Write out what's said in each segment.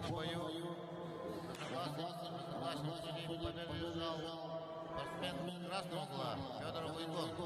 футбольном бою согласно судей победу держал спортсмен красного угла Федор Вуйко.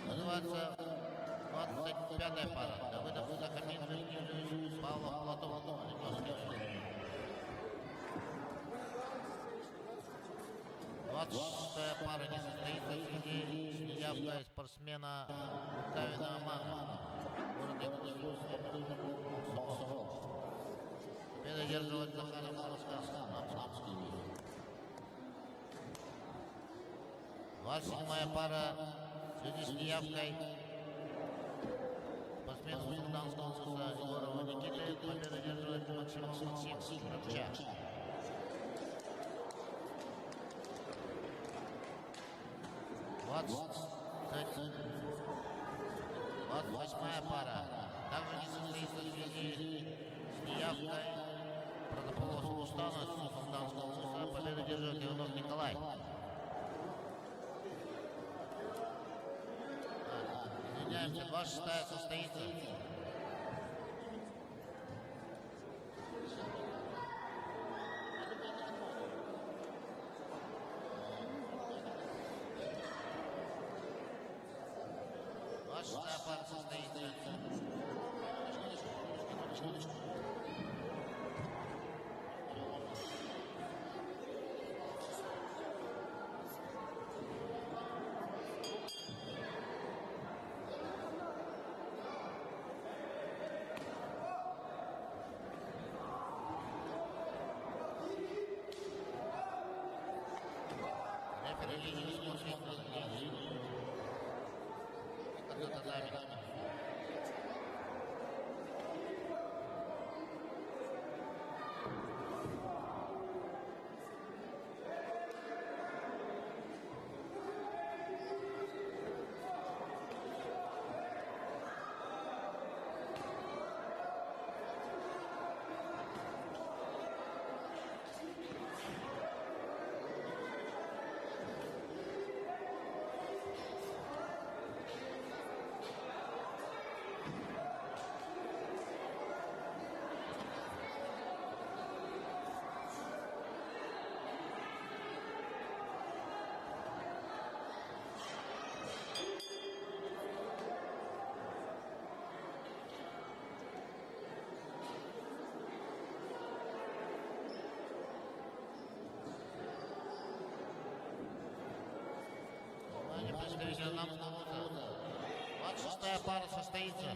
Называется 25-я пара. Давыдов Захамин Юрьевич Павлов Платов. 26-я пара не состоится среди явка спортсмена Кавина Амана. Победа одерживает Захаров Амский. 27-я пара в связи с неявкой спортсмена Суданского вуза Егорова Никиты победу одерживает Максимов Максим Рыбча. 28-я пара также не состоится в связи с неявкой Протополова Сулустана Суданского вуза победу одерживает Иванов Николай. Извиняемся, 26-я состоится. Ваша пара состоится. Представитель нам 26-я пара состоится.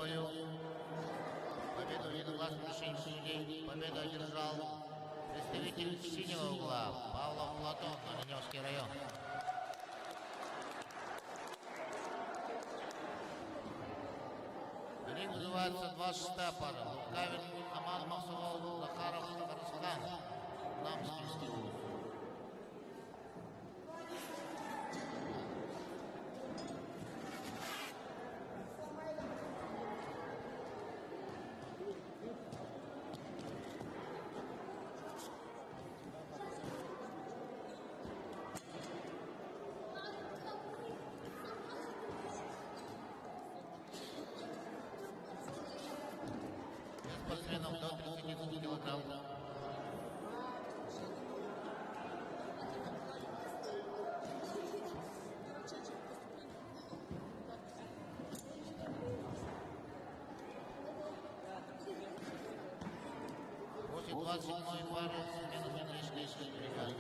бою. Победу единогласным решением судей. Победу одержал представитель синего угла Павлов Платон, Оленевский район. Ринг называется 26-я пара. Лукавин, Аман Масуров, Захаров, Харасхан. Намский. Спортсменам до 32 килограмм. После 27-й пары смена финишной бригады.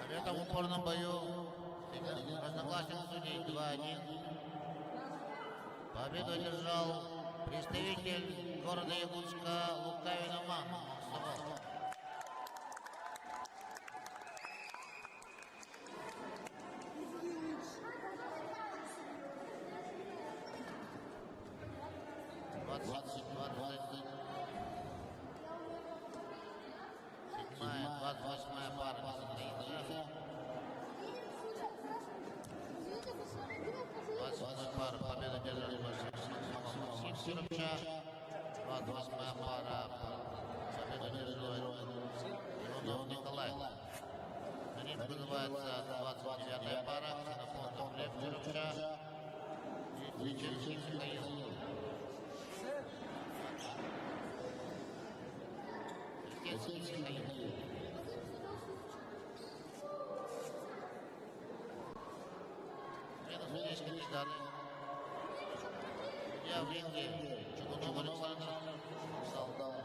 В этом упорном бою разногласен судей 2-1. Победу одержал Представитель города Якутска Лукавин Аман. Седьмая, 28-я пара не состоится. 28-я пара победу держит Максим Сиропча. 28-я пара победу держит Иванов Николай. На ринг называется 29-я пара. Ксенофонтов Лев Сиропча и Личинский Михаил. Здесь кандидаты. Судья в ринге Чугунов Александр Солдат.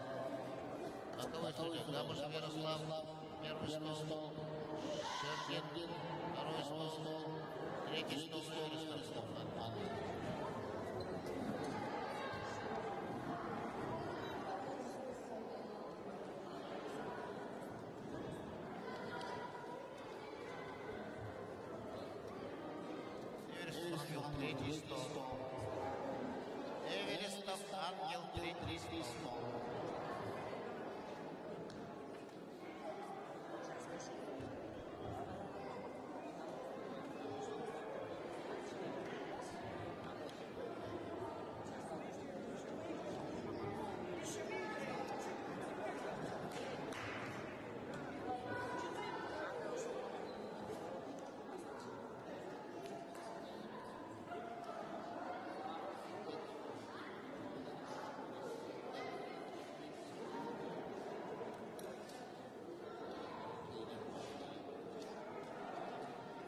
Боковой судья Габушев Ярослав. Первый стол. Шердин. Второй стол. Третий стол. Третий стол. Эверестов Ангел, третий стол.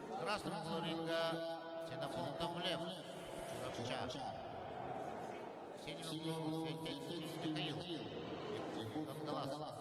В красном углу ринга Ксенофонтов Лев Сиропча. В синем углу Личинский Михаил. Кандалас.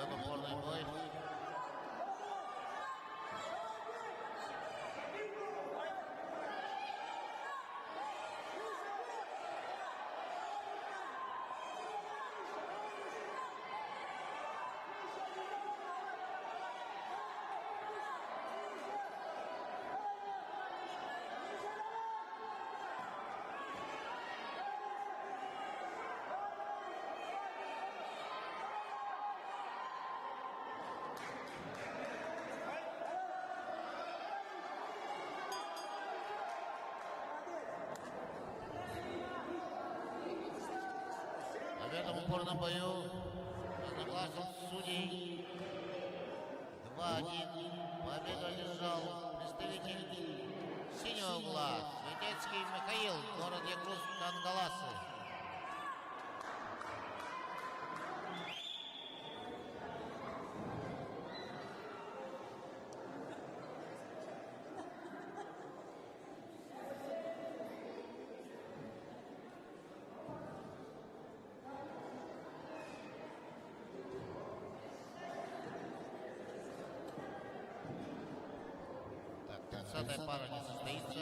Опорный бой. этом упорном бою разногласных судей 2-1 победу одержал представитель синего угла Светецкий Михаил, город Якутск, Кангаласы. Тридцатая пара не состоится.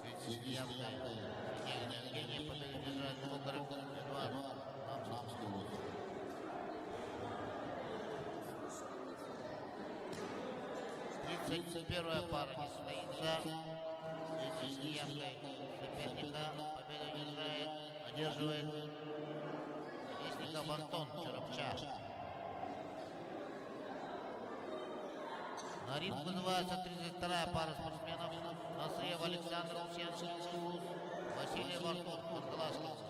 В связи с неявкой Евгения победу держать Болгарев Эдуард Намский. 31-я пара не состоится. В связи с неявкой соперника победу одерживает Вестников Антон Черепча. На ринг вызывается 32-я пара спортсменов. Насреев Александр Лусьянский, Василий Артур Подглазкин.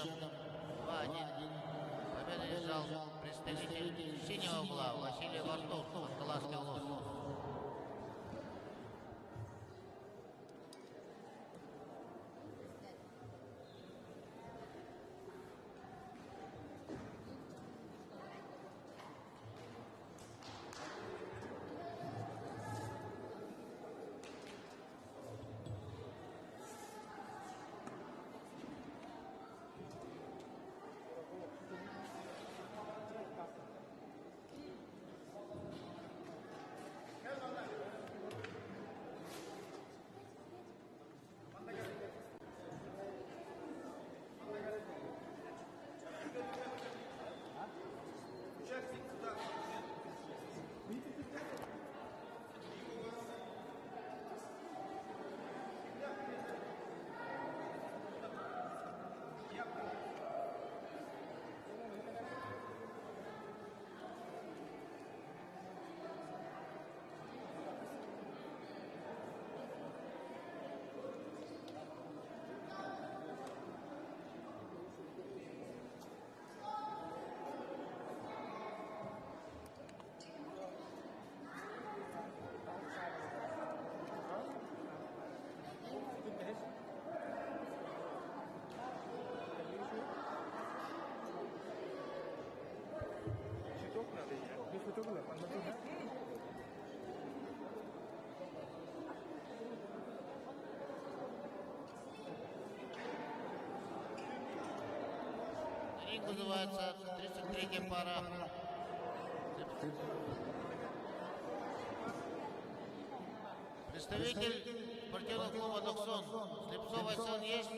2-1. Победу одержал представитель синего угла Василий Вартов, Москаласский улус. Ринг называется 33-я пара. Представитель спортивного клуба «Доксон». Слепцов Айсан есть?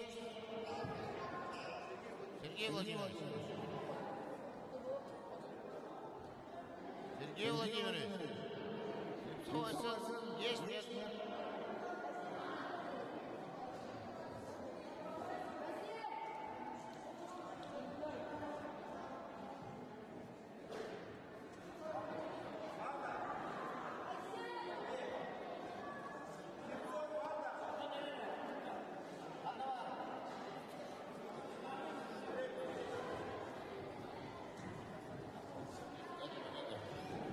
Сергей Владимирович. Сергей Владимирович. Слепцов Айсан есть? Нет?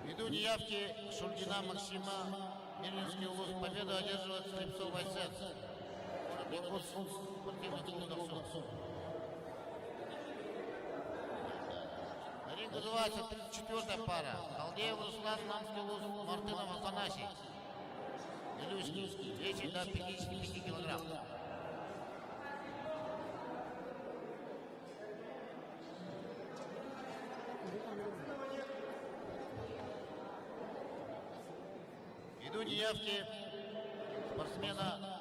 Ввиду неявки Шульгина Максима, Мирнинский улус, победу одерживает Слепцов Айсен. Спортивный клуб «Доксон». На ринг называется 34-я пара. Халдеев Руслан, Намский улус, Мартынов Афанасий. Илюшки, весит до 55 килограмм. Ввиду неявки спортсмена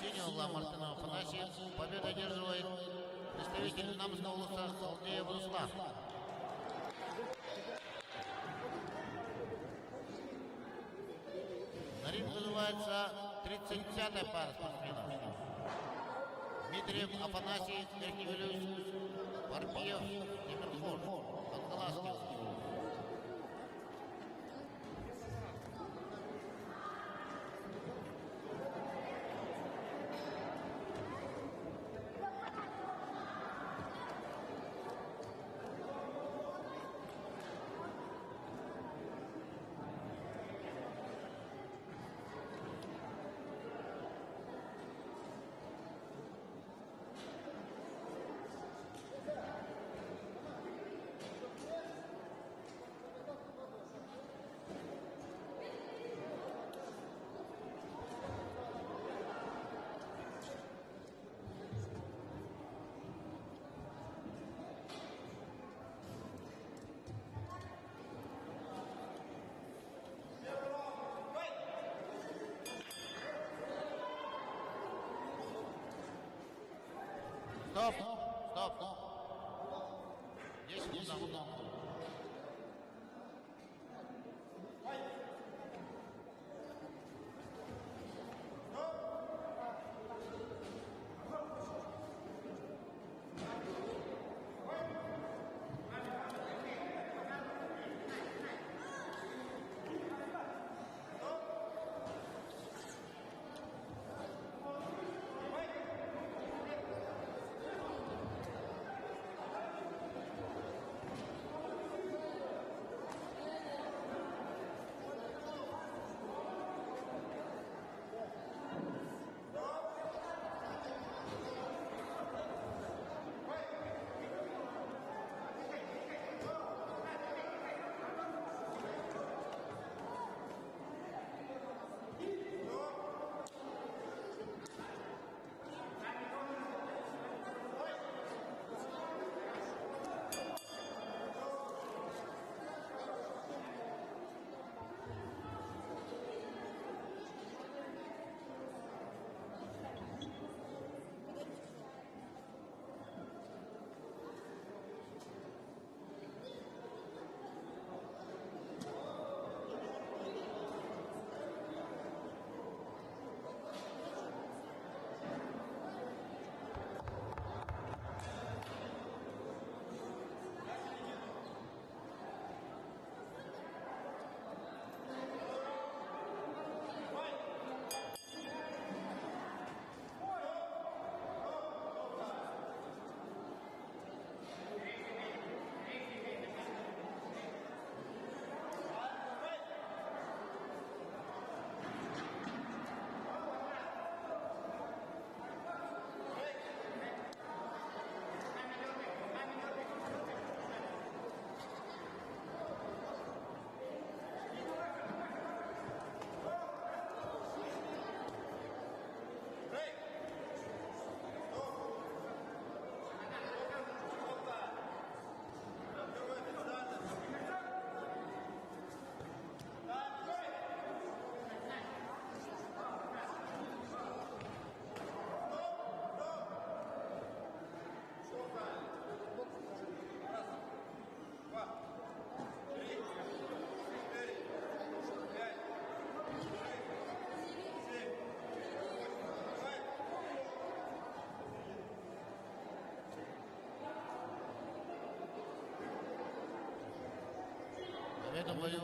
синего угла Мартынова Афанасия, победу одерживает представитель Намского улуса Халдеев Руслан. На ринг называется 35-я пара спортсменов. Дмитриев Афанасий, Верхний Вилюш, Варпиев, Тимирфор, Москаласский улус. Стоп, стоп. 10 секунд. этом бою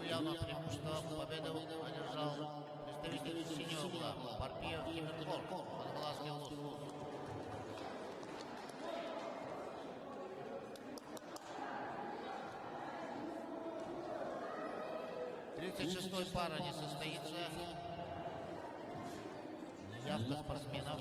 явно преимущество победу одержал представитель синего угла Парпиев Тимиркор, Подглазский Лус. Тридцать пара не состоится. Явка спортсменов.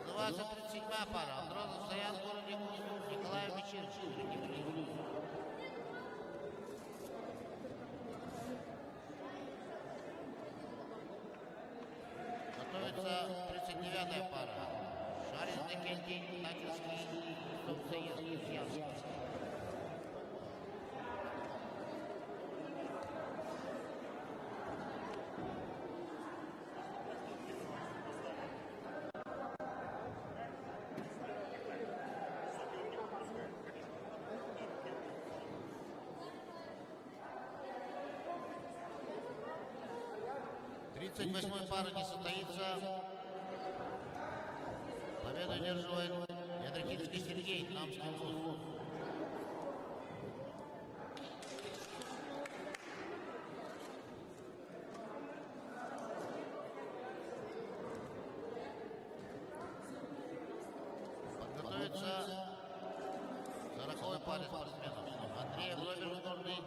Называется 37-я пара. Андронов стоят в городе Николай Мичерчик. Готовится 39-я пара. Шарин Декентий, Накинский, Субсоюз, Явский. Тридцать восьмой пары не состоится. Победу одерживает Ядракинский Сергей, Намский Лус. Подготовится 40-й паре спортсменов. Андреев Роберт Горный.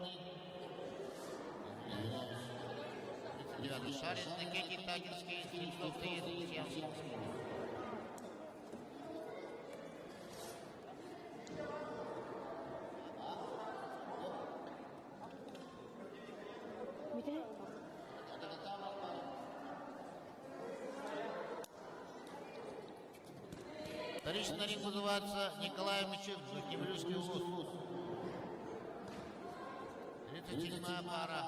Шарин Никитин Тагинский, Субсоюз, Явский. Вторично на ринг вызывается Николай Мичев, Кемелюшский Лус. 37-я пара.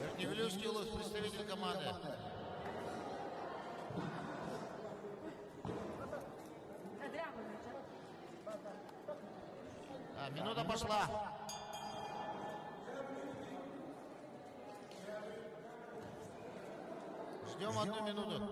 Верхневилюшский Лус, представитель команды. Минута пошла. Ждем 1 минуту.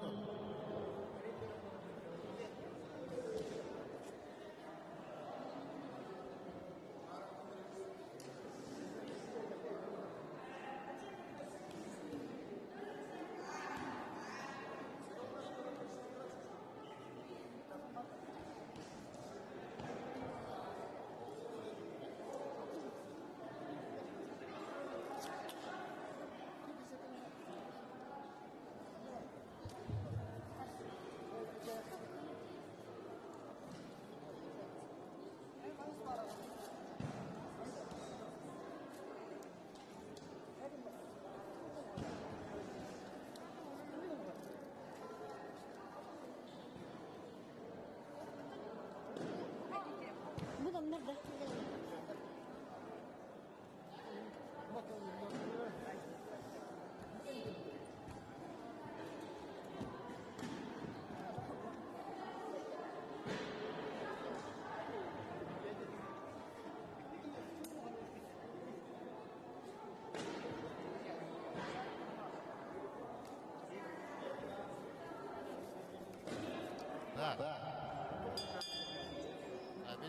Да.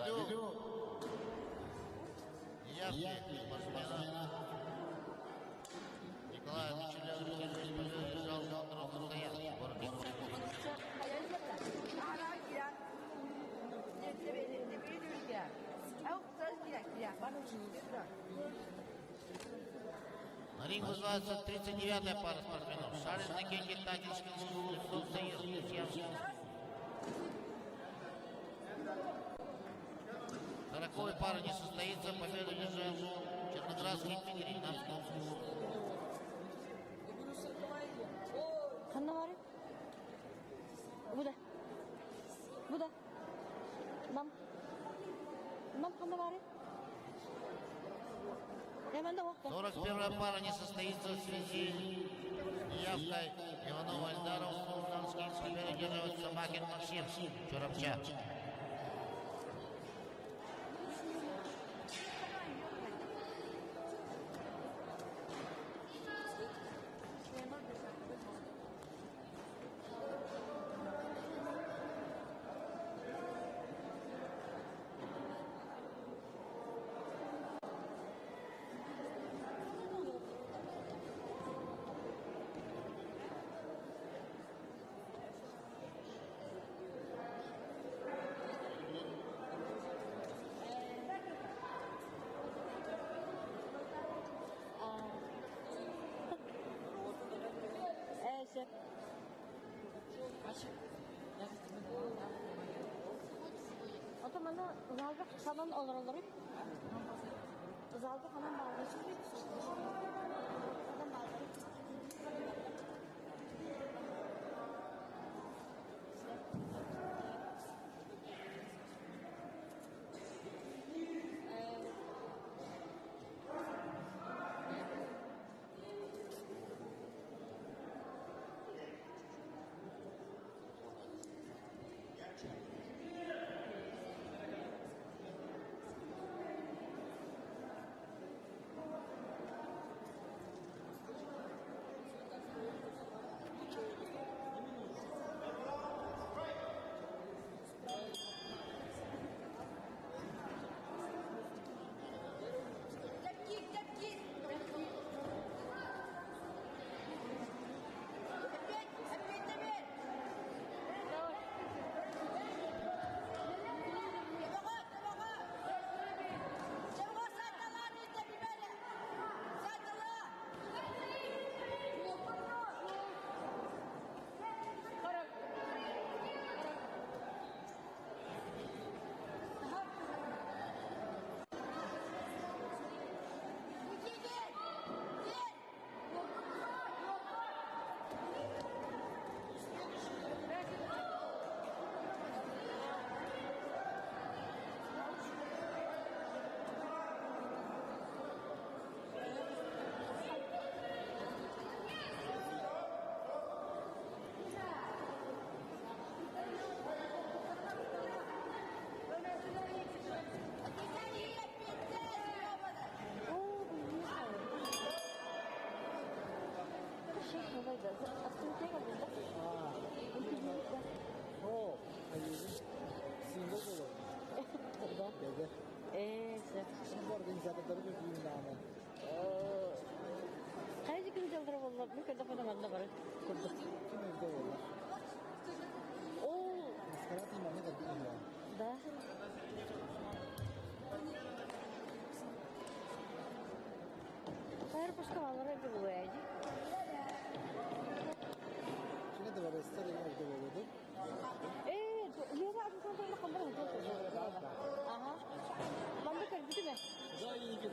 Веду. Явки спортсмена. Николай Мичелев держал Андронов стоял в городе. На ринг вызывается 39-я пара спортсменов. Шарин Никитин Тагинский Лус, Субсоюз, Явский. 40-й пара не состоится, победу держал Черноградский Дмитрий, Намский Лус. Kanna var ya. Bu da. Nam kanna var ya. Hemen de bak. 41-я пара не состоится в связи с неявкой Иванова Эльдара. В Султанском победу держит Собакин Максим Чурапча. Şef. O zaman da zalda falan olur. Zalda falan bağlı. Adam bağlı. Kaç gün yıldır vallahi bir kere falan bende var. Kurduk. Kim evde olur? Oo, Maskara timbanı da değil ya. da. Hayır başka vallahi bir bu yani. Şimdi de var ister evde olurdu. Lihat aku kontrol kamera itu. Aha. Manda kerja tu kan? Daha iyi gidiyor.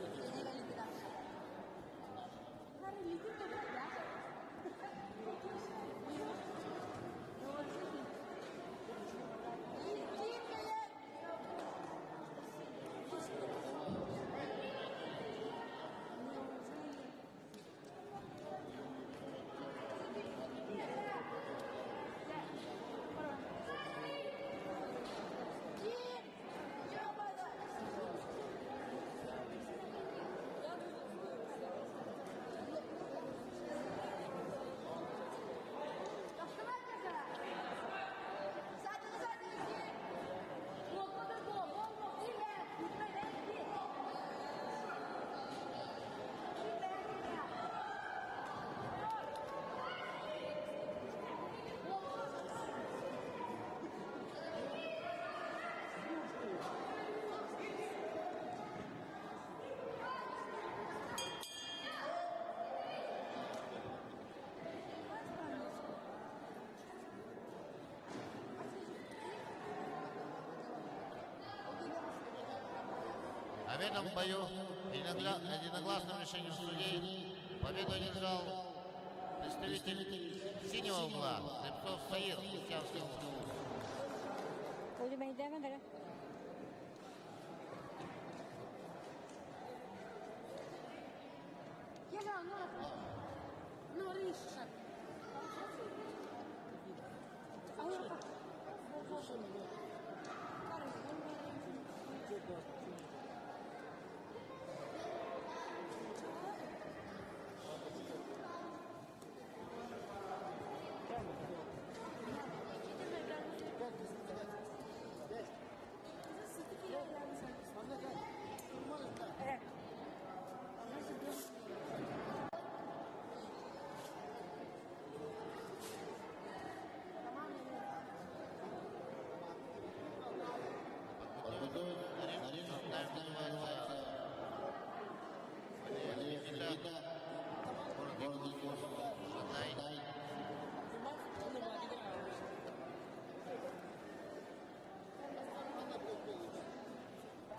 А в этом бою единогласным решением судей победу одержал представитель синего угла Слепцов Саир Христианской области. Udah main dia mana?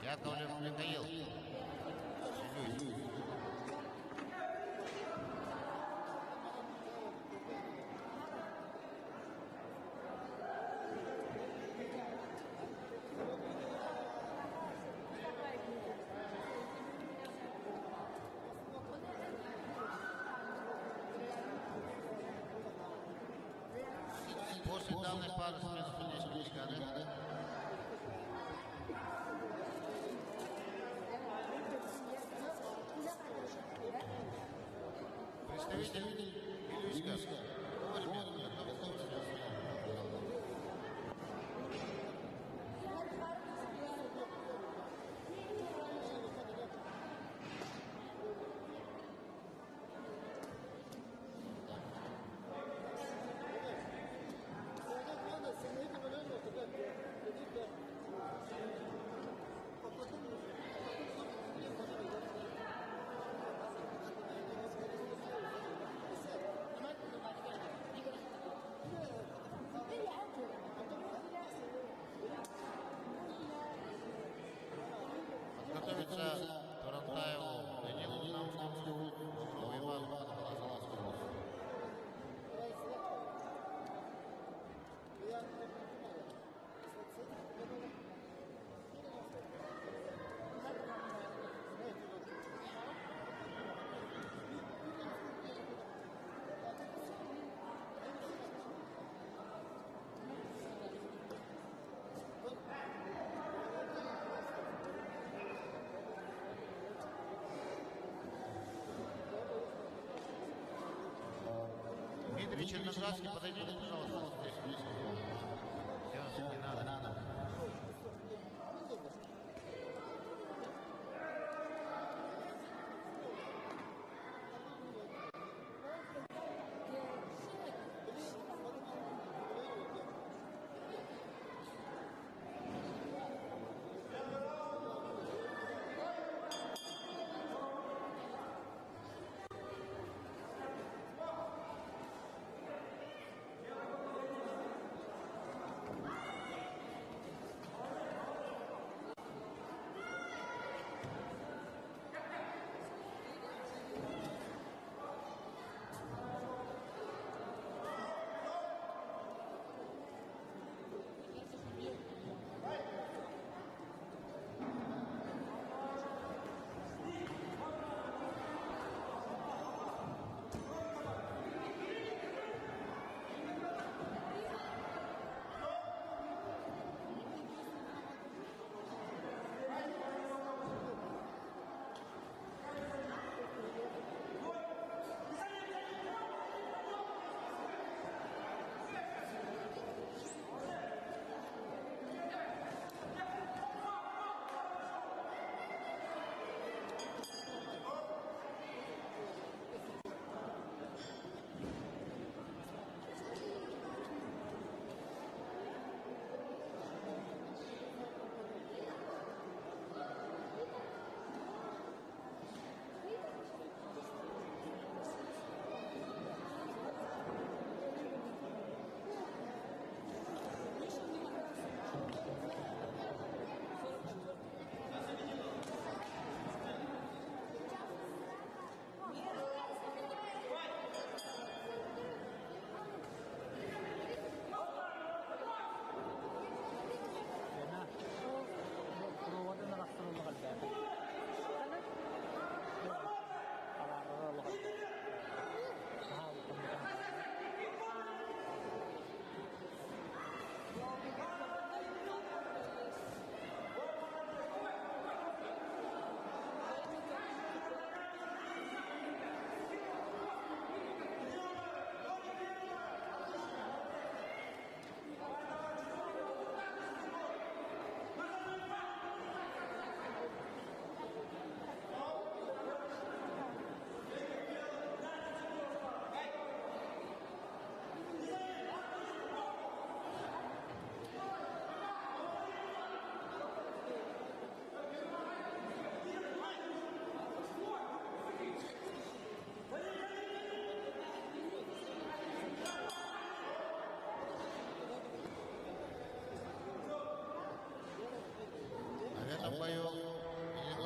Яковлев Михаил. После данной пары смены судейской бригады представитель Вильнюска. Готовится Турантаеву Данилу Намскому, Боброву Ивану, Саласкому. Дмитрий Черноградский, подойдите, пожалуйста, здесь. Все, не надо.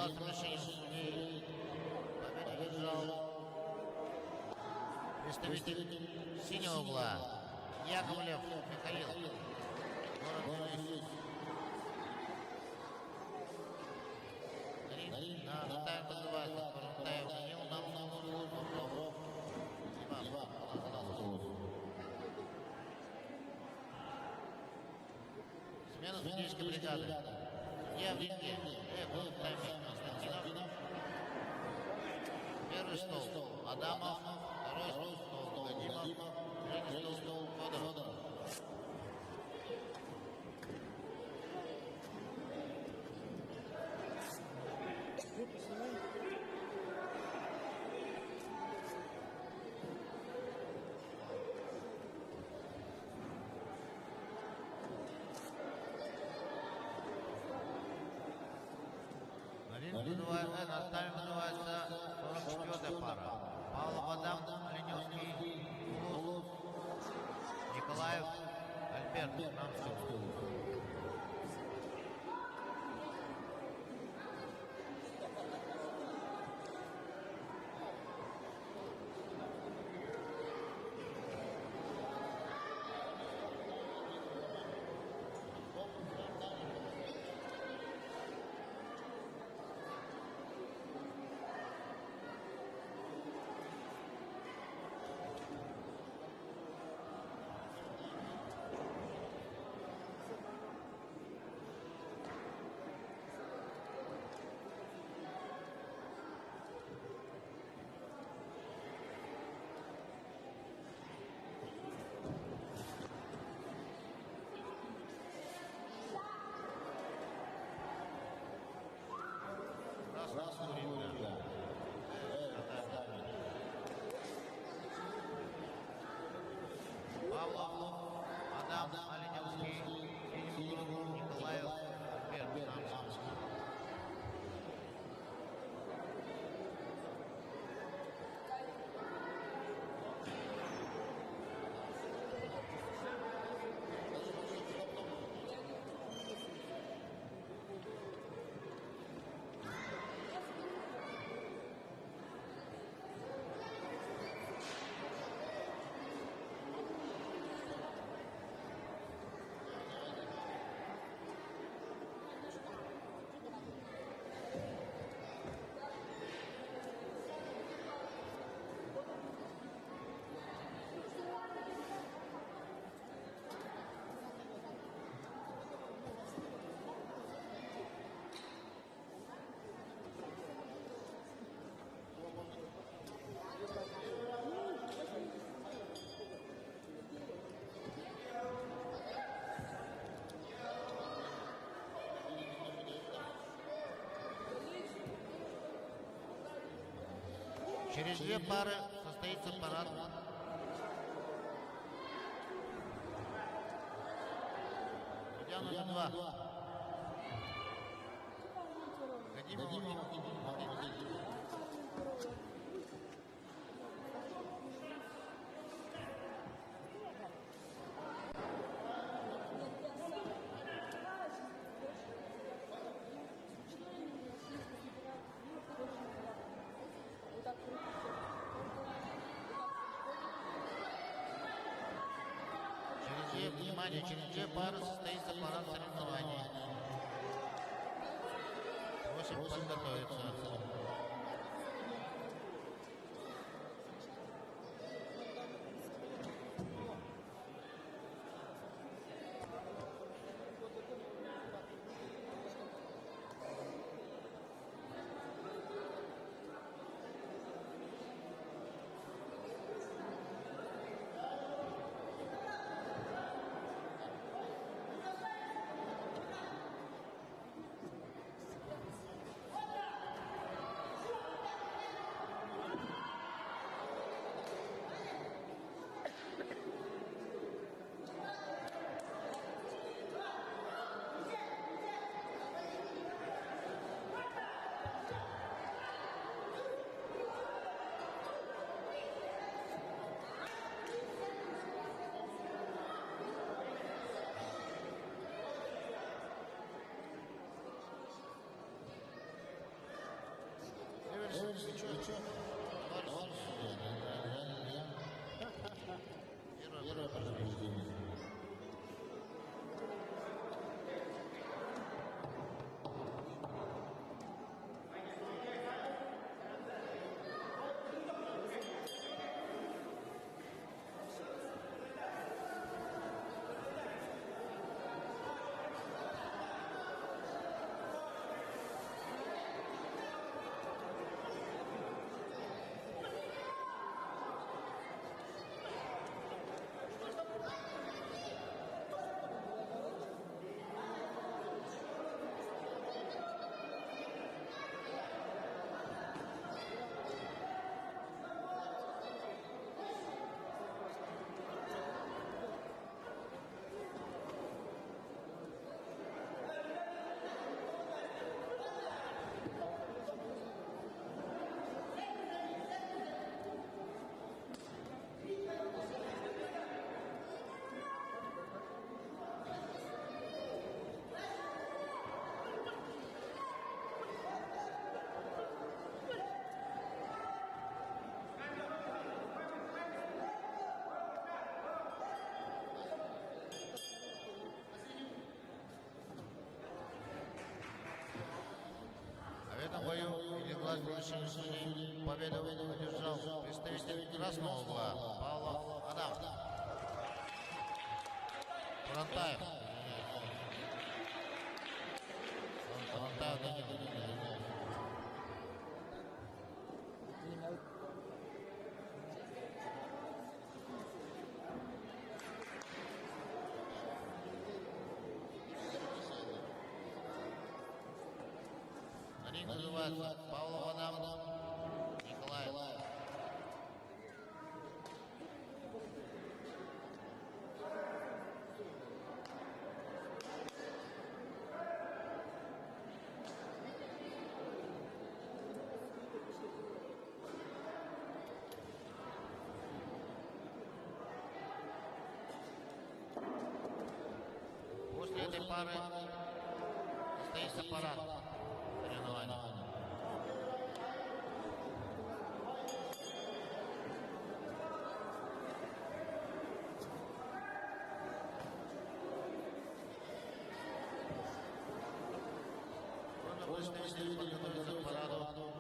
Согласно решению судей, победу одержал представитель синего угла Яковлев Михаил. Город Тунис. На тайм называется Парунтаев Нил, нам служил смена судейской бригады. Я в ринге. Константинов. Первый стол Адамов. Второй стол Гадимов. Третий стол Федоров. На тайм называется 44-я пара. Павлов Адам, Оленевский, Улус, Николаев, Альберт, Рамский. Павлов, Адам, Оленевский, Николаев, Альберт, Рамский. Через две пары состоится парад. Судья номер 2. Гадимов. Внимание, через две пары состоится парад соревнований. Просим подготовиться. этом бою единогласной судьи победу одержал представитель красного угла Павлов Адам. Фронтаев. Фронтаев Данил. На ринг называется Павлов Адам Николаев. После этой пары состоится парад соревнований. Кроме представителей подготовиться к параду,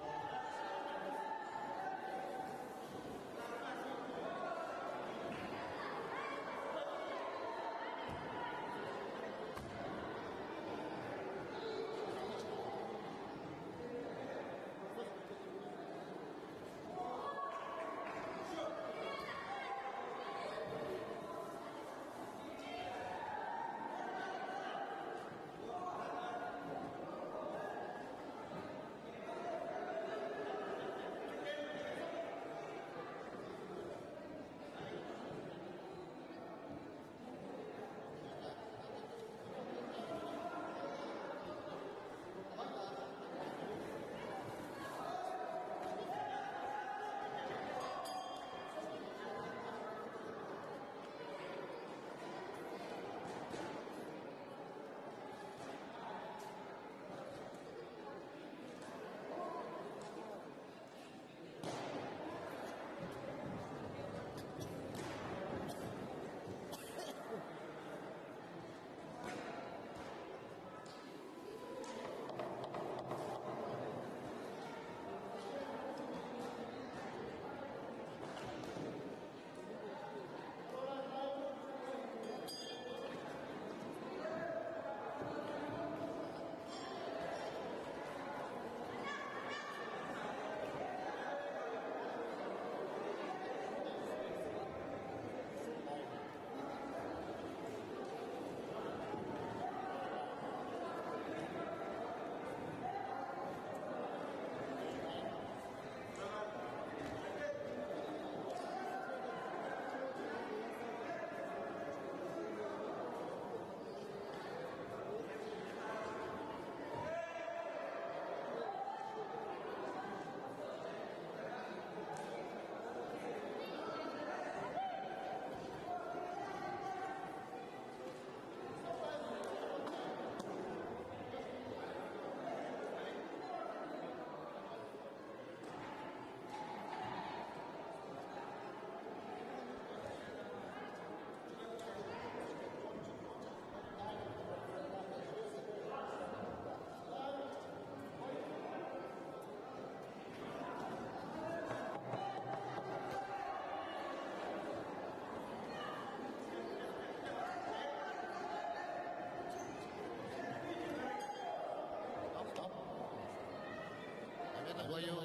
бою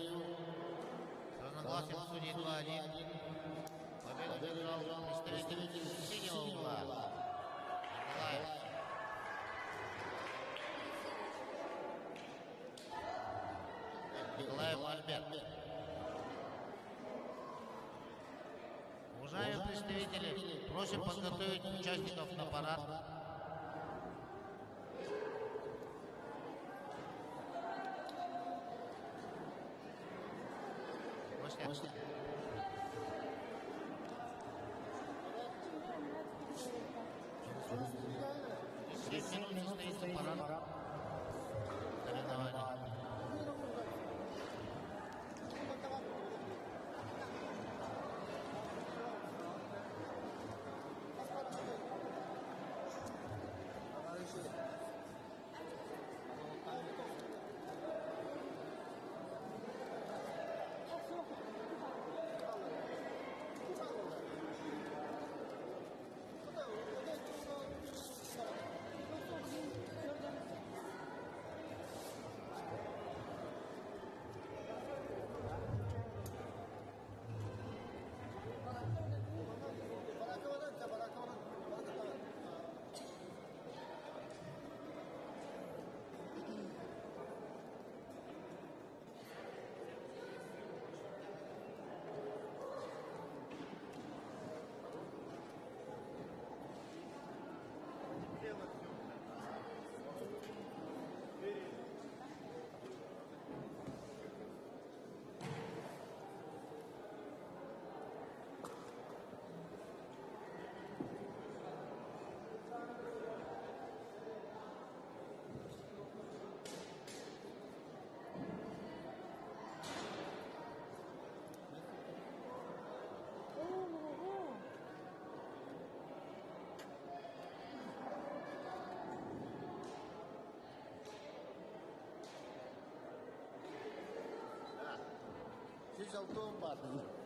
разногласием судей 2-1. Победу одержал представитель синего угла Николаев. Николаев Альберт. Уважаемые представители, просим подготовить участников на парад. После. 7 минут состоится парад соревнований. Ci saltò un passo.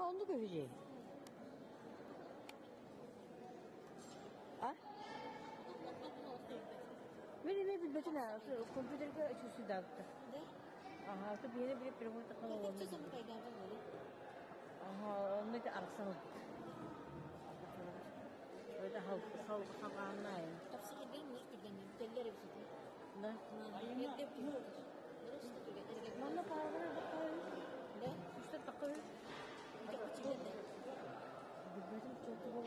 온도 교회지. 아? Bettina, computer ka isusi dagta. 네? Aha, tu bine bine pregunta ka mo. 텍스 좀 발견한 거리. Aha, may ta arsa. May ta how na eh. تفسير الجيم مش تجنن تجرب سيدي Na. ما يبدأ درست تجرب Mana para na bakal. ده Gusto takal. انت كنت جدا Betul çok bu.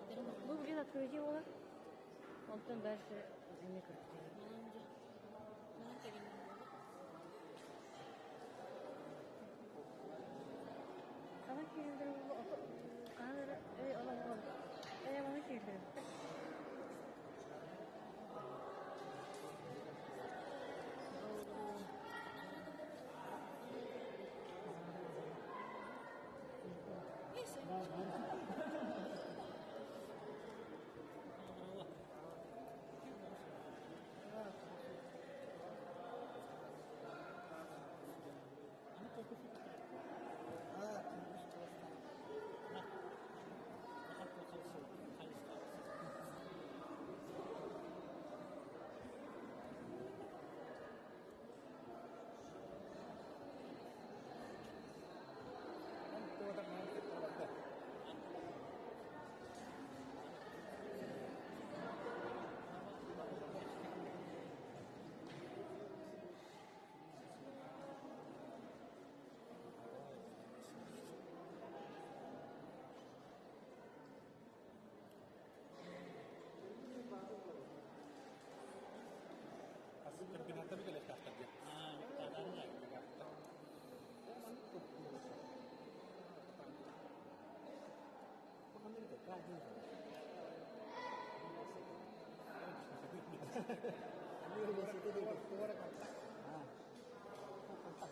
تجرب Bu bir de söyleyeceği olan. Ondan ders ne kadar. ما تجرب Sana kildiriyor bu. Ana Allah Allah. Bana kildiriyor. Terpinata भी कलेक्ट कर दिया हाँ पता नहीं लगेगा मंदिर का है ये वैसे तो देखो पूरा करता हां करता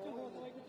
देखो अब बताइए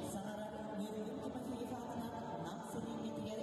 Sangat mirip kita sih, Pak. Nak sering mikir,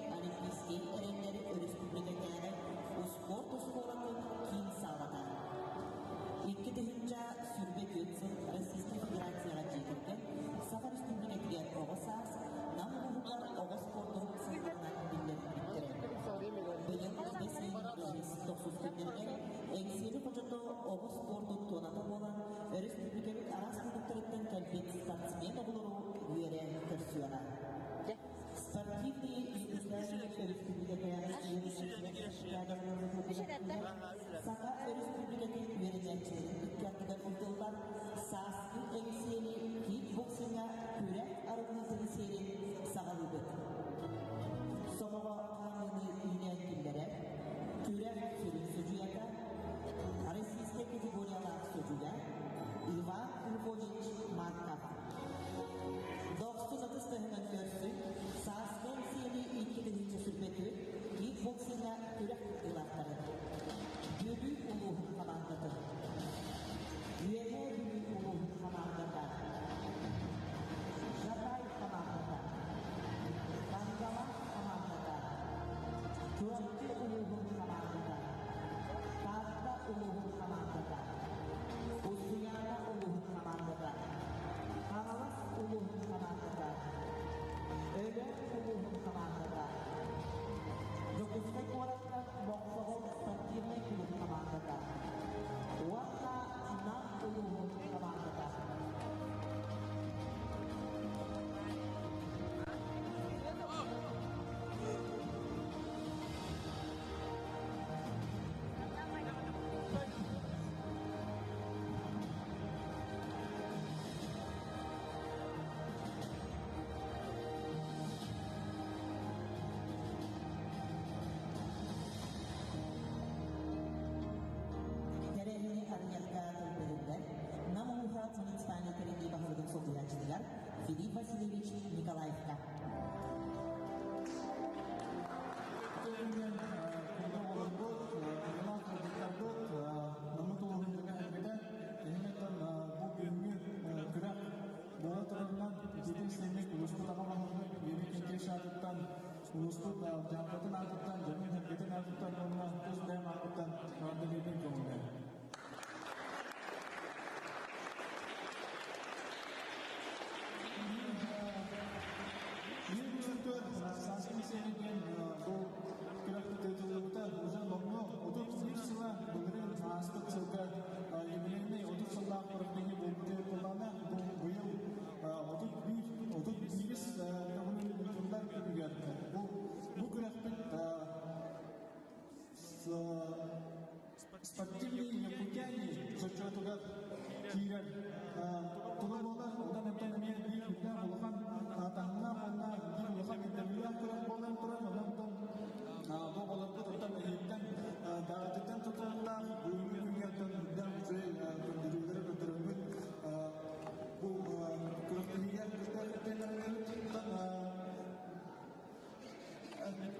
Николаевка. Спортивные якутяне, что туда кирен, туда была, туда не то не имеет бить, туда была, тахна была, бить была, интервью акторам была, была, туда не имеет, да, это туда там, буйный якутян, да, уже, кондиционер, кондиционер, бу, кроссовер, кондиционер, там,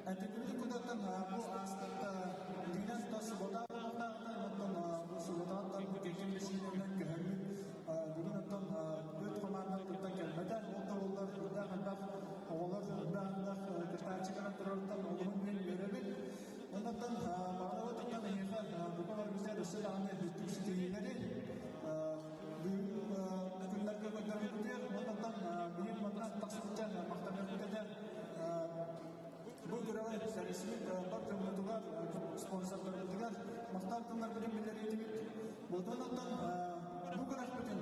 это куда там, бу, астата, динас, то свобода. Sponsorlar Muhtarlar bilimleri bu donattan bu kadar bütün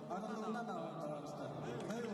aralarından almışlar. Hayır.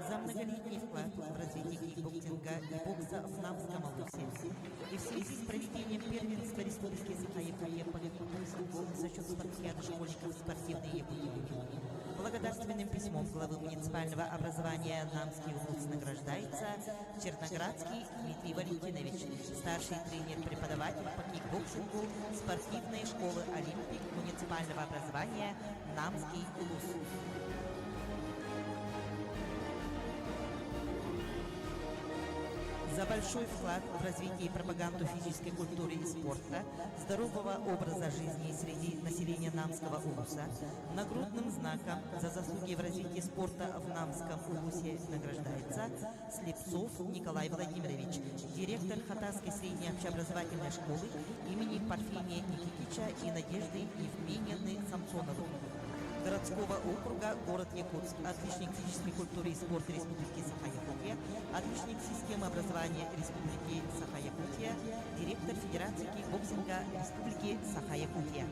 за многолетний вклад в развитие кикбоксинга и бокса в Намском Алусе. И в связи с проведением первенства Республики Саха-Якутия по кикбоксингу за счет спартакиады школьников спортивные якутии. Благодарственным письмом главы муниципального образования Намский УНУС награждается Черноградский Дмитрий Валентинович, старший тренер-преподаватель по кикбоксингу спортивной школы «Олимпик» муниципального образования Намский УНУС. За большой вклад в развитие и пропаганду физической культуры и спорта, здорового образа жизни среди населения Намского улуса, нагрудным знаком за заслуги в развитии спорта в Намском улусе награждается Слепцов Николай Владимирович, директор Хатасской средней общеобразовательной школы имени Парфения Никитича и Надежды Евменьевны Самсоновой. Городского округа, город Якутск, отличник физической культуры и спорта Республики Саха-Якутия, отличник системы образования Республики Саха-Якутия, директор Федерации кикбоксинга Республики Саха-Якутия.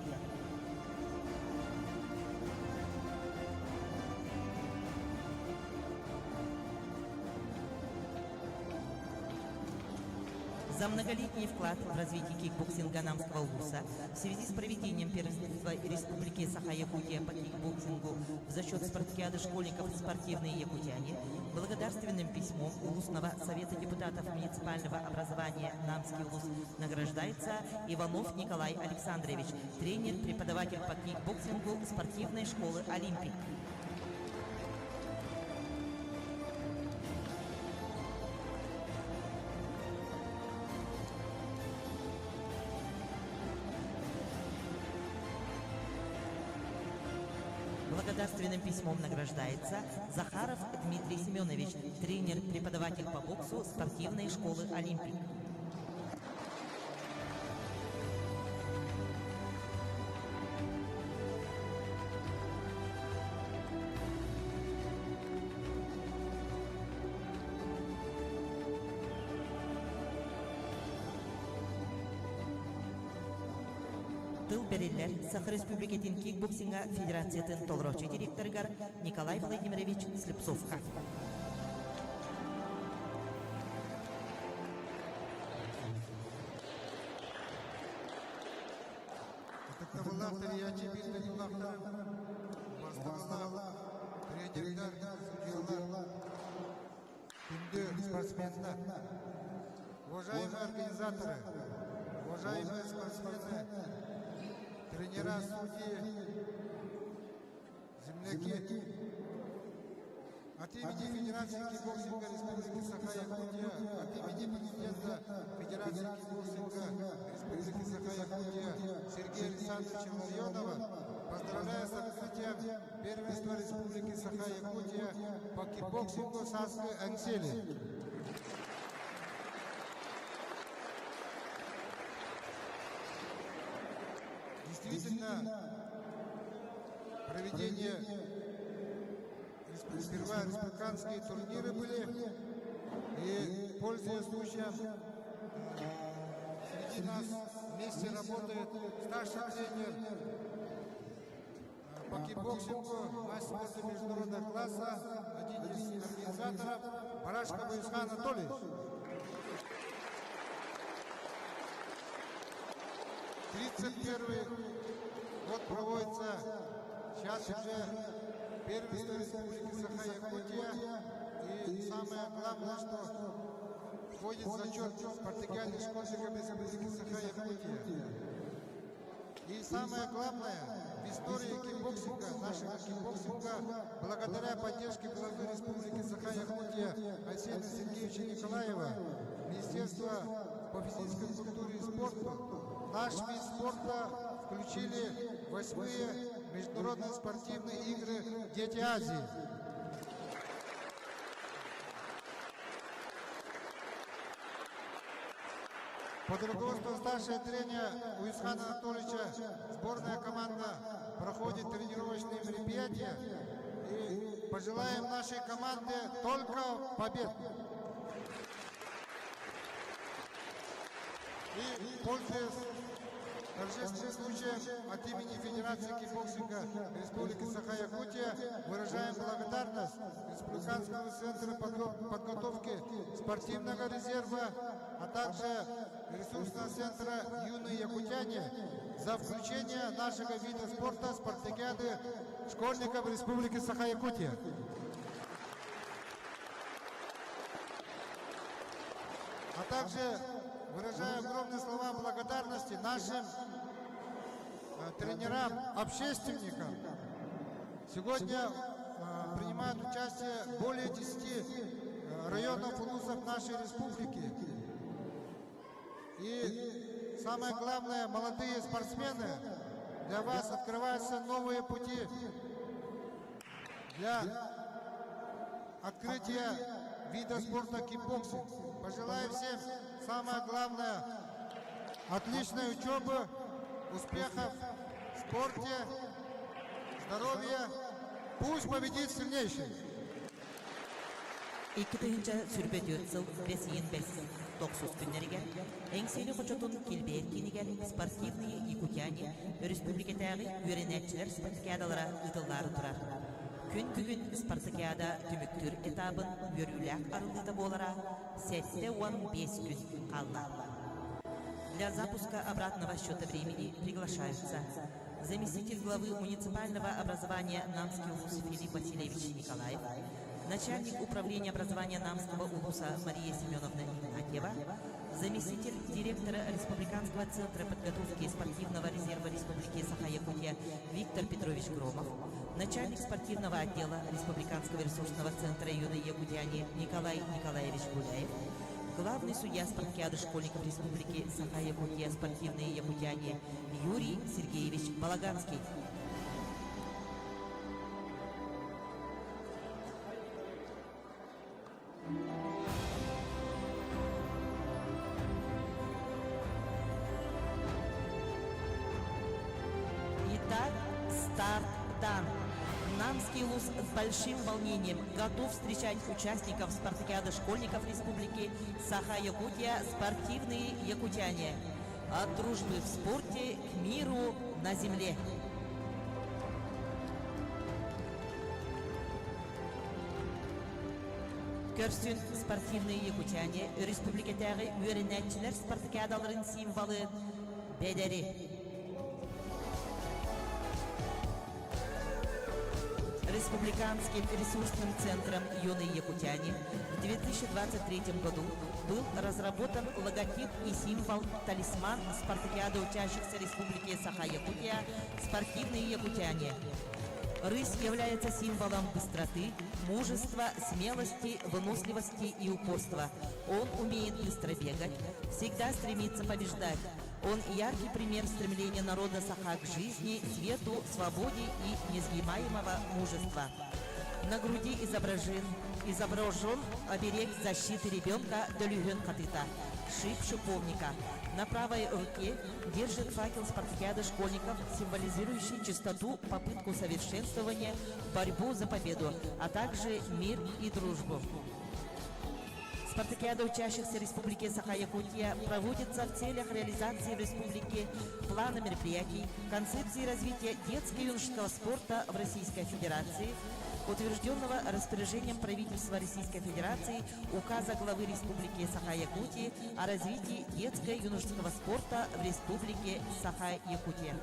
За многолетний вклад в развитие кикбоксинга Намского улуса в связи с проведением первенства Республики Саха-Якутия по кикбоксингу за счет спартакиады школьников спортивные якутяне, благодарственным письмом Улусного совета депутатов муниципального образования Намский улус награждается Иванов Николай Александрович, тренер-преподаватель по кикбоксингу спортивной школы «Олимпик». Благодарственным письмом награждается Захаров Дмитрий Семенович, тренер-преподаватель по боксу спортивной школы «Олимпик». Тыл берелер Саха Республикатын кикбоксинга Федерациятын толрочу директоргар Николай Владимирович Слепцовка. Уважаемые организаторы, уважаемые спортсмены, тренера, судьи, земляки, от имени Федерации кикбоксинга Республики Саха-Якутия, от имени президента Федерации кикбоксинга Республики Саха-Якутия Сергея Александровича Ларионова поздравляю с открытием первенства Республики Саха-Якутия по кикбоксингу Саской Ансели. Действительно, проведение сперва республиканские турниры были, и, пользуясь случаем, среди нас вместе работает старший тренер по кикбоксингу, мастер спорта международного класса, один из организаторов, Барашков Исхан Анатольевич. 31-й год проводится сейчас уже первенство Республики Саха-Якутия, и самое главное, что входит в зачет спартакиады школьников Республики Саха-Якутия. И самое главное, в истории кикбоксинга, нашего кикбоксинга, благодаря поддержке главы Республики Саха-Якутия Арсения Сергеевича Николаева, Министерства по физической культуре и спорту, наш вид спорта включили в 8-е международные спортивные игры «Дети Азии». Под руководством старшего тренера Уисхана Анатольевича сборная команда проходит тренировочные мероприятия, и пожелаем нашей команде только побед. И, пользуясь торжественным случаем от имени Федерации кикбоксинга Республики Саха-Якутия выражаем благодарность Республиканскому центру подготовки спортивного резерва, а также ресурсного центра «Юные якутяне» за включение нашего вида спорта в спартакиады школьников Республики Саха-Якутия. А также выражаю огромные слова благодарности нашим тренерам, общественникам. Сегодня принимают участие более 10 районов улусов нашей республики. И самое главное, молодые спортсмены, для вас открываются новые пути для открытия вида спорта кикбоксинг. Пожелаю всем самое главное — отличной учебы, успехов в спорте, здоровья. Пусть победит сильнейший. Iki tığınca sürbet ötsül besiyin bes 9 günlerige engseli koçotun kilbeyet kinigel sportivniyi Yakutiyani Respublikatagi öğrenetçiler spartakiyadalara ıtılları turar. Күн бүгін спартакиада түміктүр этабын өрүләк арылыда болара 7-15 күн қалды. Для запуска обратного счета времени приглашаются заместитель главы муниципального образования Намский улус Филипп Васильевич Николаев, начальник управления образования Намского улуса Мария Семеновна Игнатьева, заместитель директора Республиканского центра подготовки спортивного резерва Республики Саха-Якутия Виктор Петрович Громов, начальник спортивного отдела Республиканского ресурсного центра «Юные якутяне» Николай Николаевич Гуляев, главный судья спартакиады школьников Республики Саха-Якутия «Спортивные якутяне» Юрий Сергеевич Балаганский. Итак, старт-дан. Намский улус с большим волнением готов встречать участников спартакиады школьников Республики Саха-Якутия «Спортивные якутяне». От дружбы в спорте к миру на земле. Көрсін спортивные якутяне республикатағы өрінәтчілер спартакиадаларын символы бедері. Республиканским ресурсным центром «Юные якутяне» в 2023 году был разработан логотип и символ талисман спартакиады учащихся Республики Саха-Якутия «Спортивные якутяне». Рысь является символом быстроты, мужества, смелости, выносливости и упорства. Он умеет быстро бегать, всегда стремится побеждать. Он яркий пример стремления народа Саха к жизни, свету, свободе и несгибаемого мужества. На груди изображен оберег защиты ребенка Долюген Хатыта, шип шиповника. На правой руке держит факел спартакиады школьников, символизирующий чистоту, попытку совершенствования, борьбу за победу, а также мир и дружбу. Спартакиада учащихся Республики Саха-Якутия проводится в целях реализации в республике плана мероприятий, концепции развития детско-юношеского спорта в Российской Федерации, утвержденного распоряжением правительства Российской Федерации указа главы Республики Саха-Якутия о развитии детско-юношеского спорта в Республике Саха-Якутия.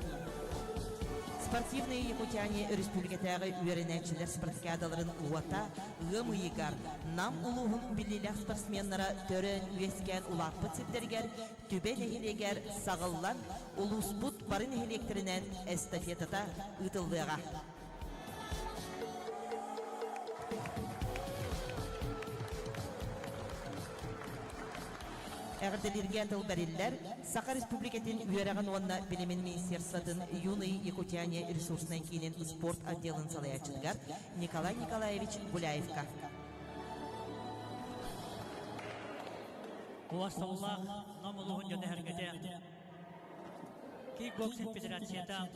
Спортивные якутяне республикатағы үйеренәтчілер спартакиадаларын уата, ғымыйығар, нам улуғын білілік спортсменнара төрін үйескен улақпы цепдергер, түбен әхелегер сағыллан улуспут барын әхелектерінен эстафетата ұтылдыға. Әғірделерге тылбариллер Саха Республикатын үйераған онна білімін министерствотын юный якутяне ресурсынан кейінен спорт отделын салаячыдгар Николай Николаевич Гуляевка. Уасталлах намылығын жөне әргеде Кикбоксинг Федерацияда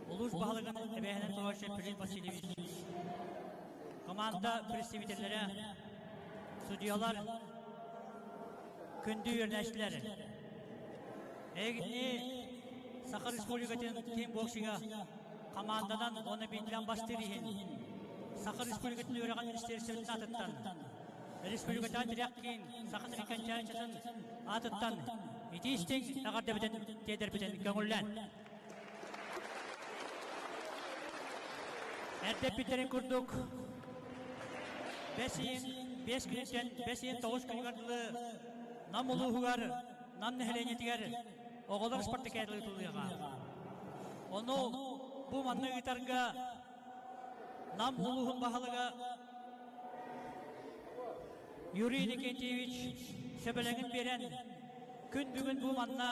Улус бағылығын әбәйінен тоғашы Филипп Васильевич, команда представительлері, судьялар, күнді өрнәшілері, Эгни Саха Республикатын кем боксига командадан оны бейтілен бастырыйын. Саха Республикатын өреген министерстветін атыттан. Республикатан диреккен Саха Рекончарчатын атыттан. Итистен ағарды бітін тедер бітін көңіллән. Әртеп біттерін күрдік. 5 күнеттен 5-9 күнгардылы нам ұлығығар, нам нәхіленетігер оғылар спартакиадылы тұлыға. Оны бұл манны ғитарға нам ұлығын бағалыға Юрий Никентьевич сөбелеңін берен күн бүгін бұл манна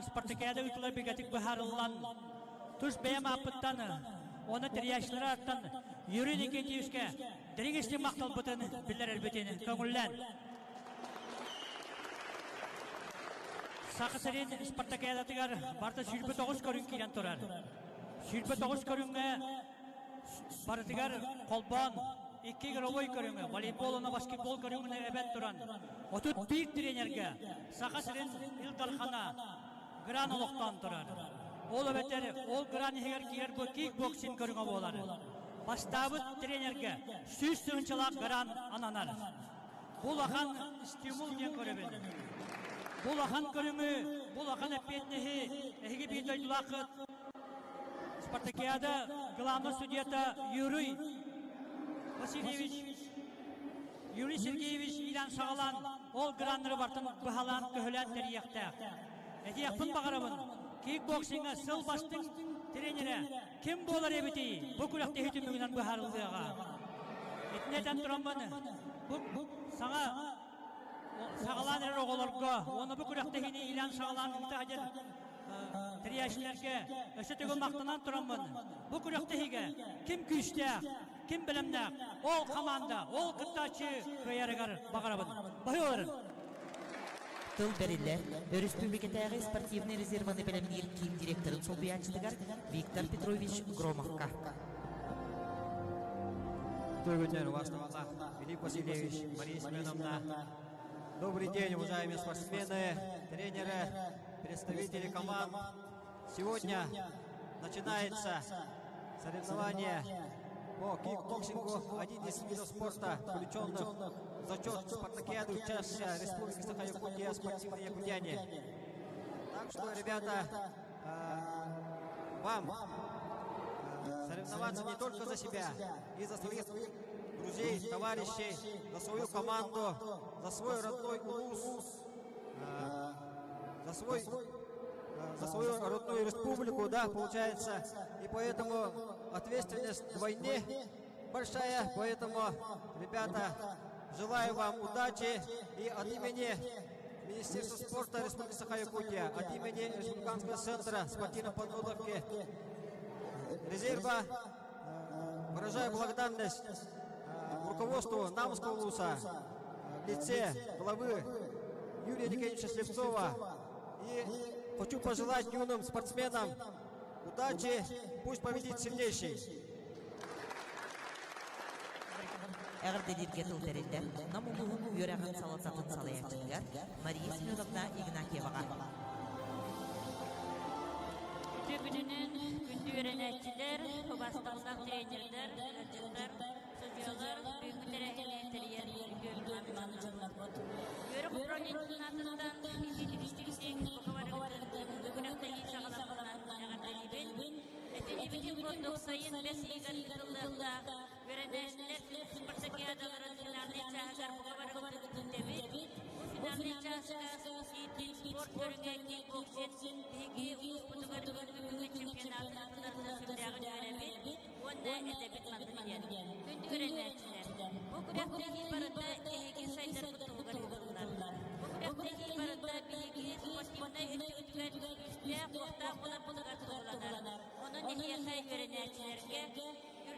спартакиады ұтылар бігатік бұхарылан тұш бәйім апыттаны оны тірияшылары арттан Юрий Никентьевичке дәрігесіне мақтал бұтын білдер әлбетені көңіллән. Сақысырын спартакиадатығар барты 29 көрін кейден тұрар. 29 көрінге барытығар қолбан, 2 гровой көрінге, волейболына баскетбол көрінге әбәт тұран. 31 тренерге Сақысырын Илдархана гран олықтан тұрар. Ол өбеттері, ол гран егер кейер бұл кикбоксин көрінге болары. Бастабыт тренерге сүз сүйіншілақ гран ананар. Бұл ақан стимул ден көребен. Бұл ақан көріңі, бұл ақан әппетнехи, әйге бейді лақыт. Спартакиада главный судьята Юрий Васильевич, Юрий Сергеевич Илан Шағалан, ол гранныры бартын бұхалан көхілән тәрияқтақ. Әте яқпын бағарабын. Кикбоксинга сыл бастың тренері кем болар ебеті? Бұл күліқті хүйті мүгінен бұхарылдыға. Етінетен тұрамбаны. Бұл саңа сағалан әрі оғылырға. Оны бұл күліқті хүйні Илан Шағалан мұқтағадер трияшілерге өші түгі мақтынан тұрамбаны. Бұл күліқті хүйге кем күйістәқ, кем білімдәқ, ол команда, ол күттачы көйәрігер бағарабын. Бұхай оларын. Тыл берілі, Республикатағы спортивный резерваны білімнер кем директорын солбиянчылығар Виктор Петрович Громовка. Добрый у вас на Филипп Васильевич, Мария Семеновна. Добрый день, уважаемые спортсмены, тренеры, представители команд. Сегодня начинается соревнование по кикбоксингу, один из видов спорта, включенных в зачет спартакиады участия Республики Саха-Якутия, спортивные якутяне. Так что, ребята, вам соревноваться не только за себя, и за своих друзей, товарищей, за свою команду, за свой родной улус, за свою родную республику, да, получается. И поэтому ответственность вдвойне большая, поэтому, ребята, желаю вам удачи и от имени Министерства спорта Республики Саха-Якутия, от имени Республиканского центра спортивной подготовки резерва выражаю благодарность руководству Намского улуса в лице главы Юрия Николаевича Слепцова. И хочу пожелать юным спортсменам удачи, пусть победит сильнейший. Әғірделерге тұлдәрелді, намылығын үйерәғын салататын салаятыңдар, Мария Семеновна Игнатьеваға. Күнінен күнді өренәтчілер, басталсақ тренерлер, әржеттер, судьялар, бүгін тәрәхелеттерер, Görüp projenin adından İstiştiksin Bukavarı'nın Bugünakta İnşağılarından Ağırları'nın Etenibinin konduk sayın Besigar yıllarında Görenler Spartakiyadaların finalde çağır Bukavarı'nın devi Bu finalde çağır Siyitin spor törüne kickboksin Peki Uğuzputugarı'nın bugün çempiyonatlarında sürdüğün görevi Onda edebit mandırıyan Gündü görenlerçiler Bu kudaktaki barında ehegi sayılar kutulgar yıldılar Bu kudaktaki barında bilgi sportivna ütütüver üstüne muhta olan bulgar tutulanlar Onun ehiyatay görenlerçilerge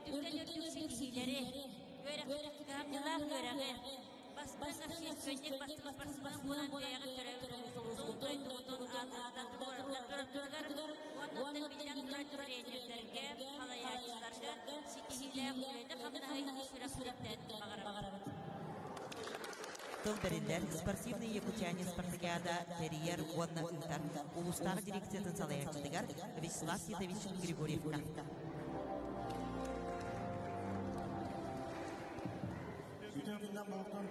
Yürtükten yürtük sikisileri Göreklik hamdıllah göreği Bastığın akşis köycek bastığın sportsman bulan beyağı törevi Soğuzun doyduğun ağzından dururlar Ondan bilen treynerlerge Halayacılarga sikisiyle kuyaydı Kamdahayı sürekten bağırabı Тыл бериллер спортивный якутяне спартакиада терьер уанна ытар улустағы дирекциятын салаячыдыгар Вячеслав Ситович Григорьевка. Bütün günden boğdun,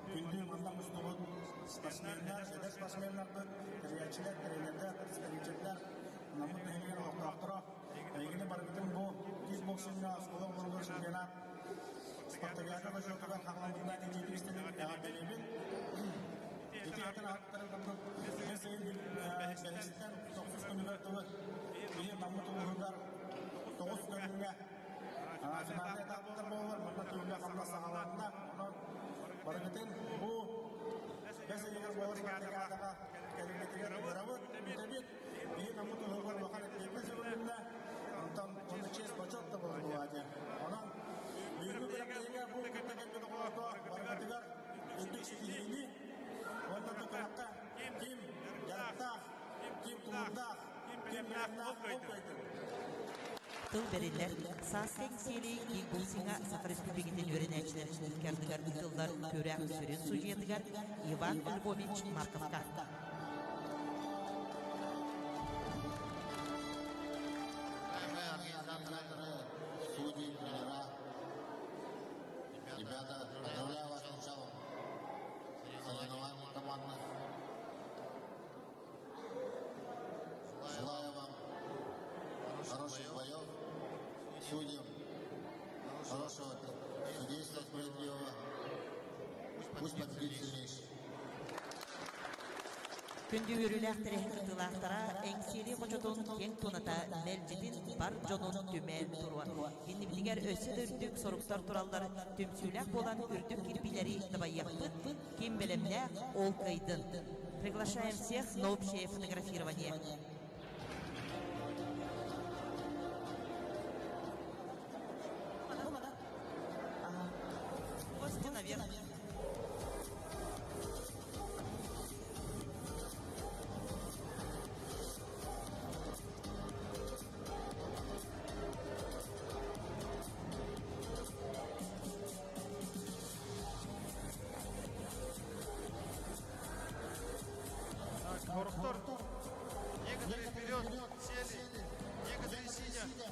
gündüğüm andan mustabat, spasimenler, şedes spasimenlerdir, teriyatçiler, teriyatçiler, teriyatçiler, namut nehirgen oktraktıra, ilgili bargıtın bu, kickboxing'la, skolon vurulur şimdiyena, Spartakiyada da şokadan haklandığından ciddi istedik, deneyimim. İki hatın hakları kıldık, bir sayın belirsinden 9 günlüler tıvı, bir namut uğurlar, 9 günlüler, Sebenarnya tak terbawa, mana tujuh sama sahabatnya, orang berketin bu, biasa juga bawa sekarang ada kali-kali berawat, tapi ini kamu tuh luar bahkan itu sebelumnya nonton chess bocor tuh bawa aja, orang minggu berapa bu kita kan kita bawa berketiga itu ini, warna tuh keraka, kim jatah, kim tumudah, kim nak apa itu. Тыл бериллер Саскен сели кикбоксинга Сахар Республикатын өренәчләр үткәрдегәр тылдар көрәк сүрен суҗетигәр Иван Львович Марковка. Судьи, тренера, ребята, поздравляю вас с началом соревнований командных. Желаю вам хороших боев, судьям хорошего судейства справедливого. Пусть победит сильнейший. Күнді өріләқтірі қытылақтара әңсері қочотын кен тоната мәлжетін бар жонын төмен тұруа. Еннібілігер өсі үрдік сорықтар туралдар төмсүләк болан үрдік кирпилері дабайяқты кем білімлі ол қайдын. Приглашаем всех на общее фотографирование. Гости наверх. Коруктор. Некоторые вперед сели, некоторые сидя.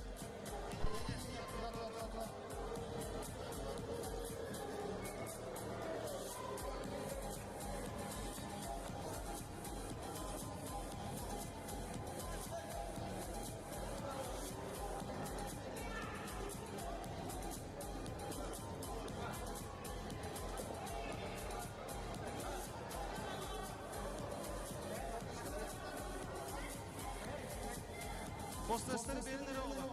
Postesleri belirleri olan.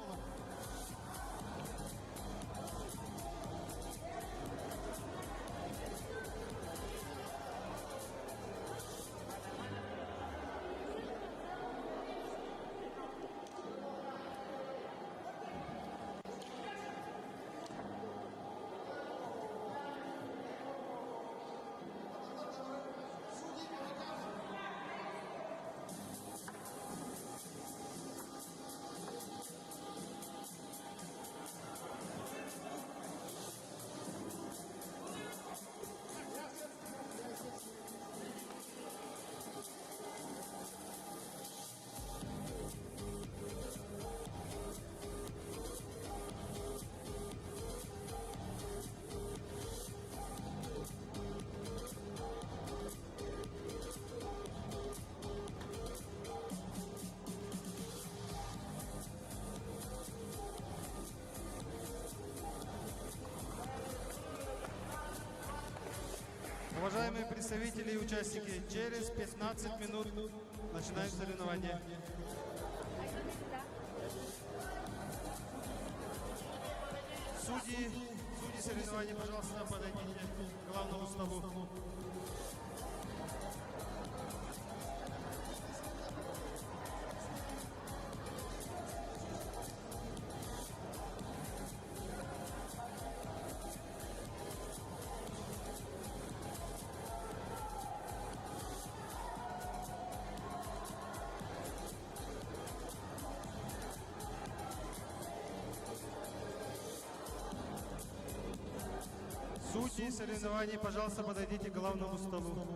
Уважаемые представители и участники, через 15 минут начинаем соревнование. Судьи соревнований, пожалуйста, подойдите к главному столу. Судьи соревнований, пожалуйста, подойдите к главному столу.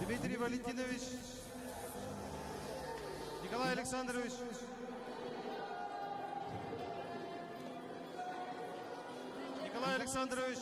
Дмитрий Валентинович, Николай Александрович, Николай Александрович,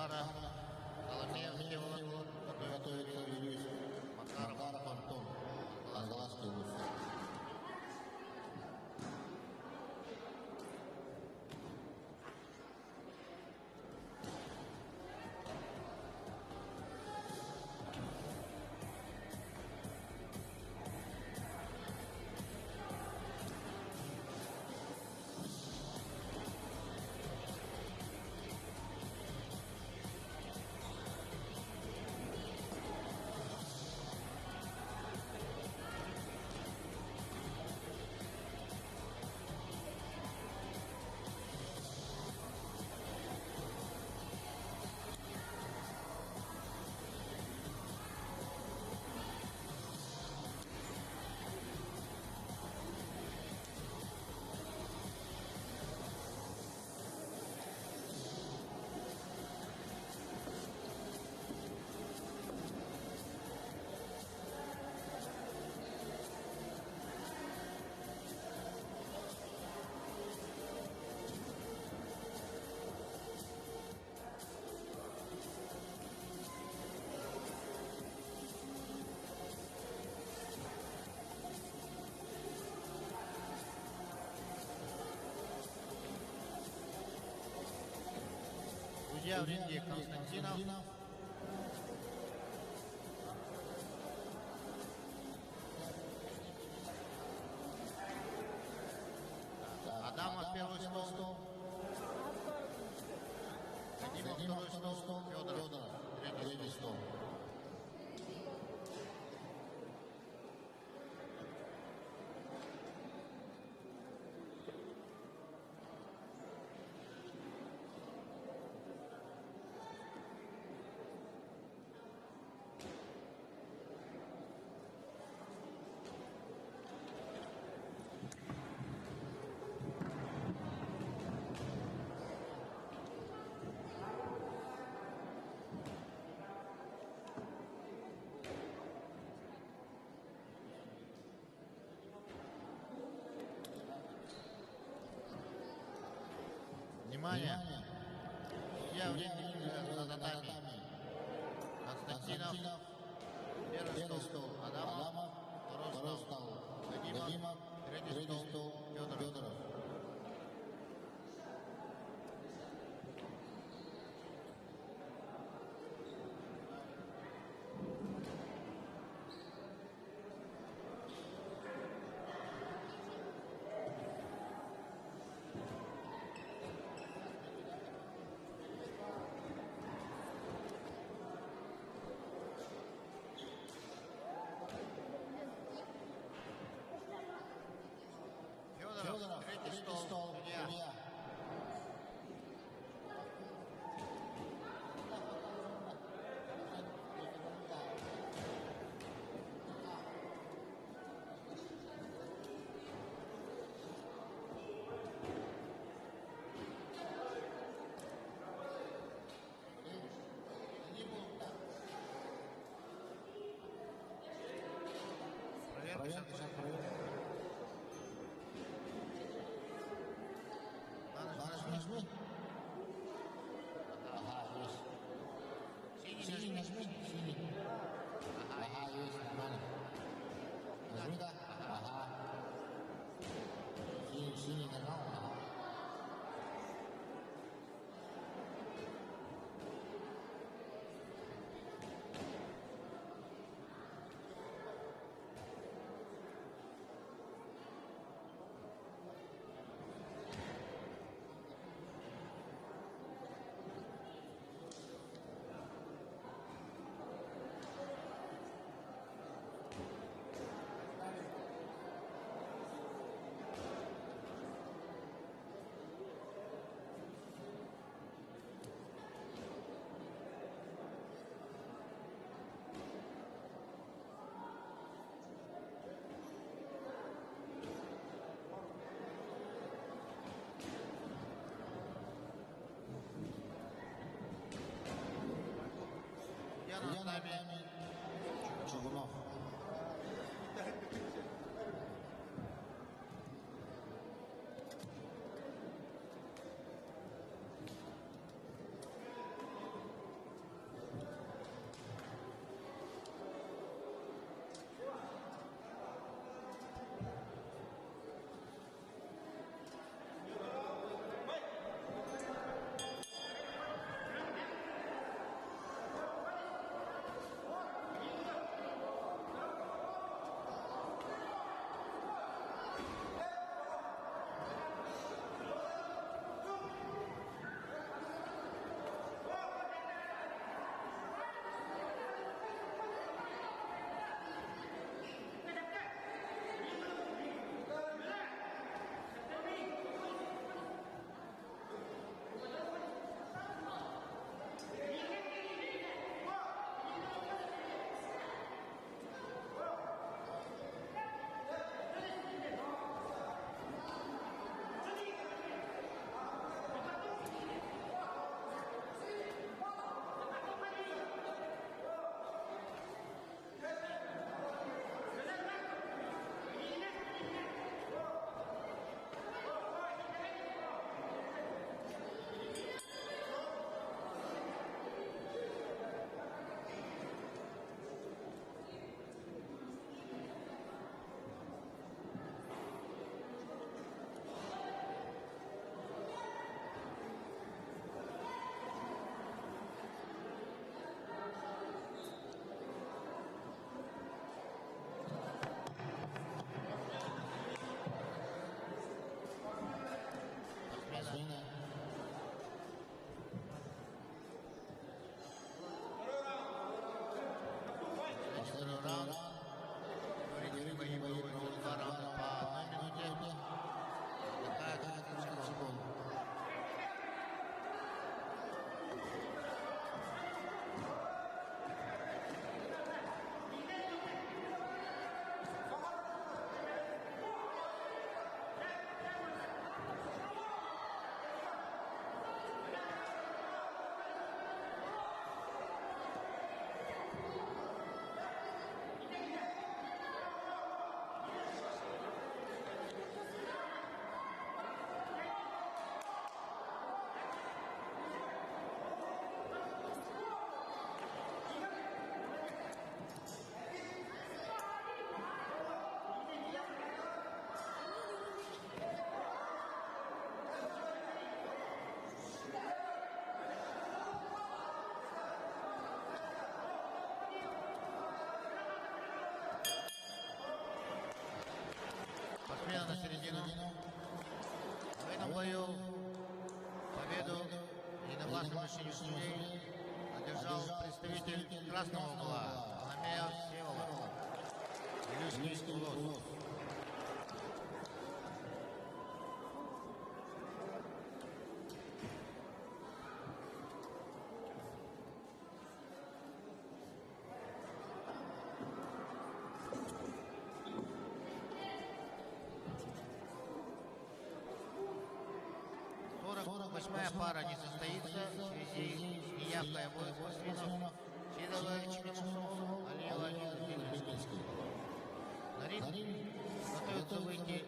пара. Соломеев Всеволод. Готовится Юрий. Макаров Антон. Глазки Луса. Судья в ринге Константинов. Адамов первый стол. Вадимов второй стол. Федоров третий стол. Внимание! Я в ринге за татами. Константинов, первый стол. Адамов, второй стол. Вадимов, третий стол. Федоров. Федоров, третий стол. Судья. Проверка. Нажми. Ага, есть. Синий нажми. Синий. Ага, есть, нормально. Нажми, да? Ага. Синий нажал, ага. Я на нами. Чугунов. на середину. В этом бою победу в единогласном решении судей одержал представитель красного угла Аламеев Всеволод, Илюшский улус. Восьмая пара не состоится в связи с неявкой обоих спортсменов Сидова Чемусову, Алиева и Зеленский. На ринг готовятся выйти,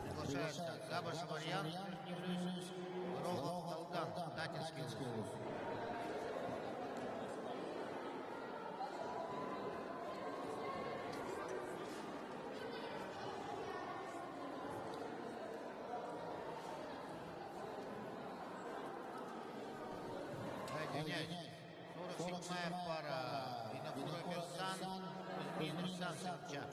приглашаются Габаша Марьян, Рогов Талган, Татинский улус. Извиняюсь. 47-я пара. Винокура Берсан, Кузьмин Русан Симчак.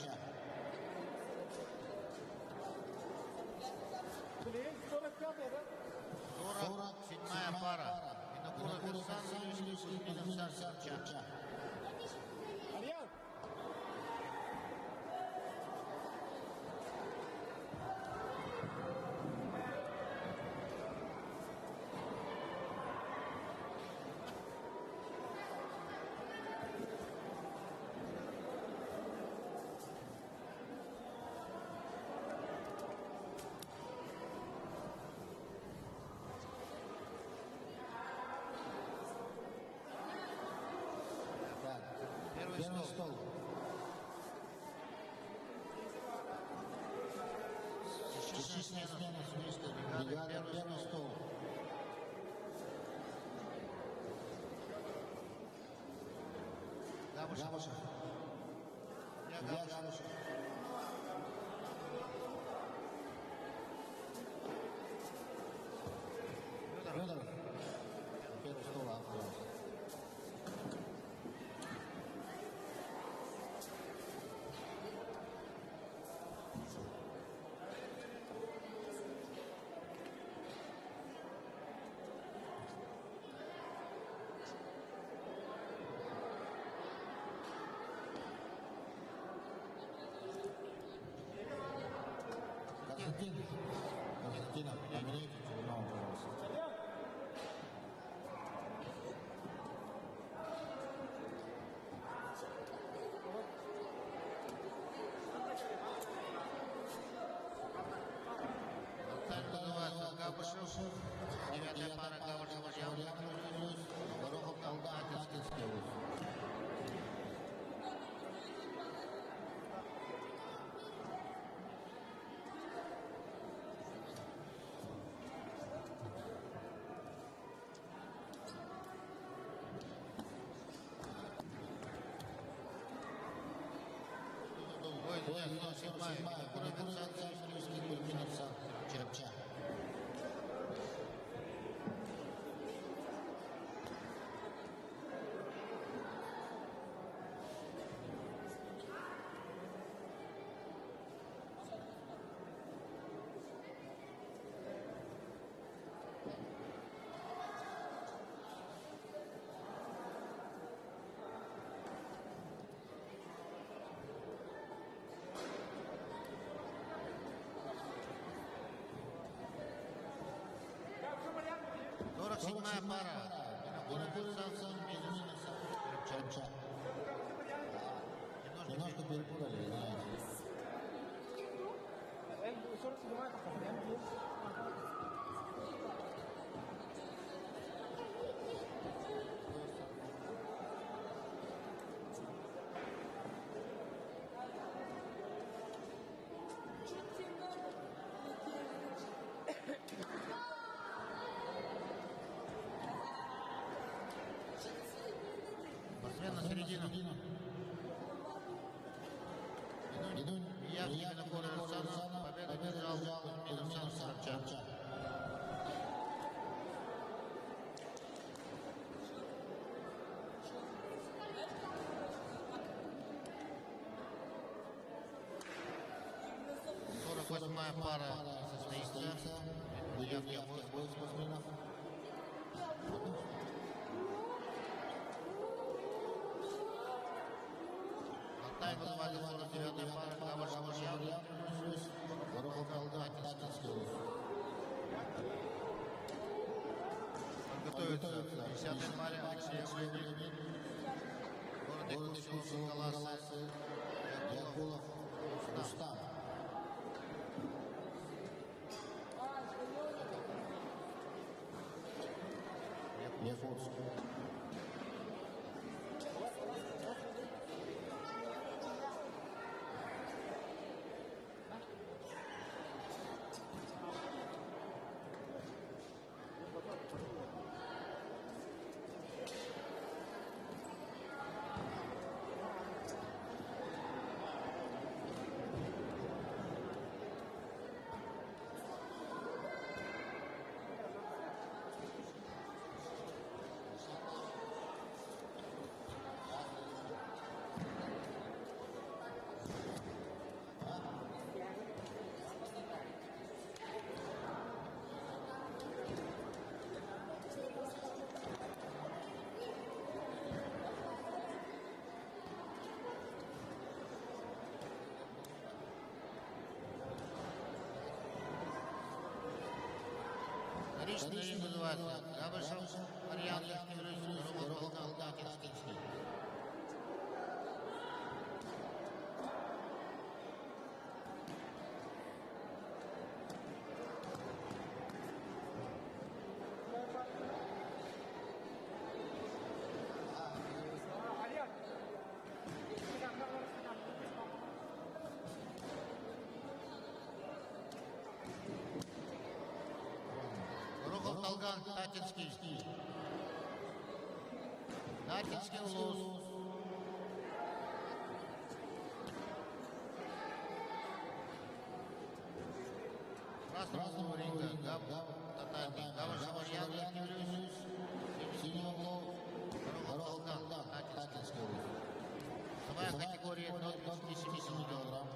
47-я пара. Винокура Берсан, Кузьмин Русан Симчак. Первый стол. Чеченская смена судейской бригады. Первый стол. Габушев. Я Габушев. Федоров. Первый стол, пожалуйста. Константин, поменяйте телефон, пожалуйста. Габушев, 9-я пара Габушев, Горохов, Талган, Татинский улус. Черепча. Седьмая пара. Немножко перепутали, извиняюсь. На середину. Явки Винокура Русана. Победу держал Минусан Сарчак. 48-я пара состоится. Явки обоих спортсменов. Алтайна называется 49-я пара Гаваш-Мурьян. Горохов-Алдатинский. Готовится к 10-й паре Алексеев Леонид. Город Якутского Галасы. Якулов Рустам. Якутск. Вторичный ринг называется Гавашев Марьян Лехтевич, Горохов Алдатинский. Талган Татинский. Татинский улус. Красного ринга Татарный. Гаваш Марьян Лехтевич. Синего углу Талган Татинский улус. Самая категория до 37 килограмм.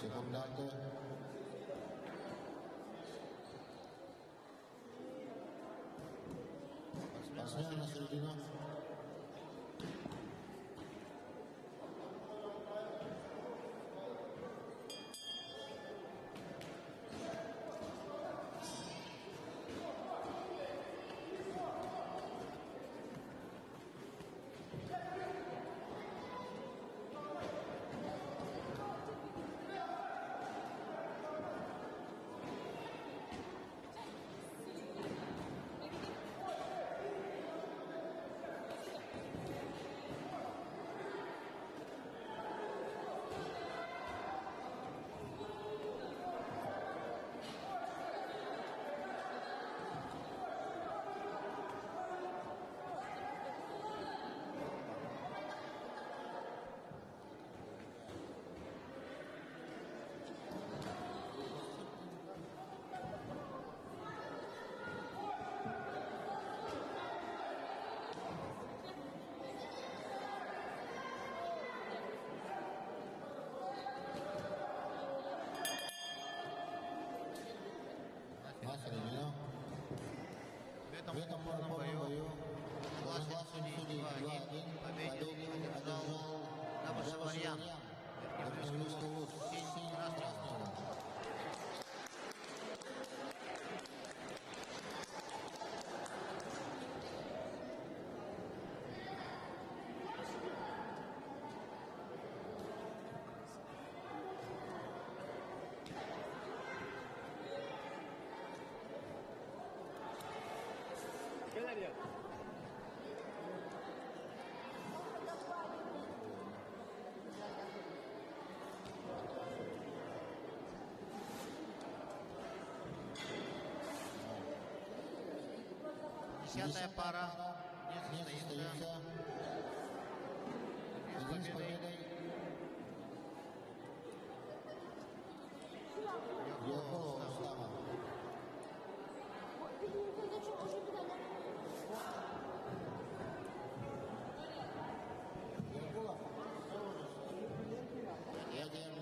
Secondante. Pasnya na servidino. этом упорном бою согласен судей 2-1 победил одержал Габыша Марьян. Верхнеуфимский ВУЗ синь красный. Десятая пара не состоится. Один с победой. Йохо Рустама. Называется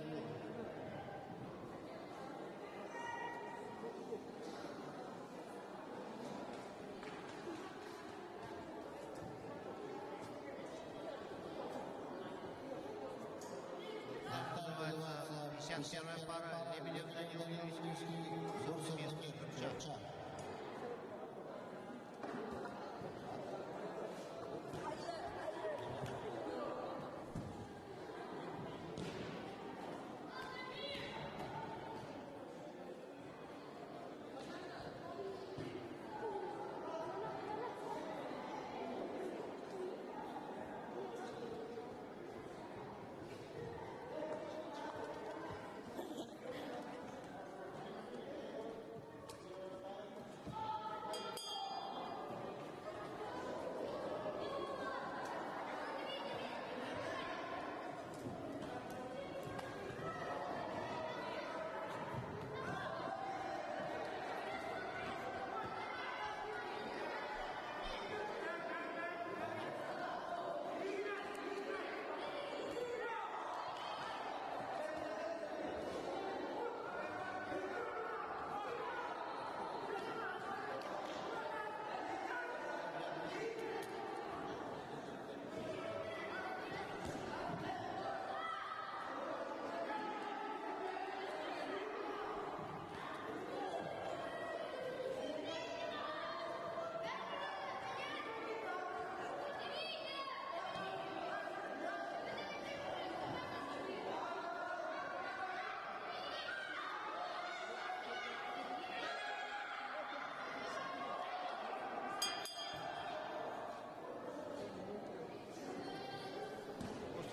51-я пара Лебедев Данил Юрьевич, Сурсемир Крымчак.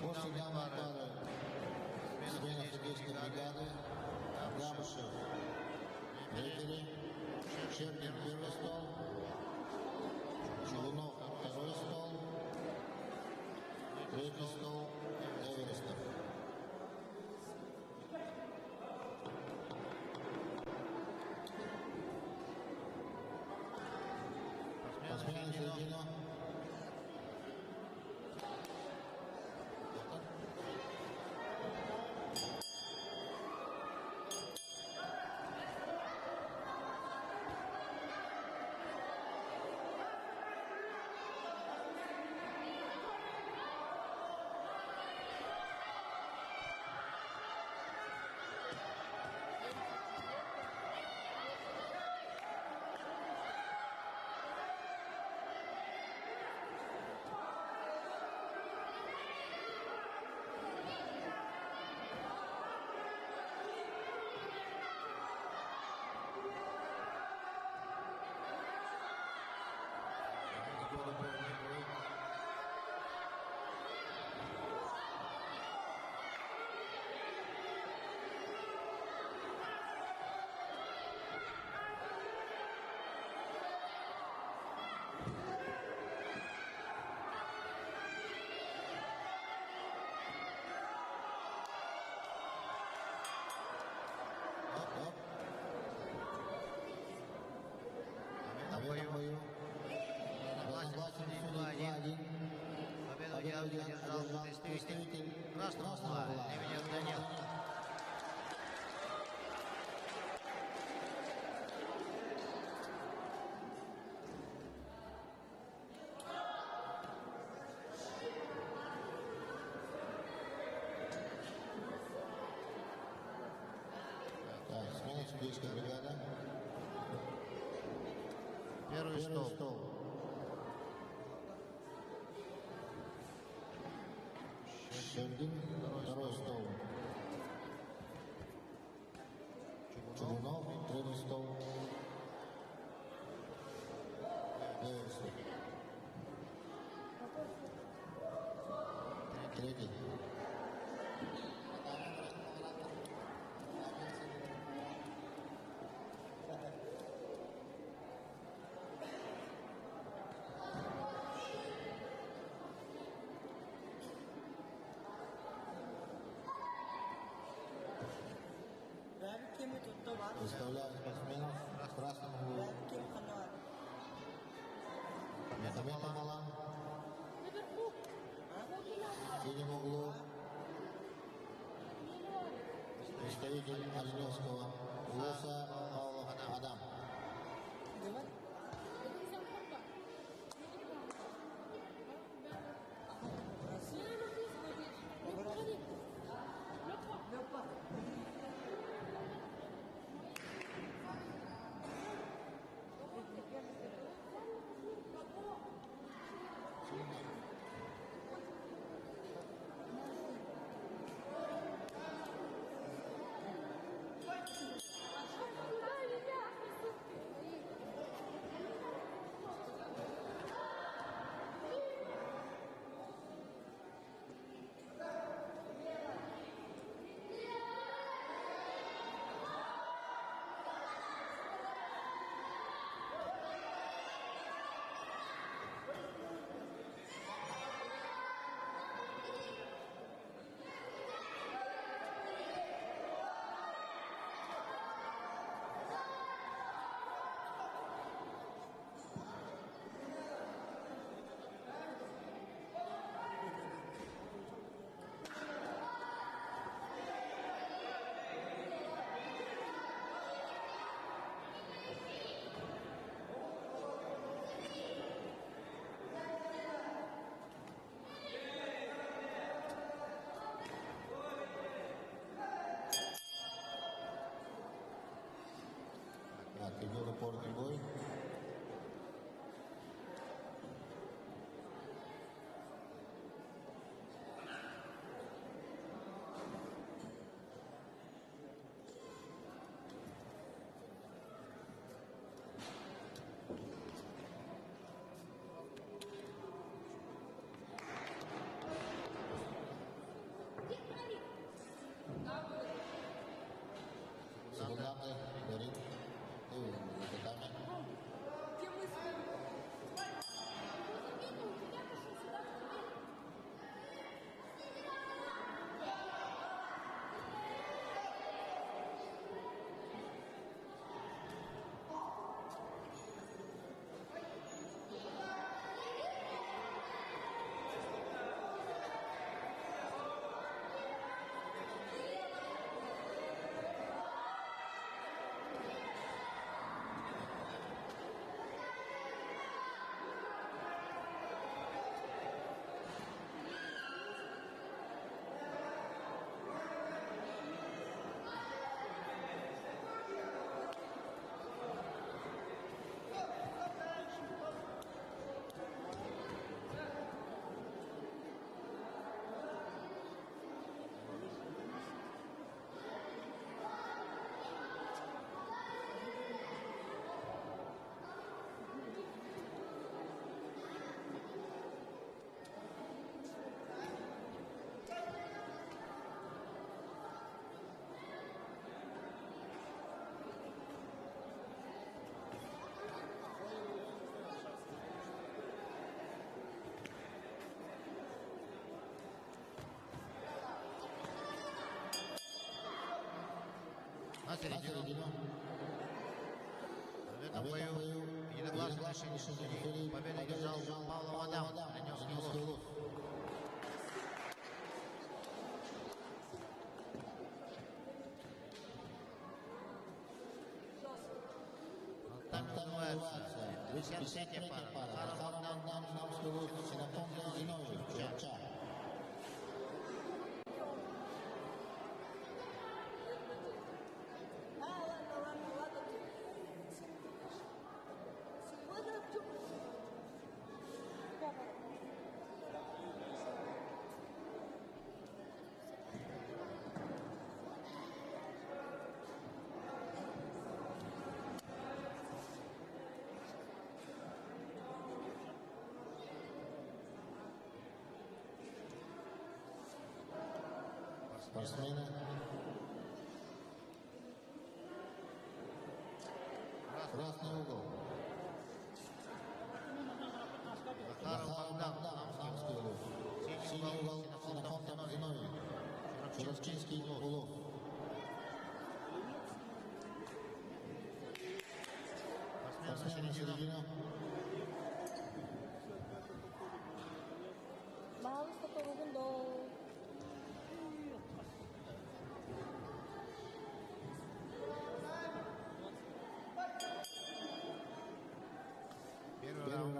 После данной пары смена судейской бригады Габышев рефери, Щербин первый стол, Челунов второй стол, третий стол Эверестов. Посмена середину. Победу одержал представитель красного угла Лебедев Данил. Первый стол. Щербин, второй стол. Чугунов, третий стол. Левый стол. Третий. Выставляем спортсменов в красном углу. Метамета Малан. В синем углу. Представитель Оленевского УЛОСа Павлов Адам. Идет упорный бой. Секунданты горит. Татами. На середину. В этом бою единогласное решение судей. Победу одержал Павлов Адам, Оленевский УЛОС. Так называется 53-я пара. Захаров Адам, Оленевский УЛОС, Синофон Зиновьев, Ча. Ладно. спортсмены. Красный угол. Захаров Богдан, Амский угол. Синий угол. Синофонтов Зиновий. Широковчинский Улов. спортсмен на середину. Mahal sa turugan daw. Первый раунд.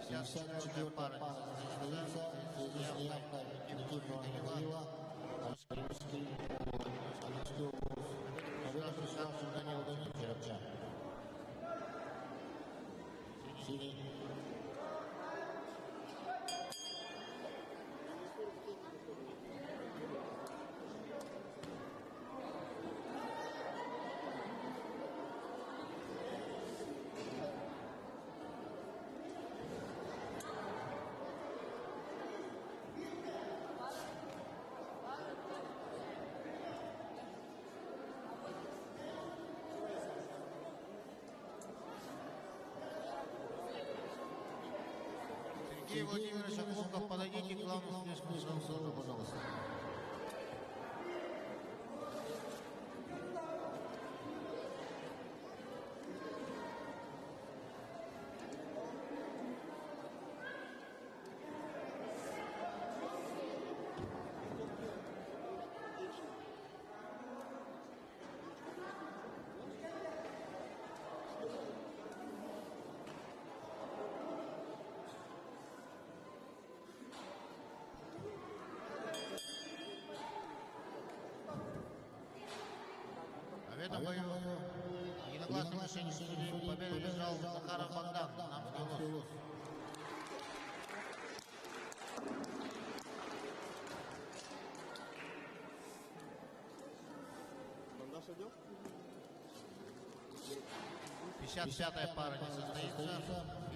Сейчас 54-я пара не состоится. В связи с неявкой Никифорова Михаила. Амский угол. Победа пришла в Данил Данил Черепча. Синий. Сергей Владимирович Оклоков, подойдите к главному судейскому залу, пожалуйста. В этом бою единогласным решением судей победу одержал Захаров Богдан, Амский Улус. Пятая пара не состоится.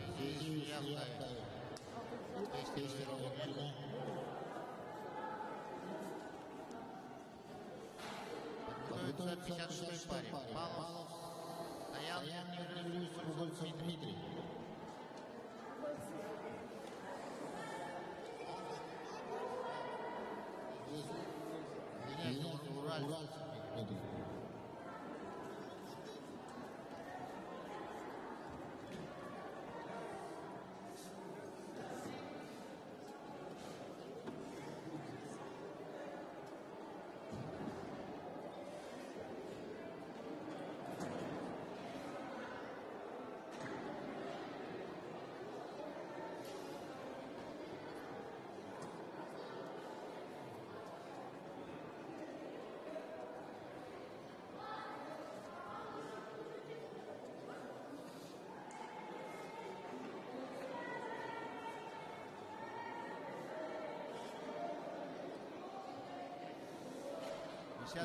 В связи с неявкой тестирования. Подготовится 56-й паре. Павлов, Стоян, Дмитрий. Уральцев Дмитрий.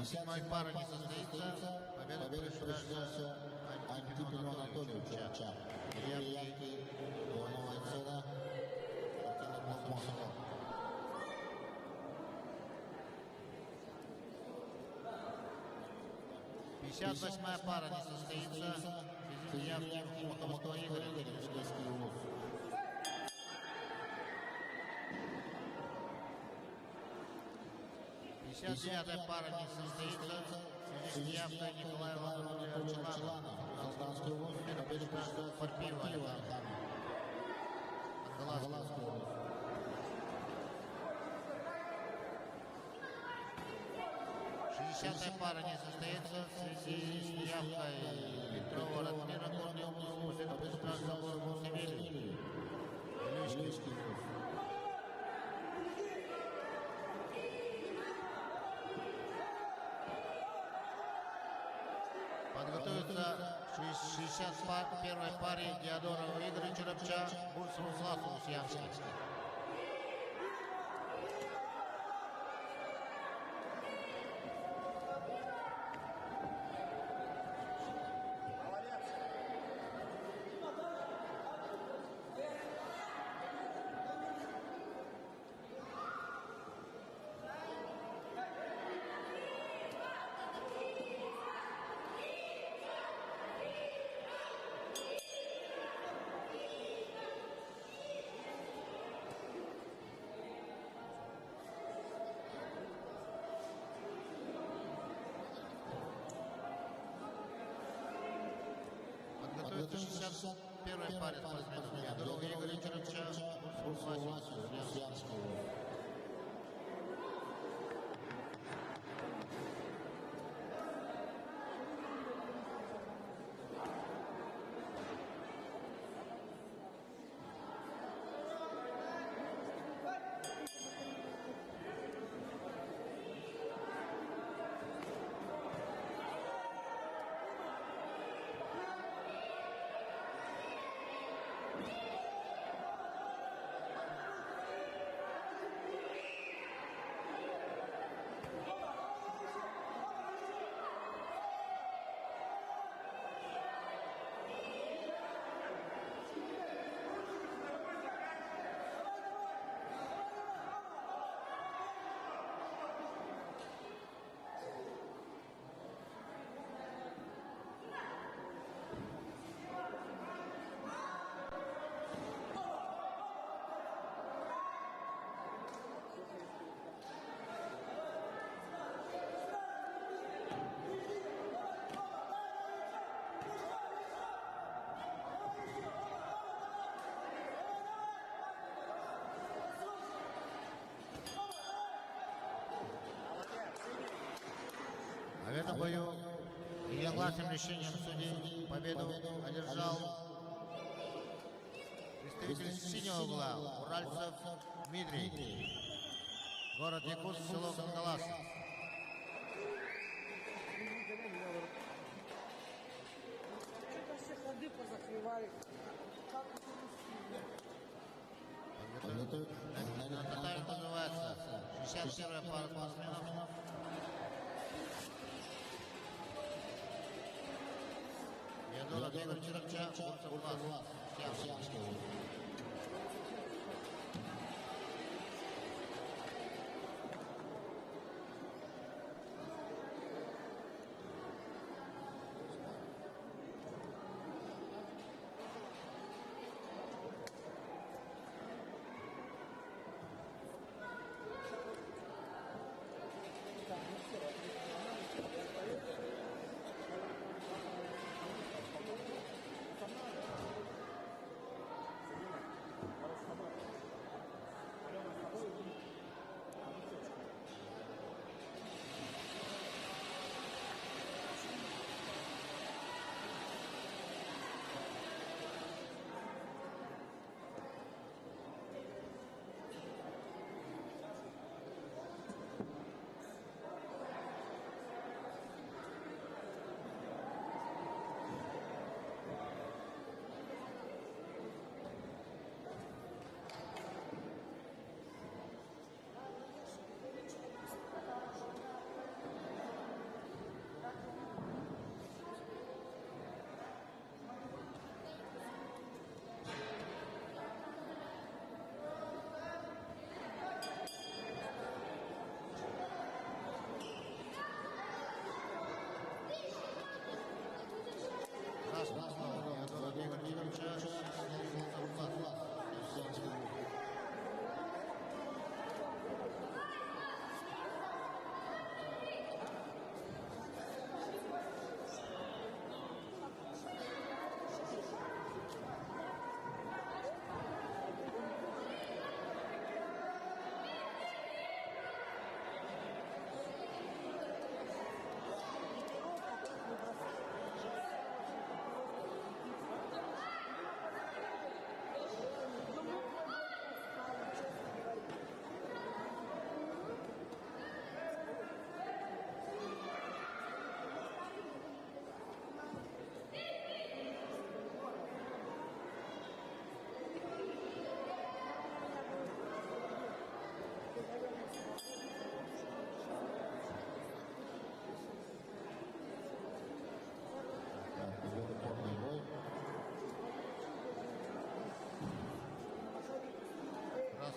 Седьмая пара не состоится. Победа пришла Антипину Анатолию Черча. Явки Иванова Эцена. Спортивный блок Мосово. 58-я пара не состоится. В связи с неявкой Маховского Игоря. 59-я пара не состоится. В связи с неявкой Николая Ивановича Челана. Казанский УВОЗ, Петропавловская Парпиева Александра. Ангаласская УВОЗ. 60-я пара не состоится в связи с неявкой Петрова Ратмира Горный УВОЗ, Петропавловская УВОЗ Савелий. Ильичский УВОЗ. Подготовится к 61-й паре Диадорова Игоря Черепча, Бурцеву Сласу Усьянский. Подготовится 61-й паре спортсменов Диадорова Игоря Черепча, Бурцеву Сласу Усьянский. А в этом бою единогласным решением судей победу одержал представитель синего угла Уральцев Дмитрий, город Якутск, село Кангалас. Ходы позакрывали. На татами называется 61-я пара спортсменов. Диадоров Игорь Черепча, Бурцеву Сласу Усьянский.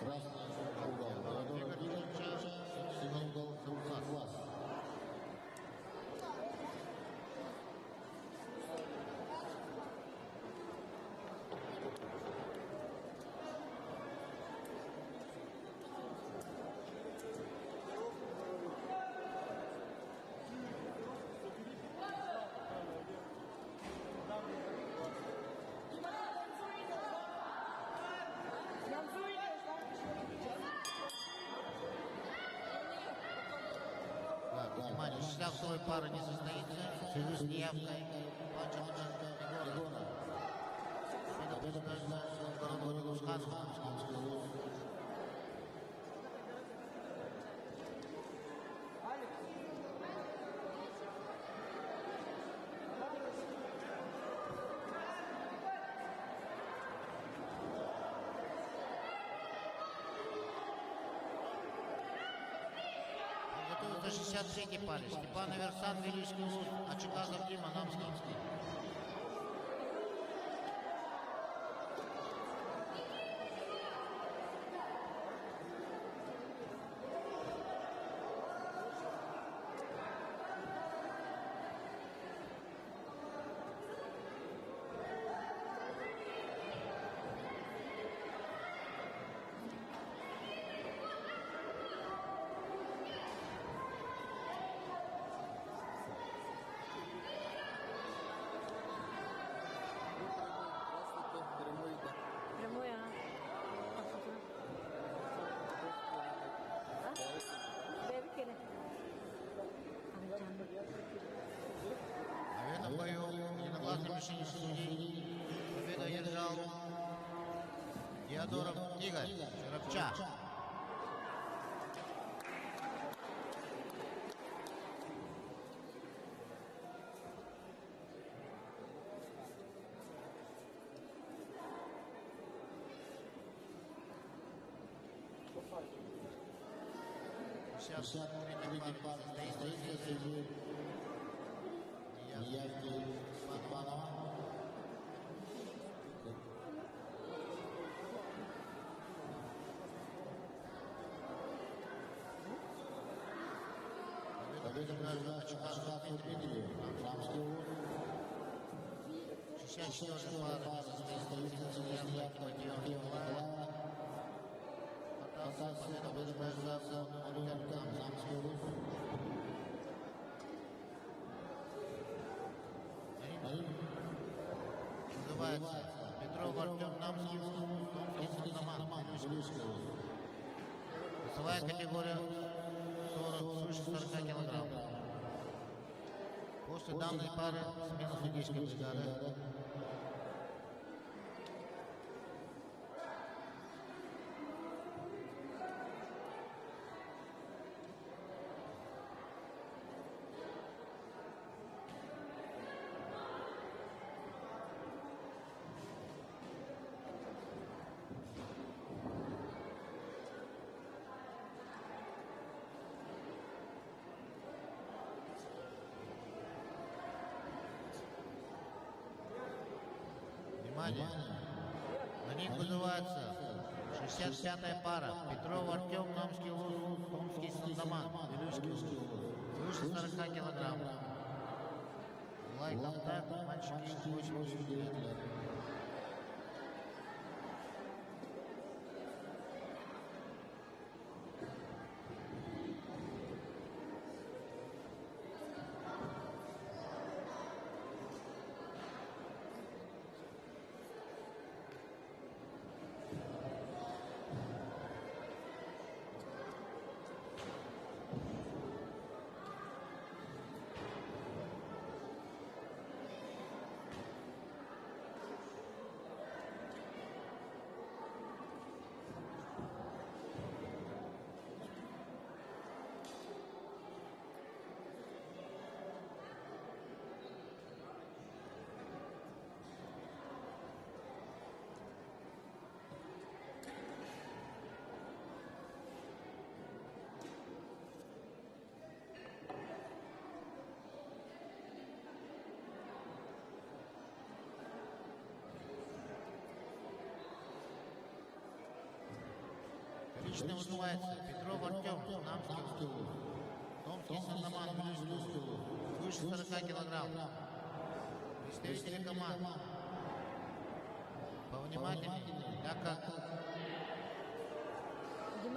Красный Теодора Игоревича, Симонов, Внимание, 62-й пара не состоится в связи с неявкой Панченко Егора. Это представляется сторону Русханова. Готовится 63-й паре. Степан Аверсан, Величский Луз, Ачуказов Дима, Намский. В бою единогласным решением судей победу одержал Теодоров Игорь Черепча. Сейчас третий пар состоится в связи неявки Панова. Победу граждан Ачуказов Дмитрий, Намский Луз. 64-й пар состоится в связи с неявкой Николая. Победу граждан Намский Луз. Называется Петров Артем Намский Луз, Доман, Величский Луз. Весовая категория 40, свыше 40 килограмм. После данной пары смена судейской бригады. Внимание! На них вызывается 65-я пара. Петров Артем, Намский Луз, Томский Доман, Величский Луз. Свыше 40 килограмм. Лайк-контакт, мальчики, 8-9 лет. Лично вызывается Петров Артем, Намский, Томский Сандоман, выше 40 килограмм. Представители команд. Повнимательнее, так как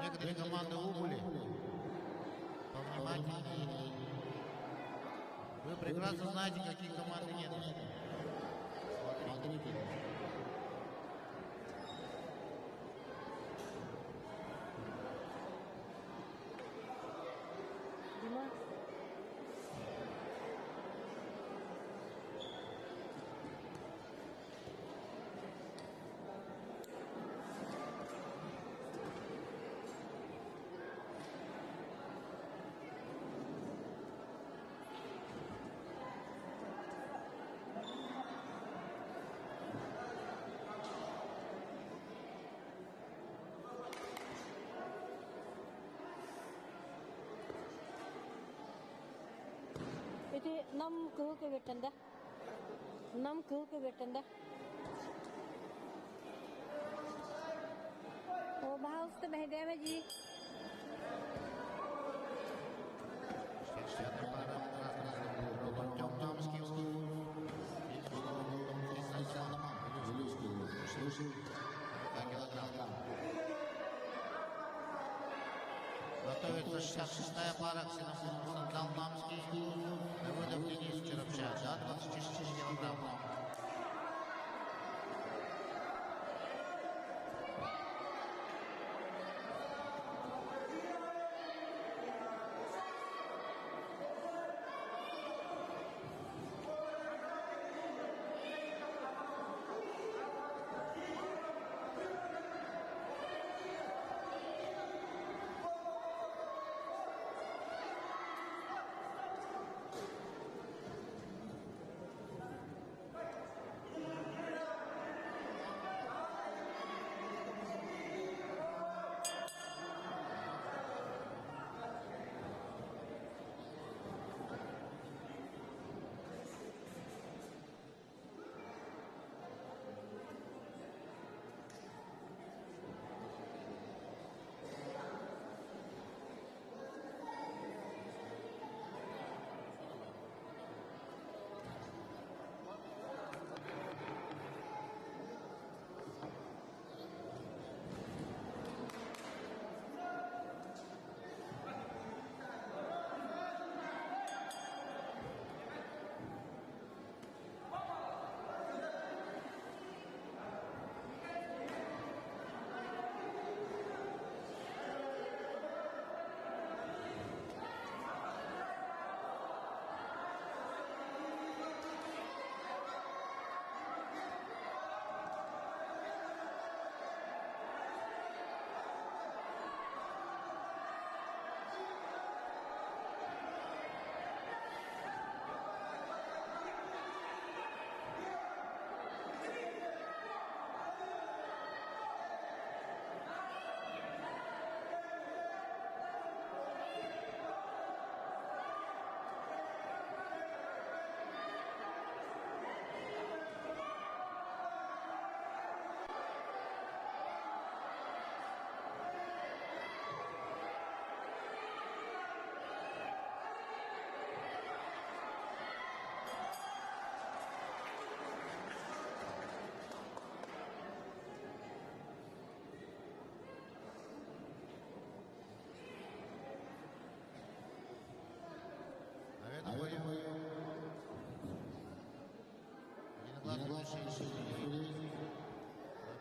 некоторые команды убыли. Повнимательнее. Вы прекрасно знаете, какие команды нет. Смотрите. Itu nam kuh ke betanda, nam kuh ke betanda. Oh bahas tu behde में जी. Готовится 66-я пара Ксенофон Далмамский. Давыдов Денис Черепча, до 26 килограммов.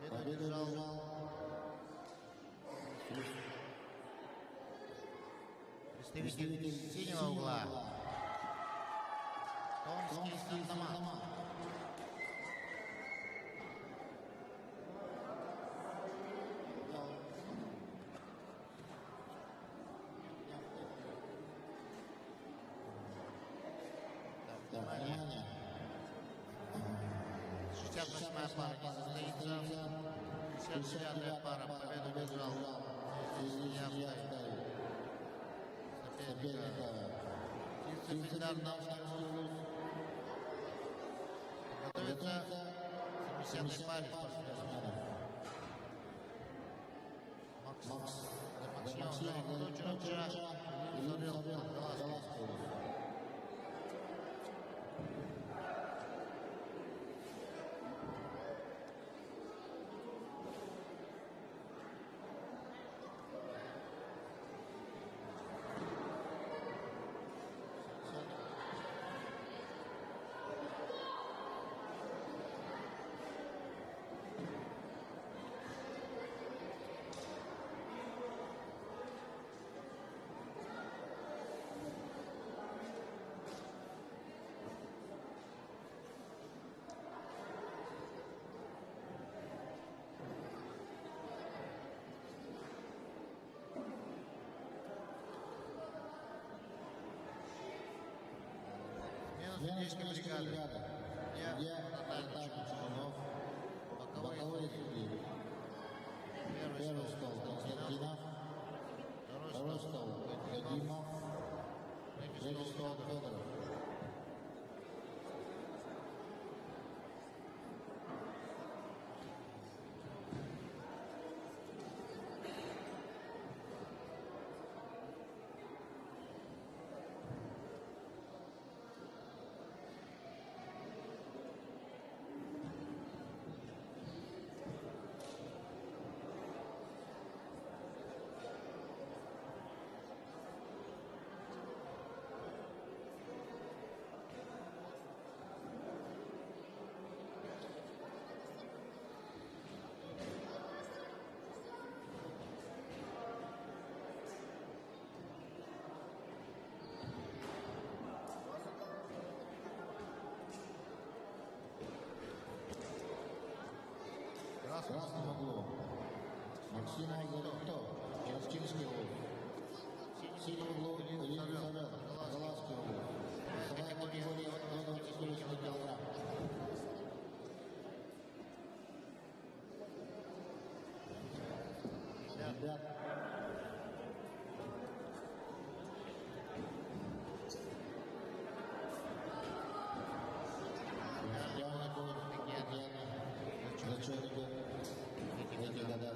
Победу одержал представитель синего угла. Томский Сан-Домат. Внимание. 68-я пара не состоится. 69-я пара победу одержал Явкой. Соперника. Дисциплинар Намский УЗ. Готовится 70-й паре спортсменов. Максимов Дочерча и Зарел Подгалаский. Судейской бригады. Я Наталья Чумунов. Боковые судьи. Первый стол Константинов. Второй стол Гадимов. Третий стол Федоров. В красном углу Максимов Зарито, Черчинский УЗ. В синем углу Елизавета, Подгалаский УЗ. Весовая категория до 24 килограмм. Ребят, эти года.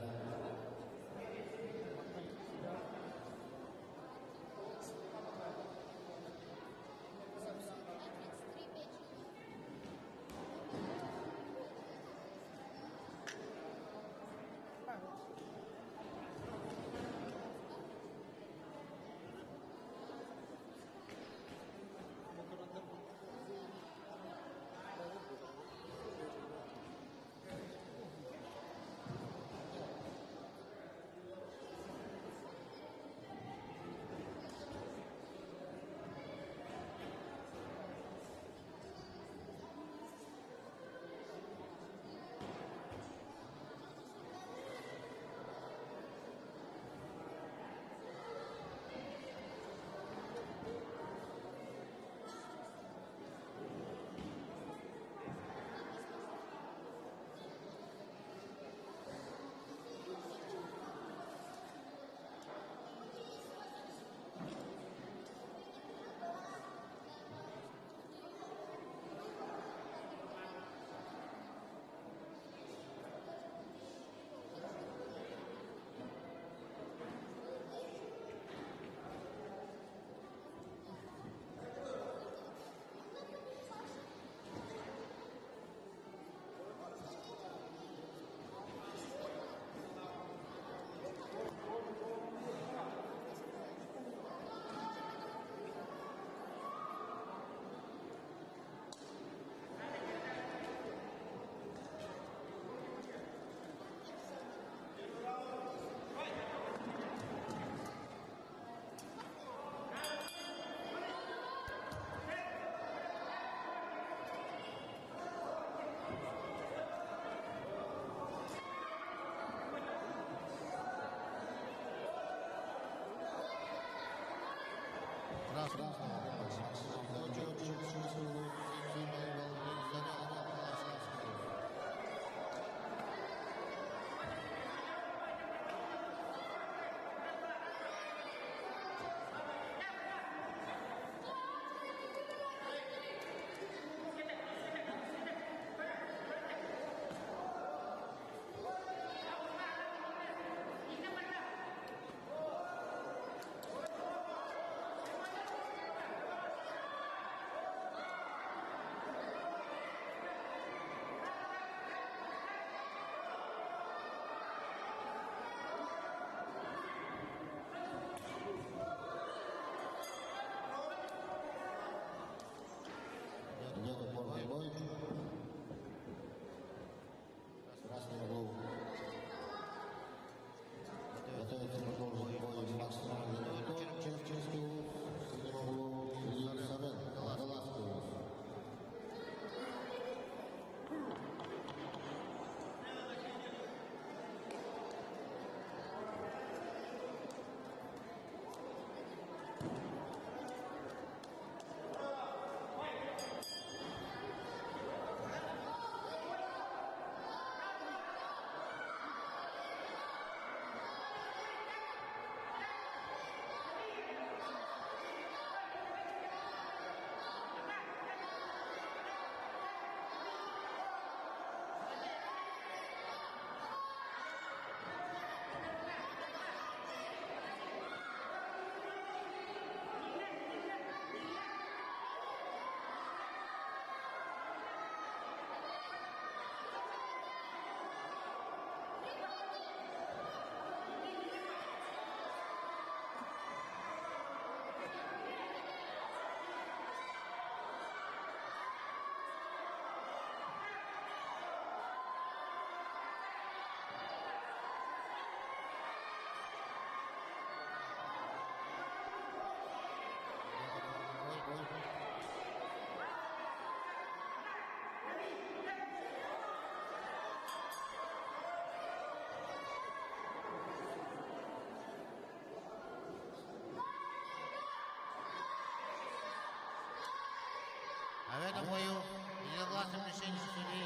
этом бою единогласным решением судей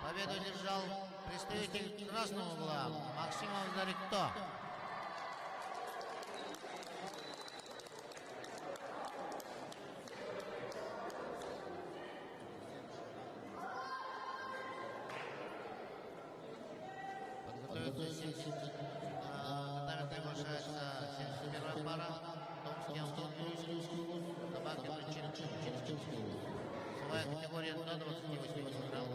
победу одержал представитель красного угла Максимов Зарикто. Татами приглашается 71-я пара. Томский Антон Юрьевич, Табакин Чинчинский. Своя категория до 28 килограмм.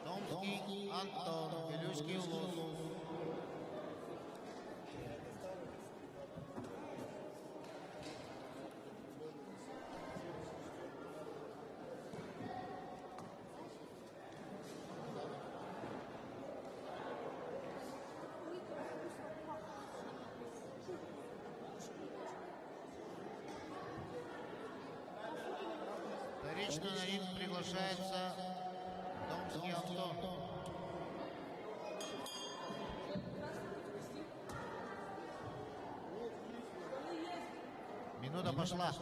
Томский Антон, Вилюйский Улус. Вторично на ринг приглашается Томский Антон. Минута пошла.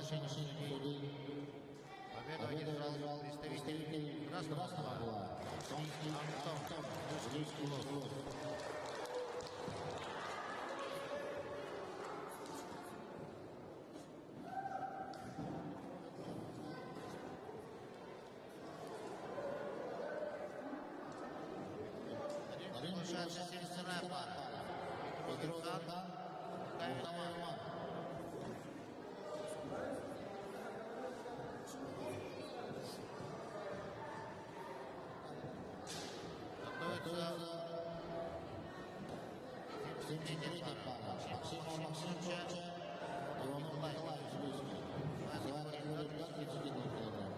соглашению судей. Победу одержал представитель Красного Угла Антон Русский. Приглашается 72-я пара. Петров Хан, Кавин Роман. Готовится 73-я пара. Максима Максимовича и он Николаевич Луцкий. Звание кандидат 31 килограмм.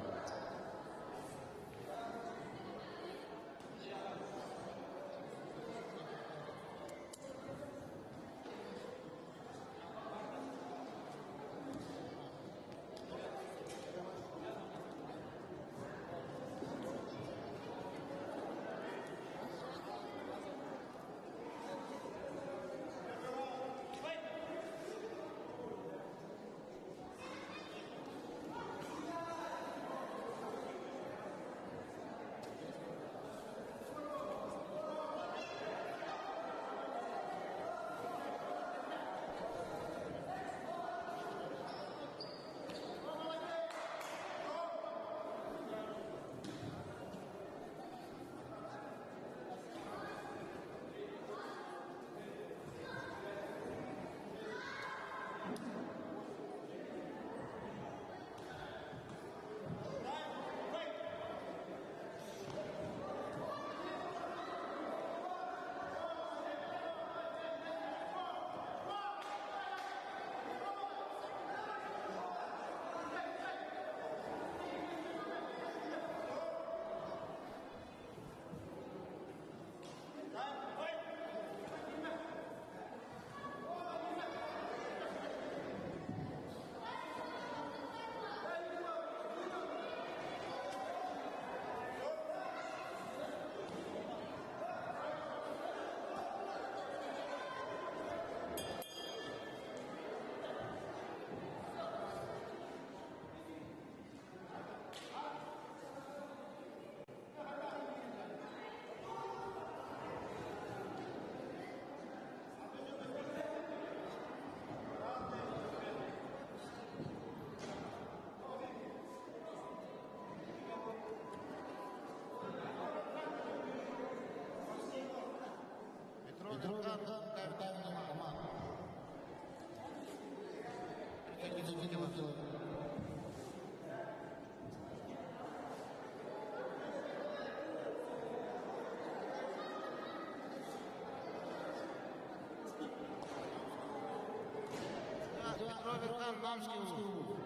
Петров Хан, Кавин Роман. 31 килограмм. Петров Хан, Намский угол.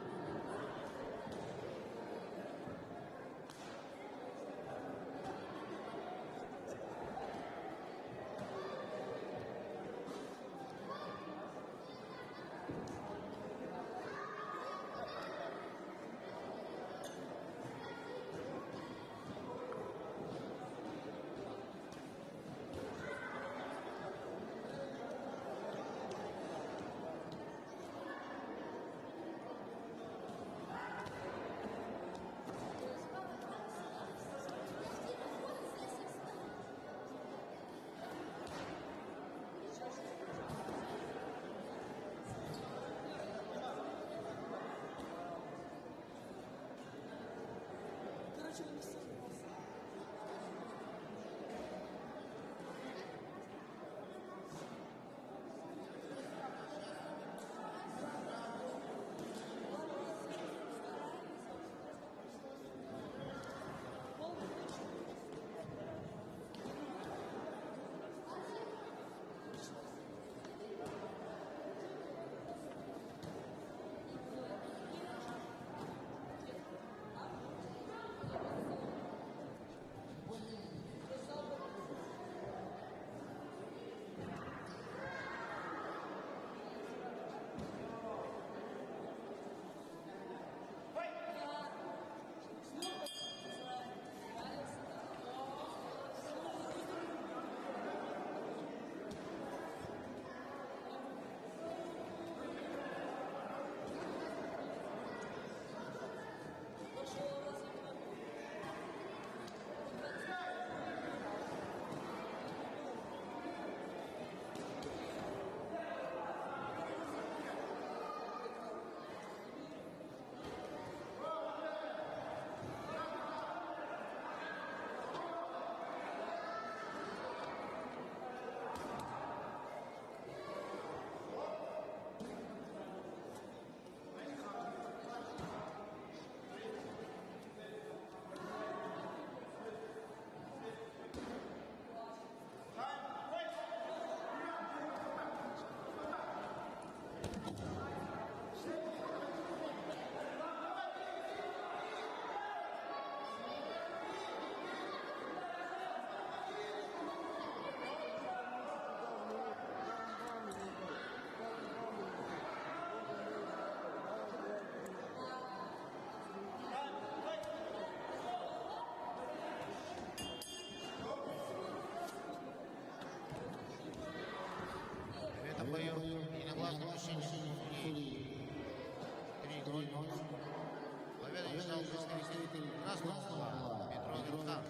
Победу держал представитель Красного угла Петро Верхан.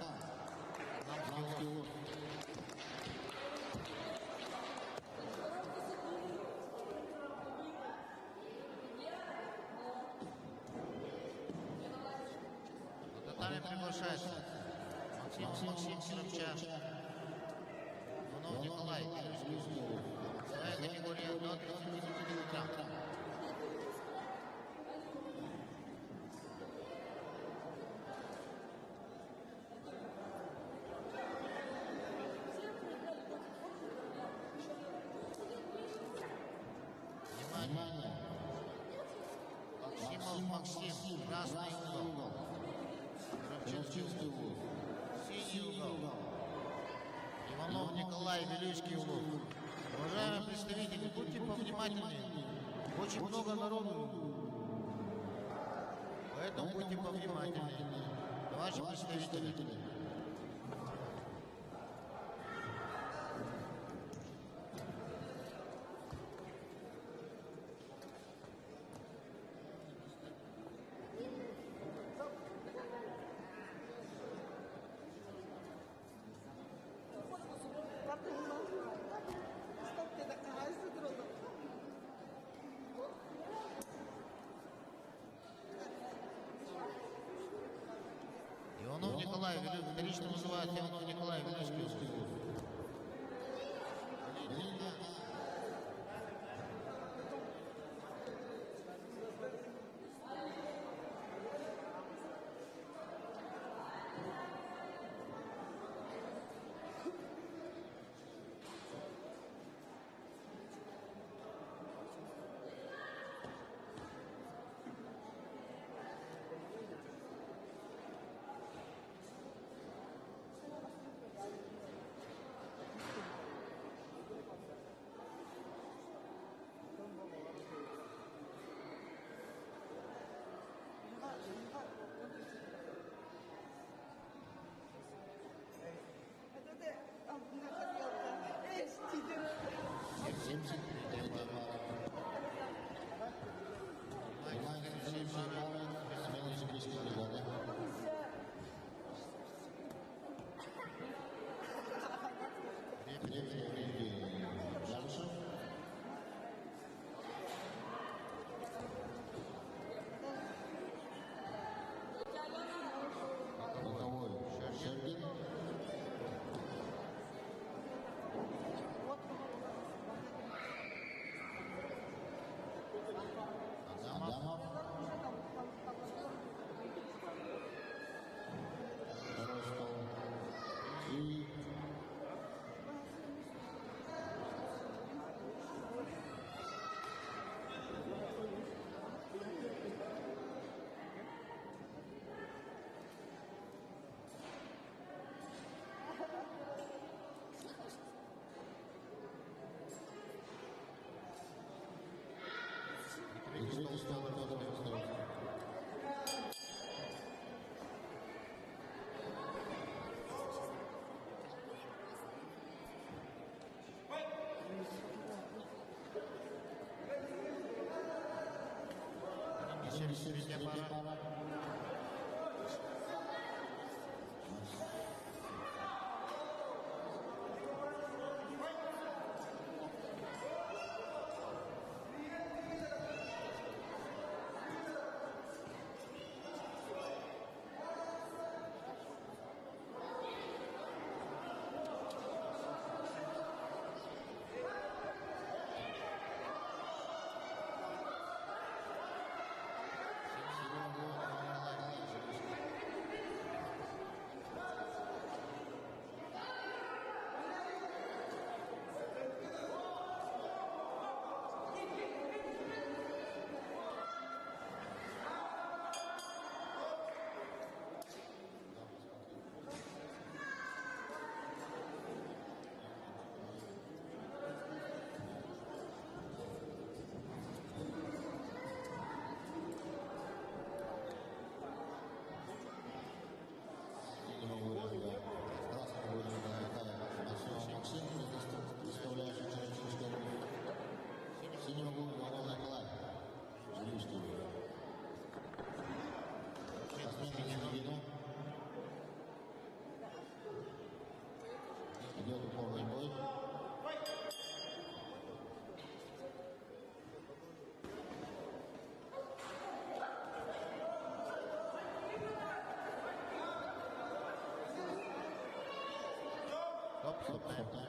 Намский УФ. На татами приглашается Максим Кировчак. Иванов Николай. Своя категория до 35 килограмм. Внимание! Максим, красный угол. Кравчинский угол. Синий угол. Иванов Николай, Вилюйский угол. Уважаемые представители, будьте повнимательнее. Очень много народу. Поэтому будьте повнимательнее. Ваши представители. Иванов Николай, вторично вызывает Иванов Николай, Вилюйский угол. Средняя пара. Николай Стоп-тайм.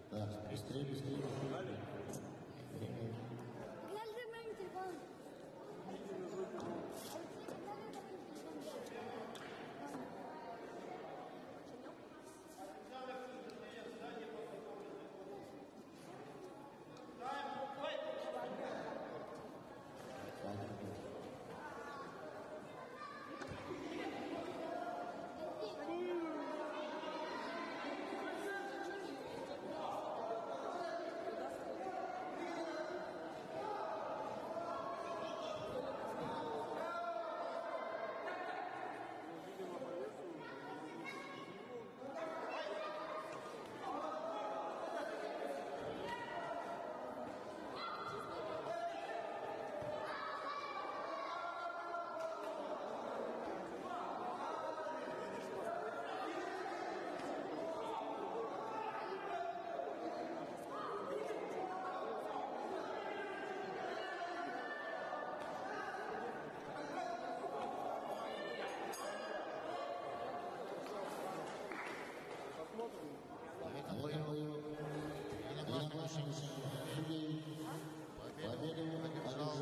Да, быстрее, быстрее. Победу одержал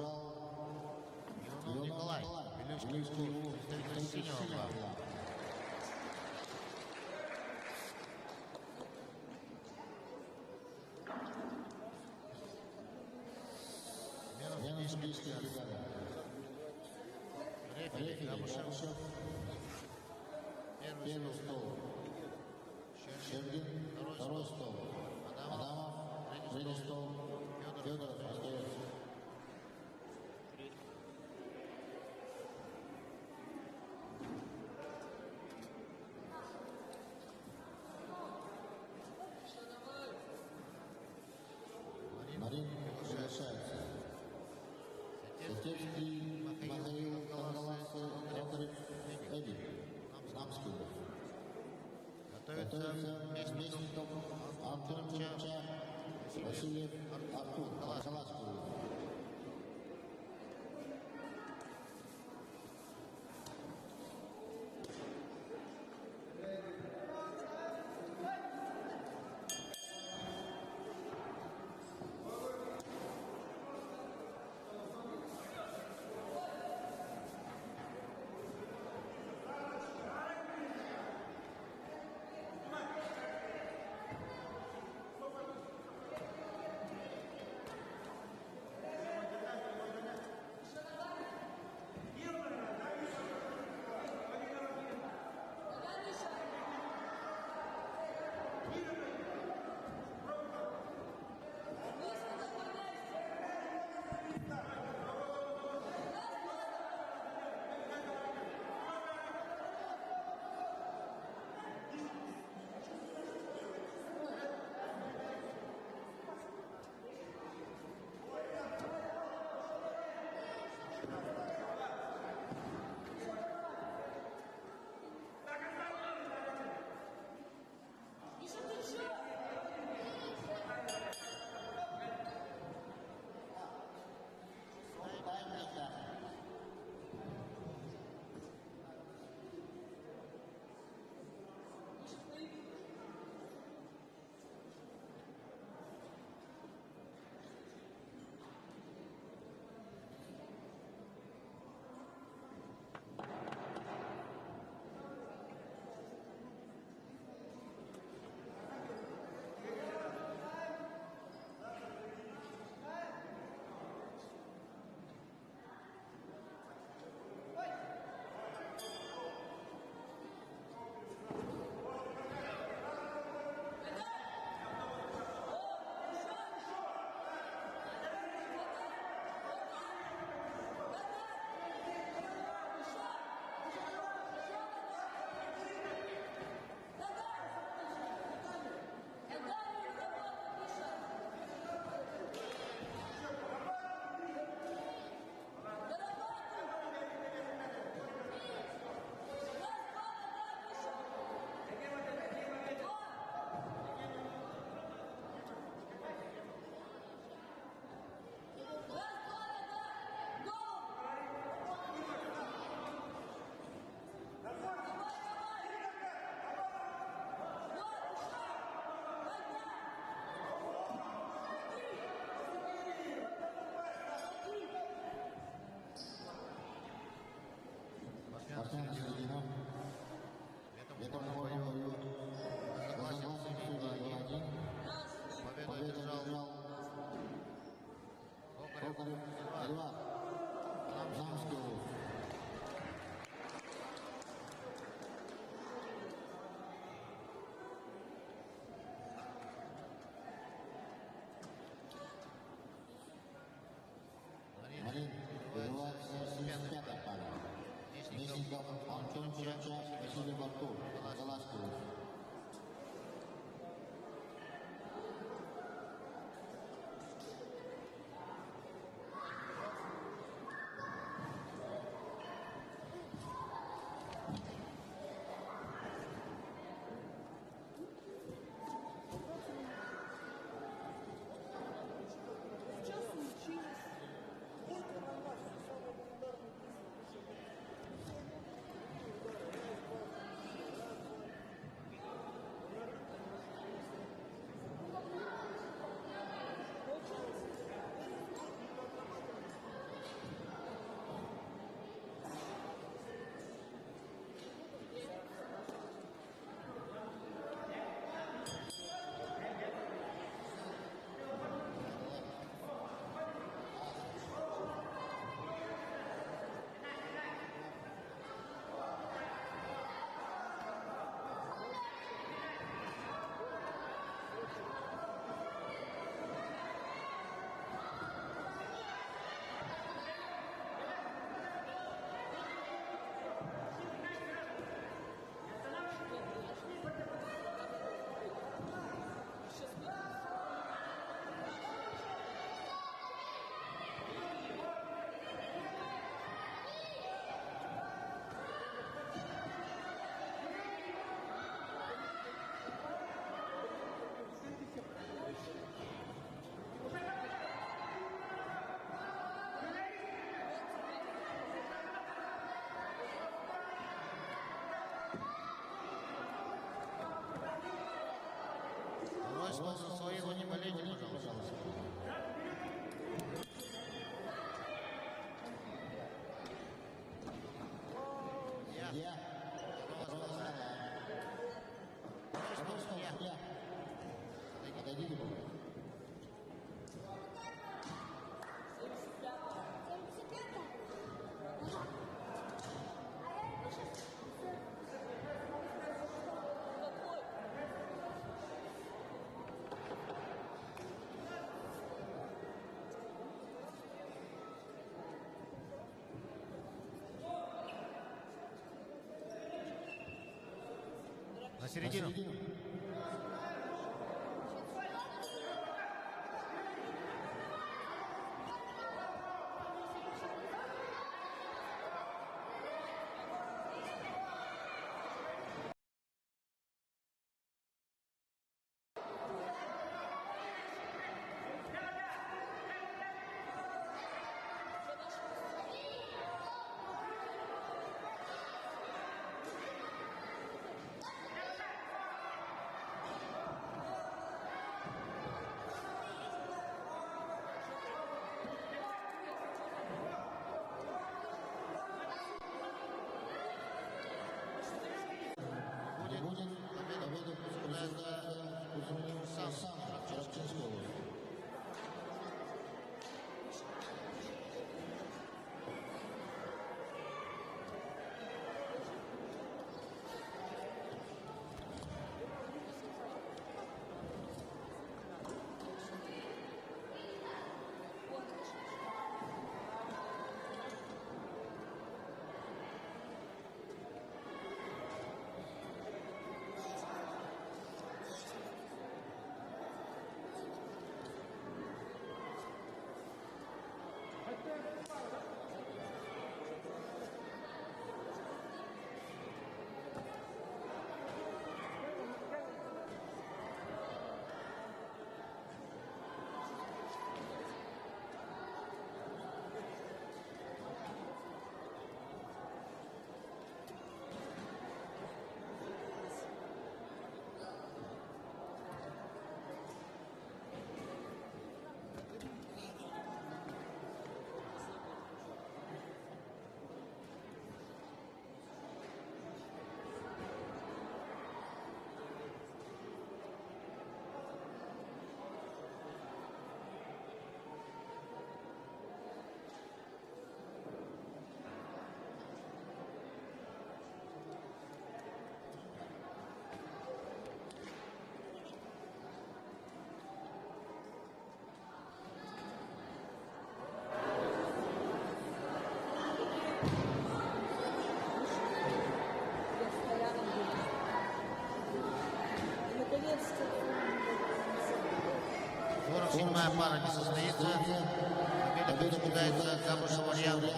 Иванов Николай, Белюшкин клуб, представитель синего флага. Минус 10 бригада. Рефери Камышев. Первый стол. Щергин. Второй стол. Адамов. Третий стол. Федоров остается. Марин соглашается. Сетевский, Михаил, Калгаласы, Федоров, Эдик. Намский. Готовится Местников, Антон Ча, Васильев, Артур, Калашков. Татьяна Середина. В этом бою Одноклассник Сергей 2-1. Победу одержал Токарев Льва. Намский Улус. Марин Льва, 75-я пара. Мясников Антон Чурача, Василий Бартур, Галасский Улус. Ройс за своего не болейте, пожалуйста. Я. Ростов, отойдите, пожалуйста. На середину. Победу присуждается Кузьмину Сам, Чарапчинский Улус. 47-я пара не состоится. Победа присуждается Камышеву Ульяну.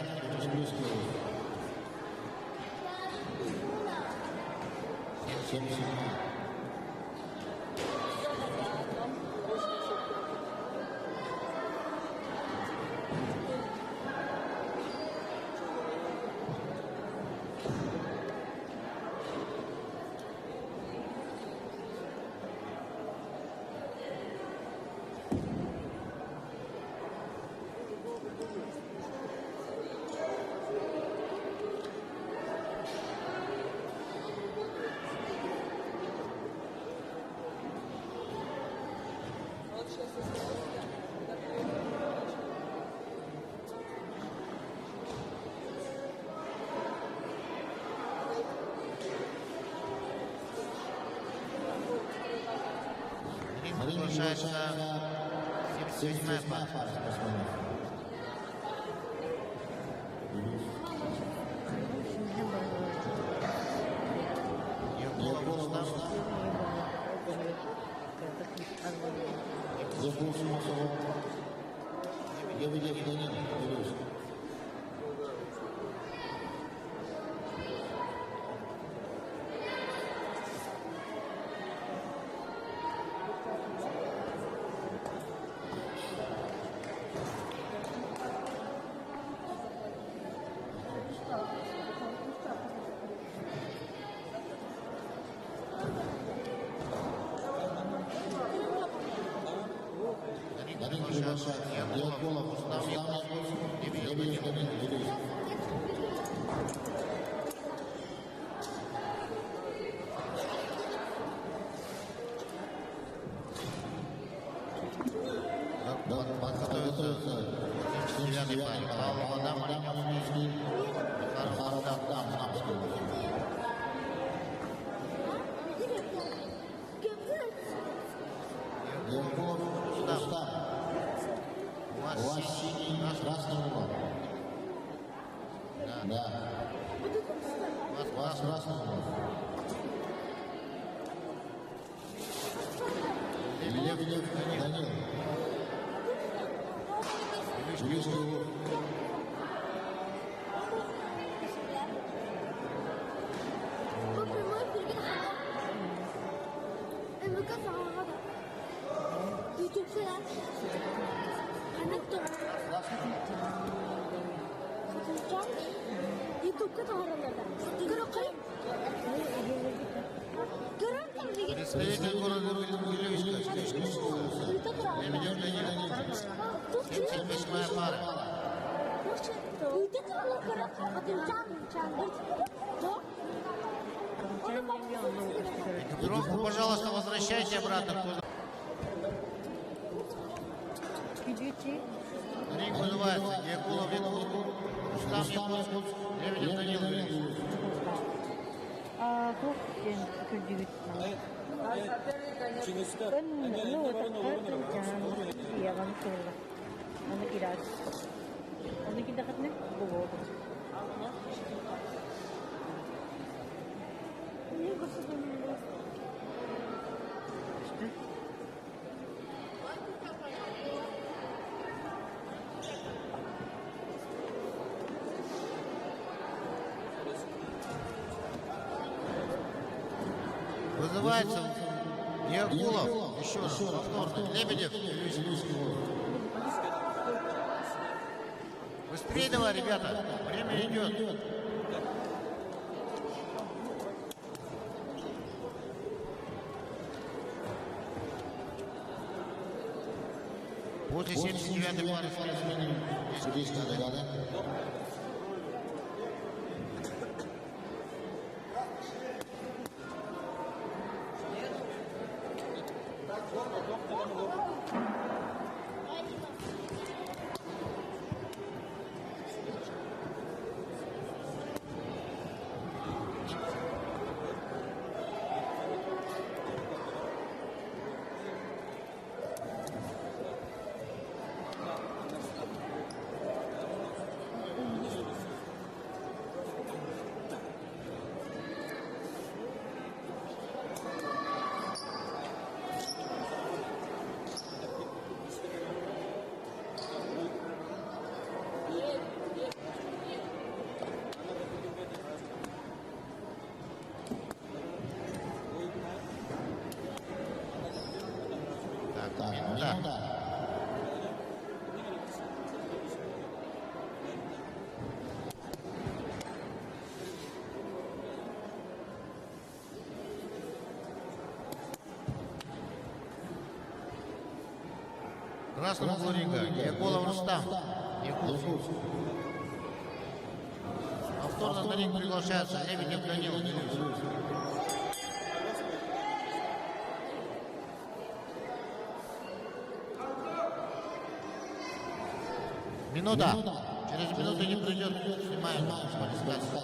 Приглашается 77-я пара. Подготовился 79-й парень. Павел Адам, Мариновский, Михаил Адам, Намский. Еркулов, Рустам. У вас синий, красный угол. Да. У вас красный угол. Лебедев Данил. Близкий угол. Представитель города Вилюйска. Лебедев Данил. 78-я пара. Экипировку, пожалуйста, возвращайте обратно. Ринг вызывается. Якулов, Рустам Якулов, Лебедев Данил. Вызывается Якулов, еще раз, повторно, Лебедев. Быстрее давай, ребята, время идет. После 79-й пары спортсменов. Минута. Красного углу ринга Якулов Рустам. Якутск. Повторно на ринг приглашается Лебедев Данил. Минута. Через минуту не придет. Снимаем дисквалификацию.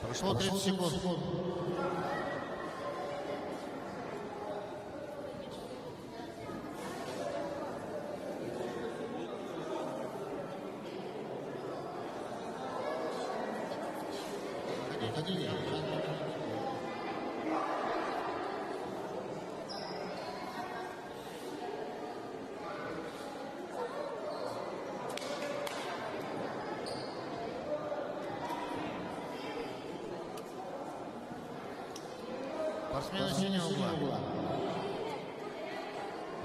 Прошло 30 секунд. Спортсмены синего угла.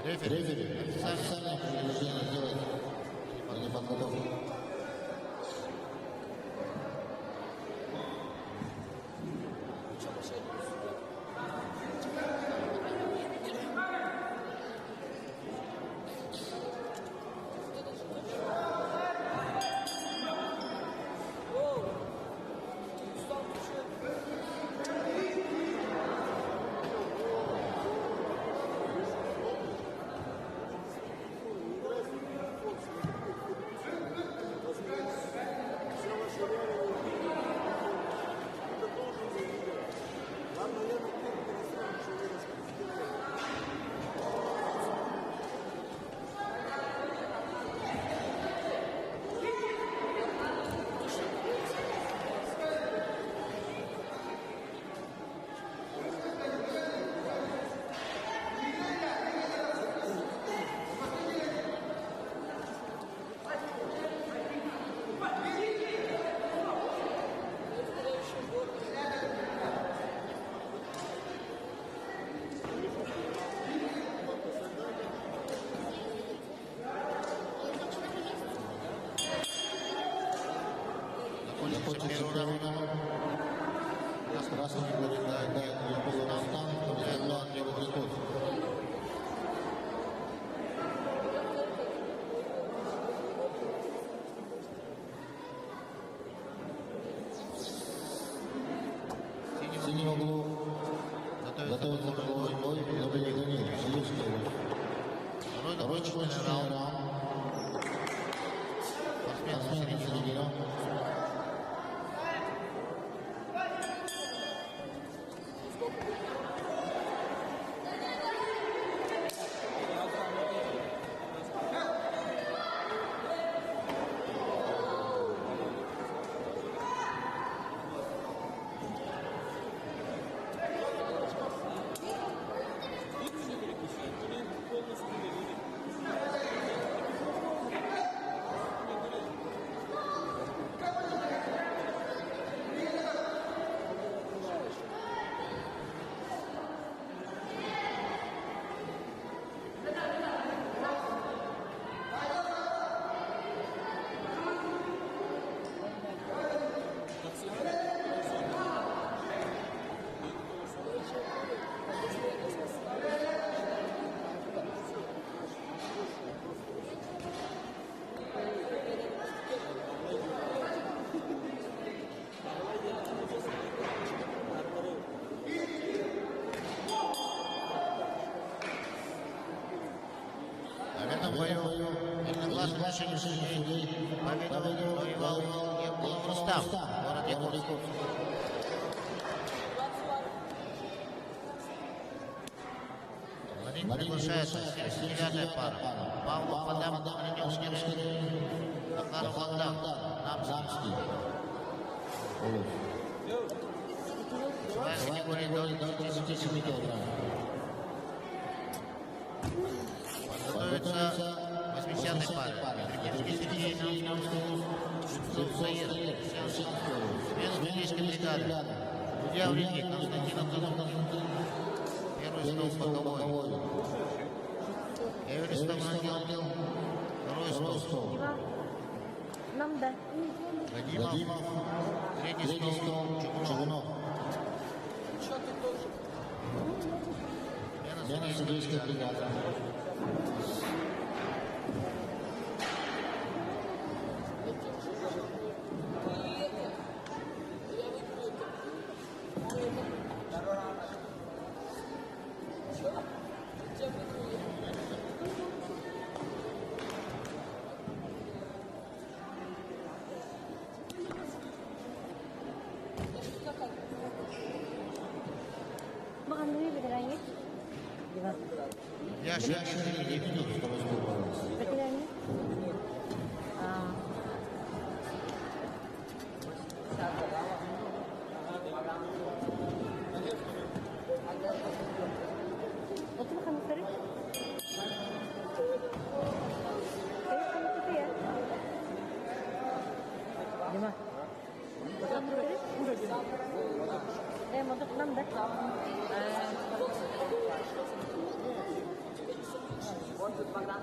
Рефери. Официальное повреждение делает для подготовки. Первый раунд. Красный угол ринга Якулов Рустам, второй раунд левый прикол. В синем углу готовится боевой бой Лебедев Данил. Второй четвертый раунд. Спортсмен в середине. Единогласным решением судей победу завоевал Якулов Рустам, город Якутск. На ринг приглашается 79-я пара. Павлов Адам, Ленюшкин, Захаров Адам, Намский. Улус. Весовая категория до 27 килограмм. готовится 80-й пары. Сергей Намский, Заир. Смена судейской бригады. Судья в ринге Константин Антонов. Первый стол боковой. Эверест Ангел. Второй стол. Нам да. Вадимов. Третий стол Чугунов. Смена судейской бригады. Makan dulu ya betul lagi. Gimana? Я женщина не веду. Betul lagi. Itu makan seri. Seri kamu itu ya. Gimana? Makan seri? Untuk 6 dah.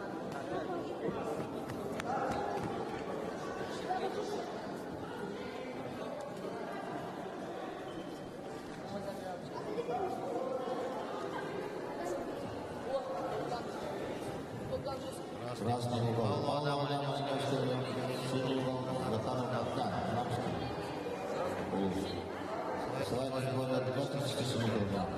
Красный угол. Павла Владимировская история. Синий угол. Захаров Богдан. Улус. Весовая категория до 37 килограмм.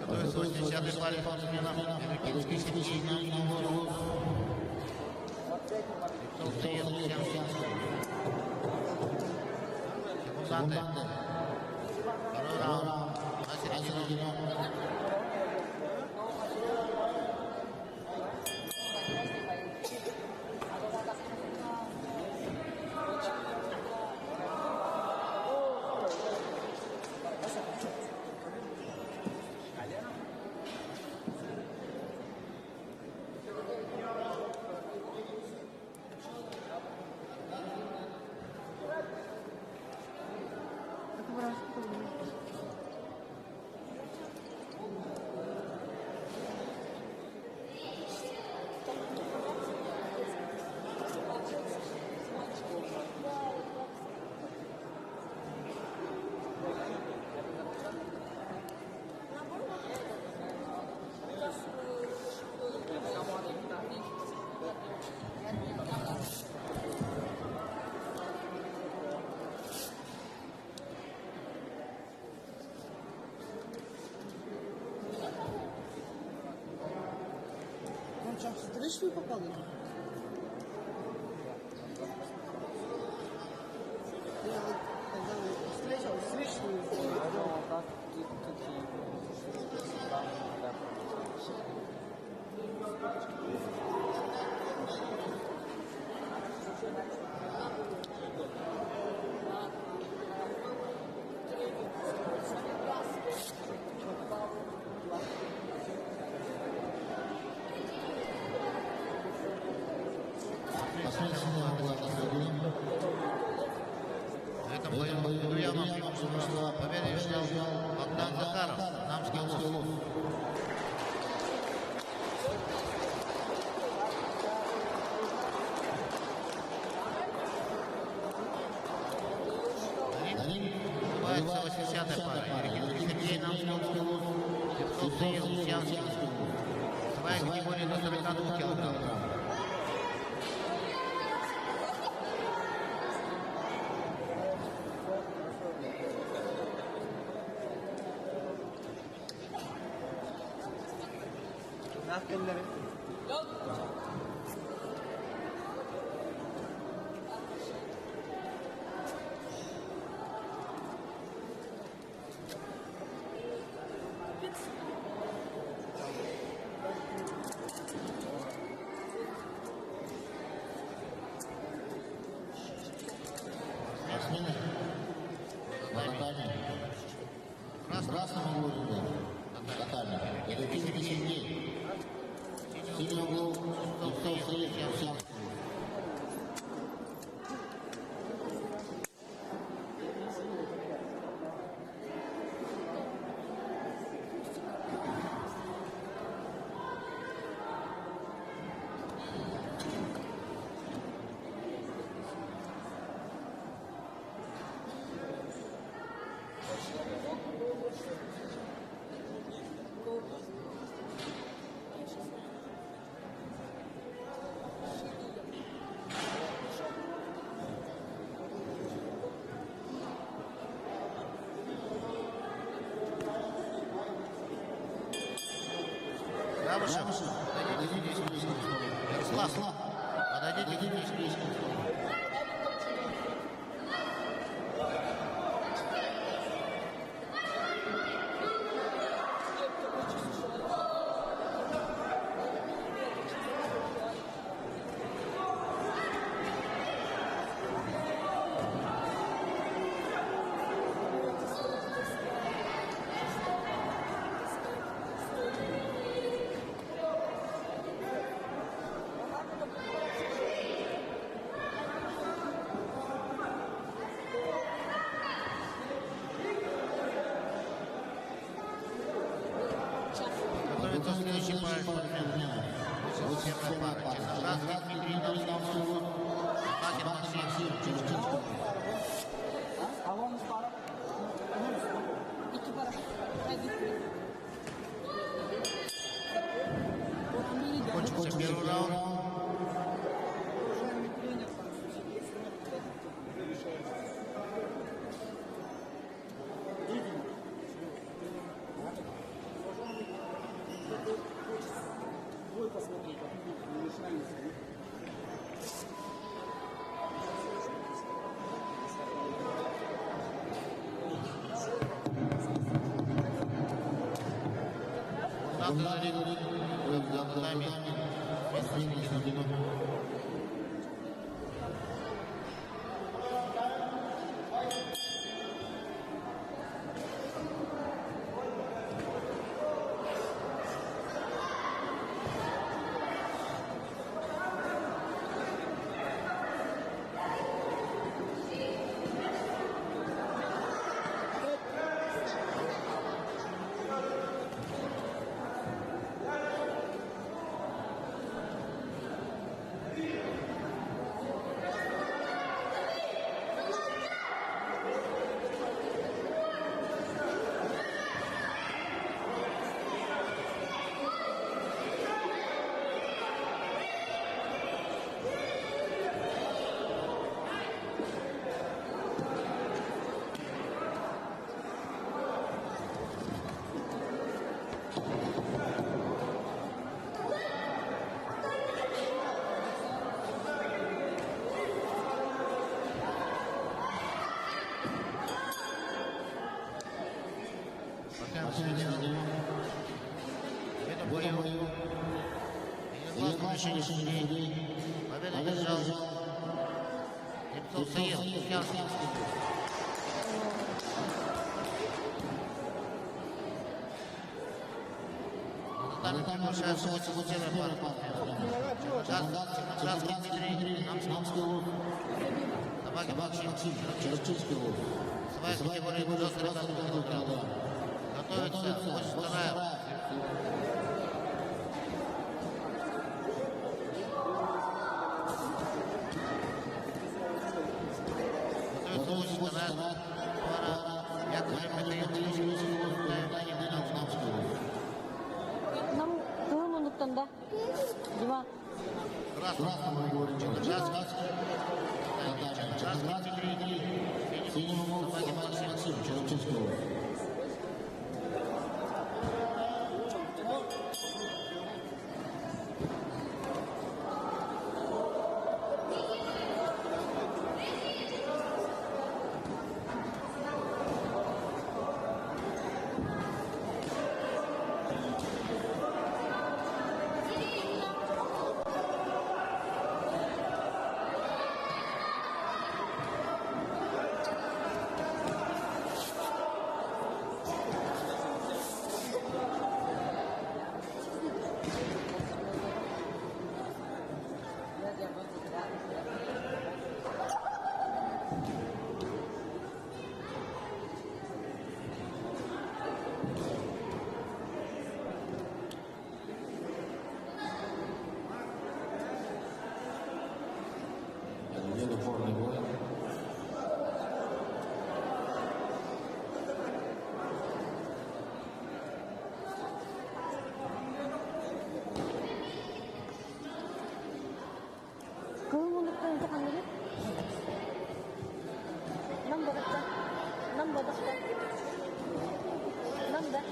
Готовится 80-й паре по сменам. Американский Сергей Намский. Секунданты. Второй раунд. На середину. Ты что попал? Я вот когда встречную. Hakkınları. Спортсмены Наталья. Красному уровне Наталья. Это 1000 дней. В синем углу Никто Саид Овсянский. Рабышев, подойдите к близкому столу. Ярослав, подойдите к близкому столу. Готовится следующий пара спортсменов. 87 пара. Черноградский Дмитрий Намского. Макин Максим. Чеченко. Кончился первый раунд. Надо зарегулировать годами. Это бою. Единогласное решение судей. Победу одержал Непцов Саид Овсянский. На татами приглашается 81 пара спортсменов. Черноградский Дмитрий Намский. Собаки Максим Черчинский. Своя категория до 40 килограммов. Готовится 82-я. Готовится 82-я пара. Яков Михаил Нам кылым уnuttun da. Дима. Красному Черноградский Дмитрий. Синему Максим Черчинский. упорный бой. Kau mau nak tanya kan ni? Nombor apa? Nombor apa? Nombor.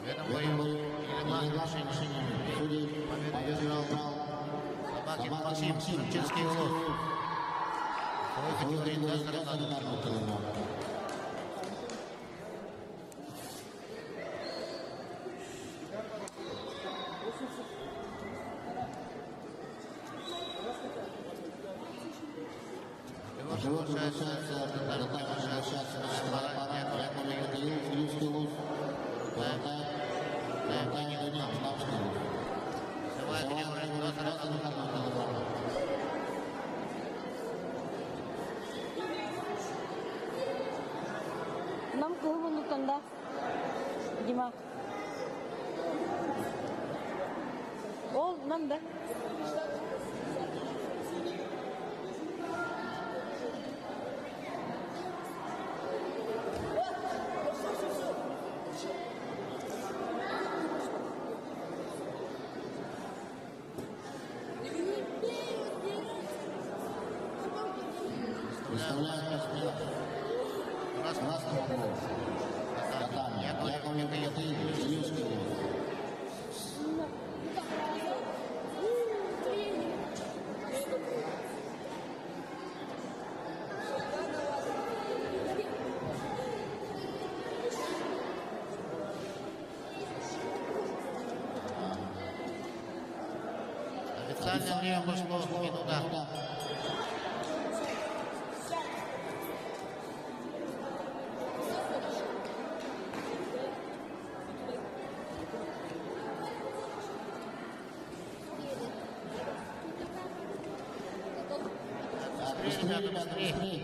В этом бою единогласным решением судей победу Собакин Максим, Черчинский Улус. Второй категории до 41 килограмма. Его приглашается Киевский Улус. Nam kau mau nak tanda? Jima. Oh, nam dah. Представляем Красного Улус. Яковлев Киевский Улус. Официальное время пошло минута. Быстрее, ребята, быстрее.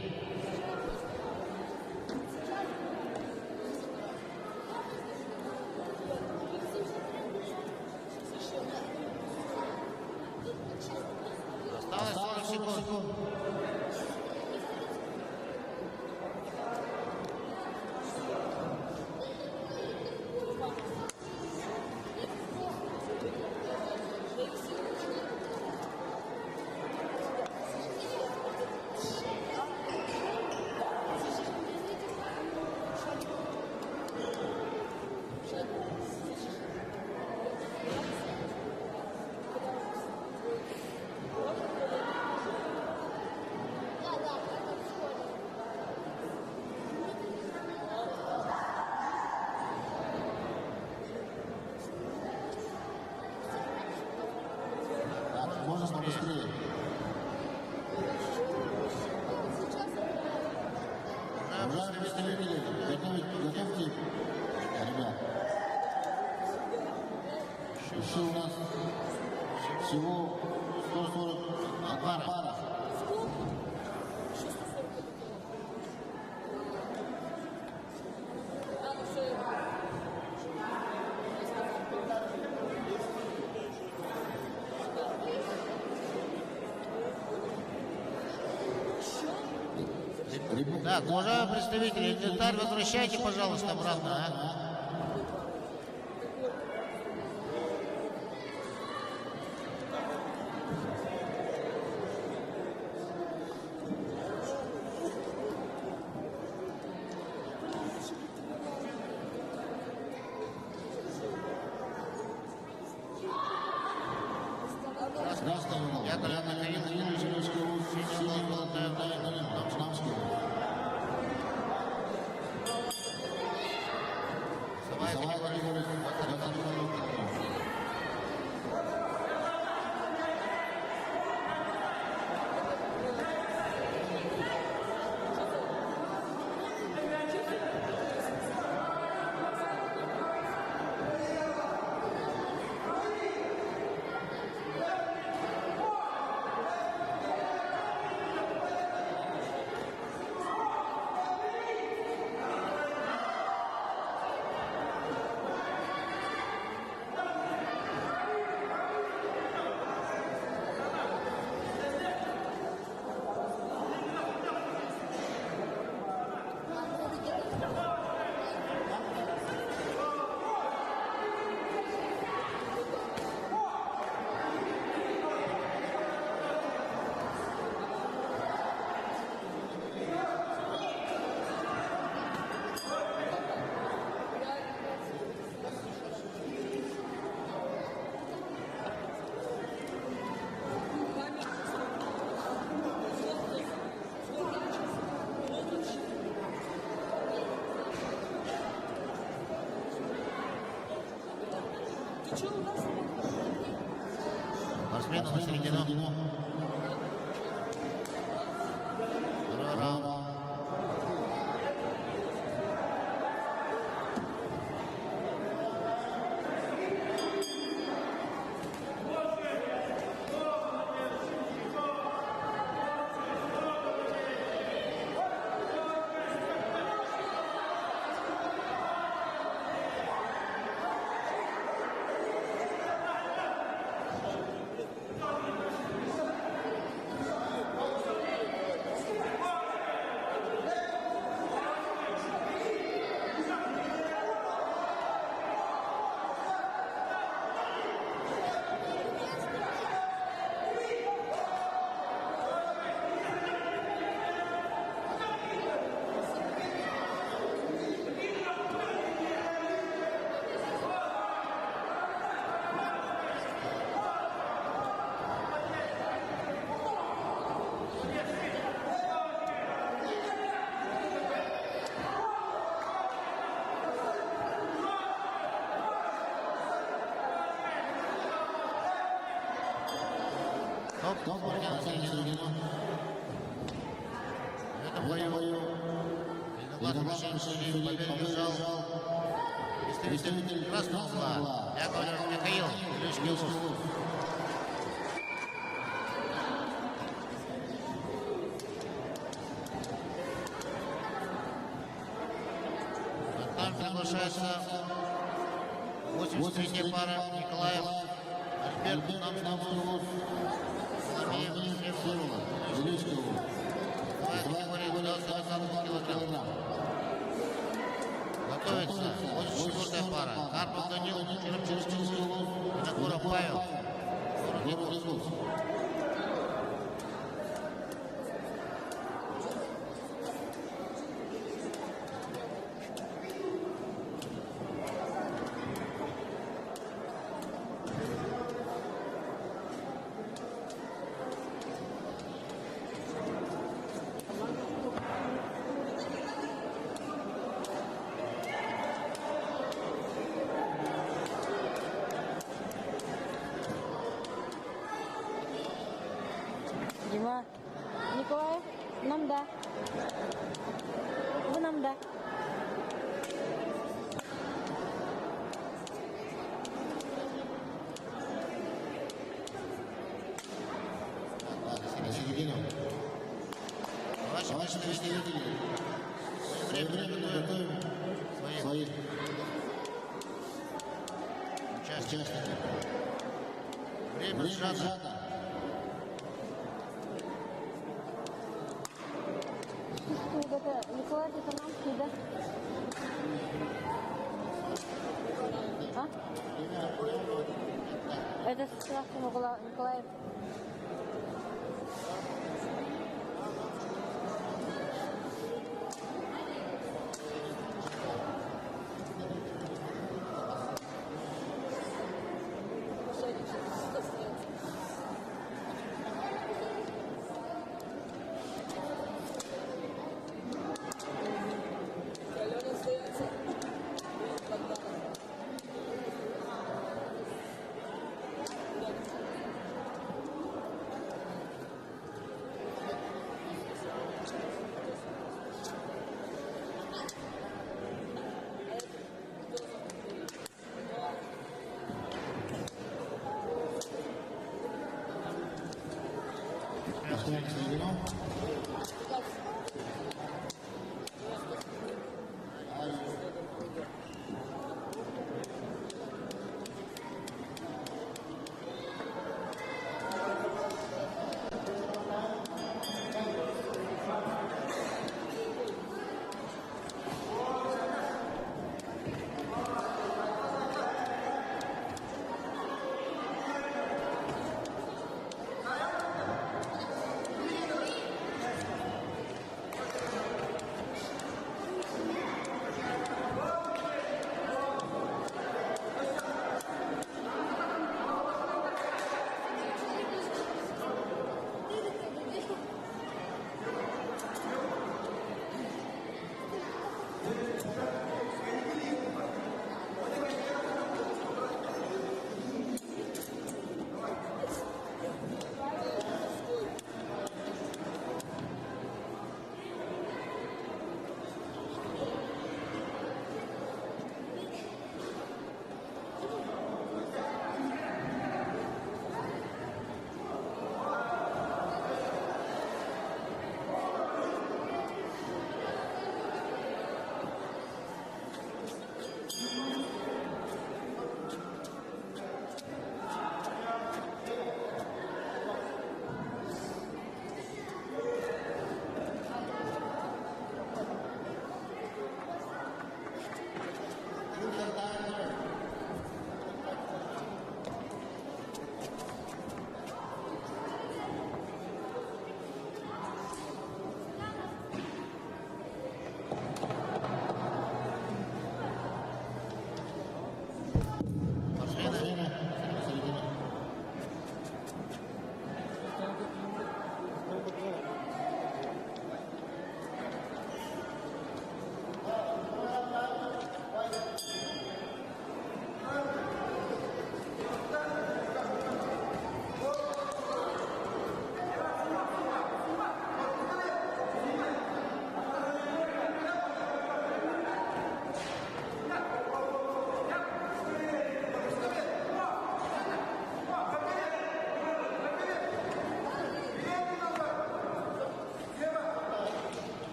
быстрее. Уважаемые представители, готовьте, ребят. Еще у нас всего 141 пара. Так, уважаемые представители, инвентарь возвращайте, пожалуйста, обратно, а? Спортсмены на середину. Второй раунд. Топ, на середину. В этом бою единогласный решение победу держал представитель красного угла Михаил Ильич. Там приглашается 83-я пара Николаев Альберт Намстов. Готовится 84-я пара. Карпов Данил, Черепчинский, Винокуров Павел, Город. команда. На середину. Ваши представители своевременно готовим своих участников. Время сжато. Это Николай Тихановский, да? А? Это Страшный Николаев. На середину.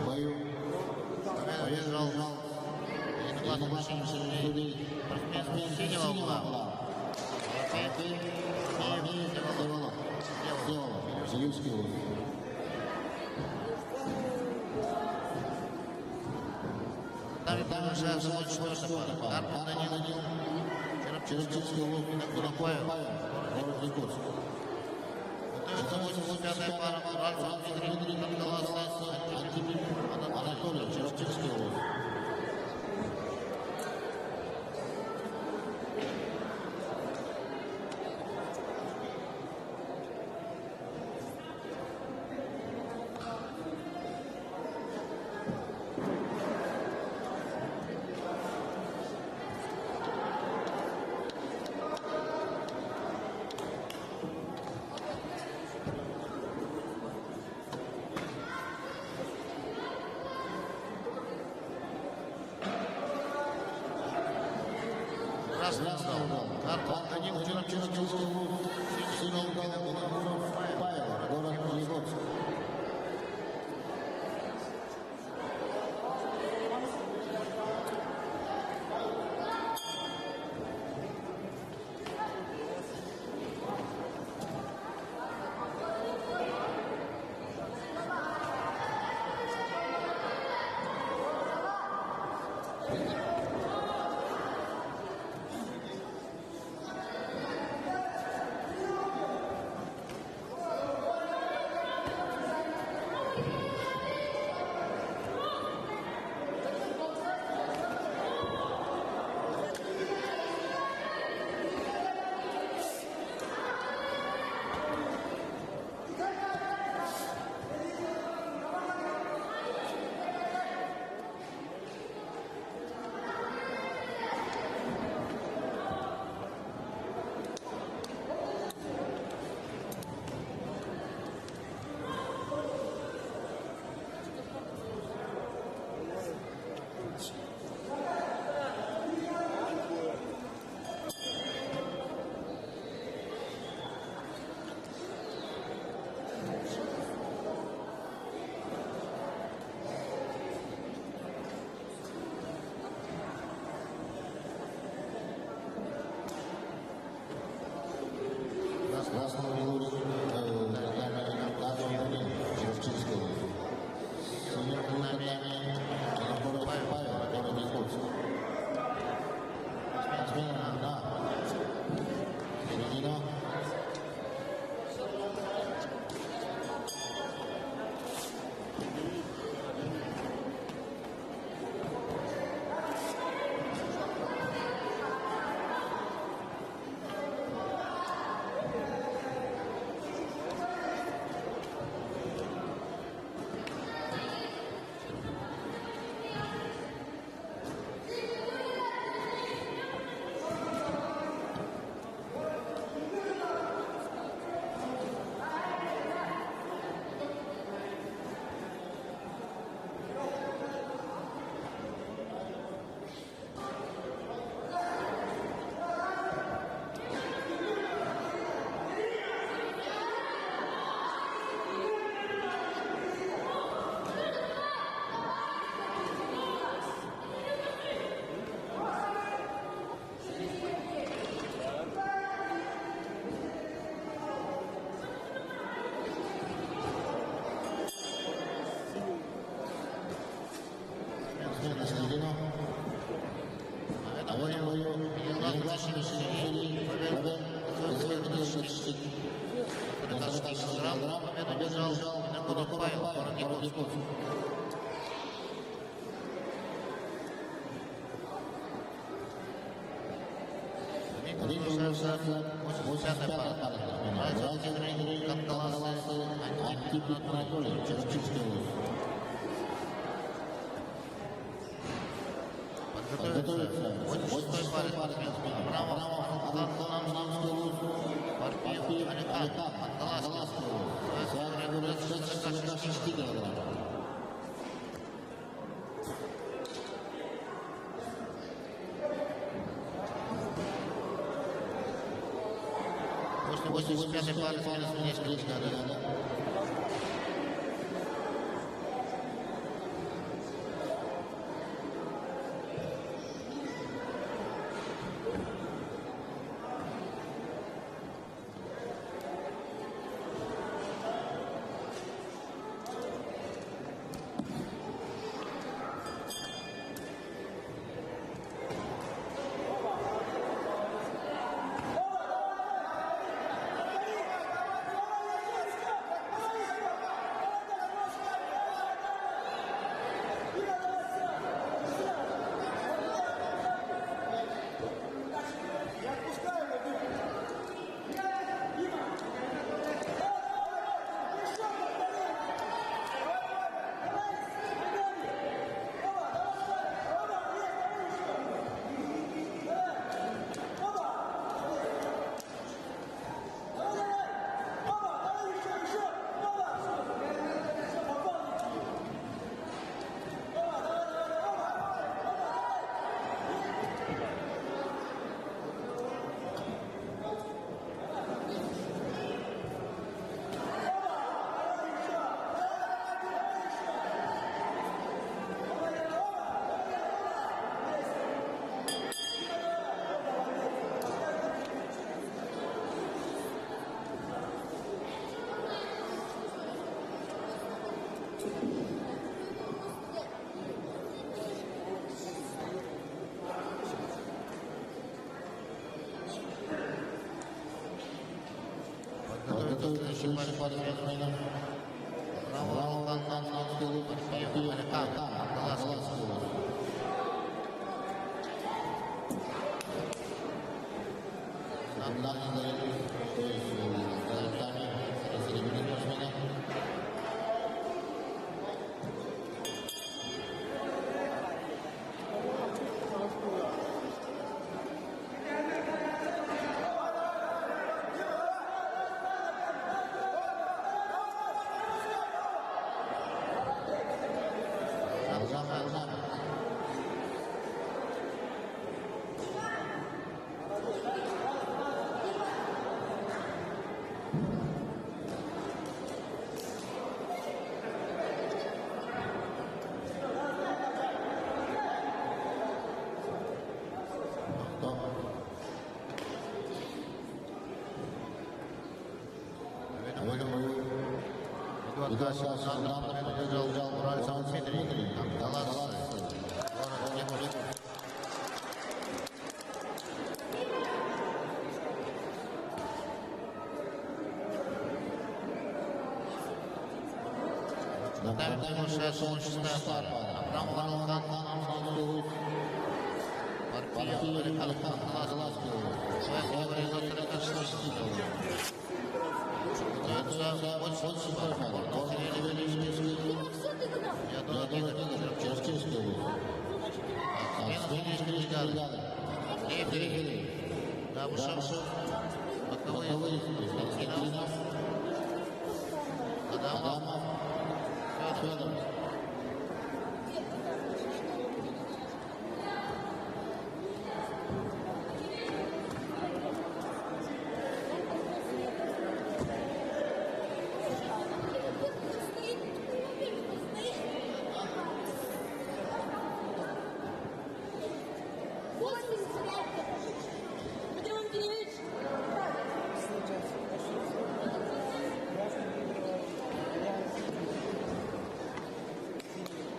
Бою выиграл единогласным решением судей спортсмен синего угла. Зеленский угол. Татами приглашается 84-й пара. Карпов Данил, Черепчинский лук, Кунакоев, город Якутск. Готовится 85-я пара. Ральфов Дмитрий, Кандаласа, Анатолий, Черепчинский лук. Красный угол. Карпов Данил, Черепчинский лук. Синий угол, Павел, город Якутск. Красный угол, Черепчинский лук. Синий угол, Павел, город Якутск. Смена на середину. На середину. Побежал Павел, город Якутск. Приглашается 80-я пара. Ральфов Дмитрий, Кандаласа, Анатолий, Черепчинский лук. Подготовится 86-й паре спортсменов. Абрамов, Намский лук, Парпиев, Алихан, Кандалаский лук. Своя 66 килограмм. После 85-й пары смена несколько лет. Дальше солнечная пара. Абрам Валхан, партия Алхан Ласки. Своя говорит, это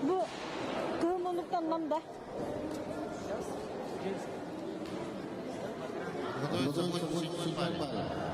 Bu kığımlılıktan nam da. Готовится будет седьмой пара.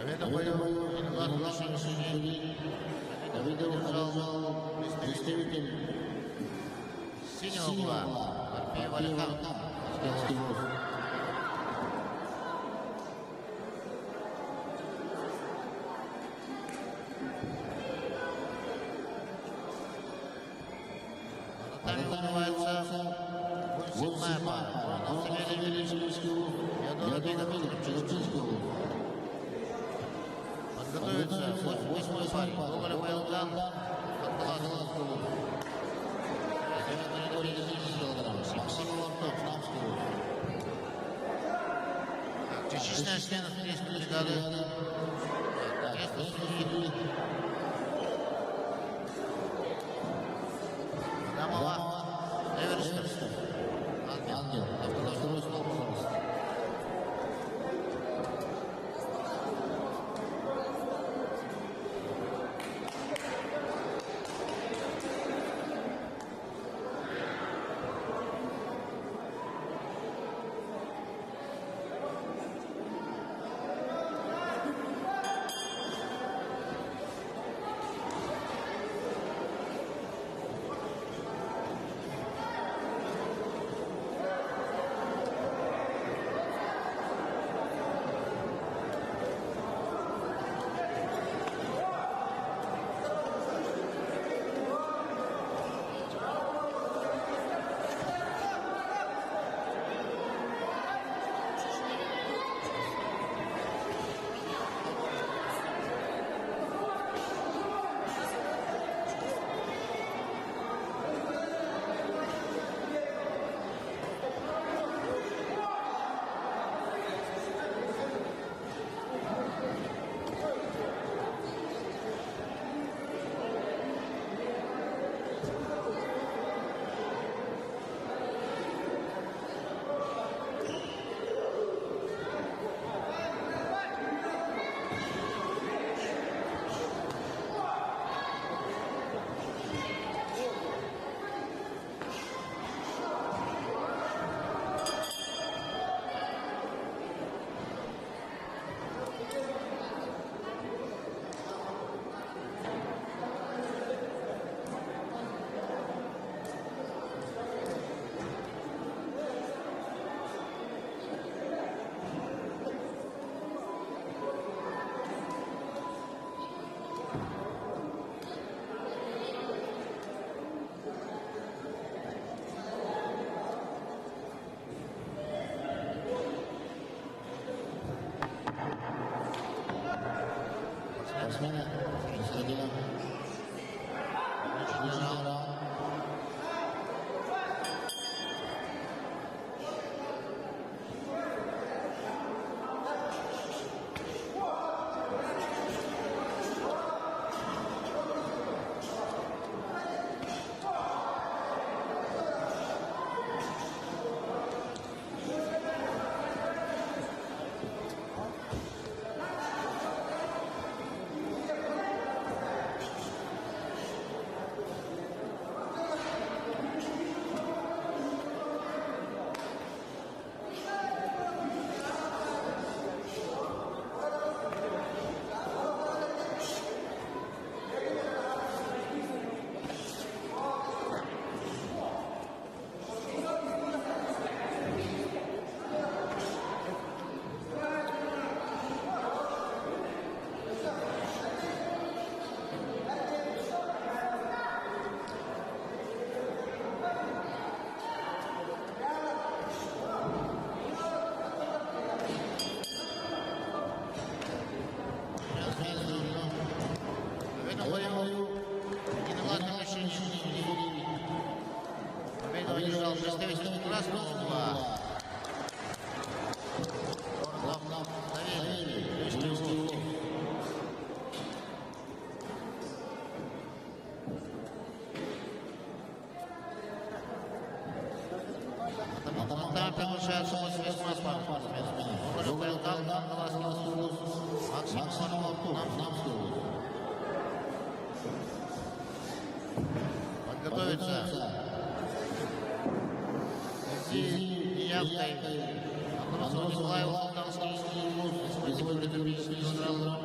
этом бою главный судей Давидов зал представитель синего угла Арпеев Алихан. Наталья называется 7-я пара. Подготовится 8-й парень. Гоголев Байлган. Частичная смена судейской бригады. Место судьи. Адамова. Эверштер. Ангел. Второй стол, пожалуйста. Спортсмены среди представитель красного угла. Там приглашается 88-я пара спортсменов. Гоголев Байлган, Максим Марков, Намский. Подготовиться. Явкой Андросов Николаев, Полтавский, 8 килограмм.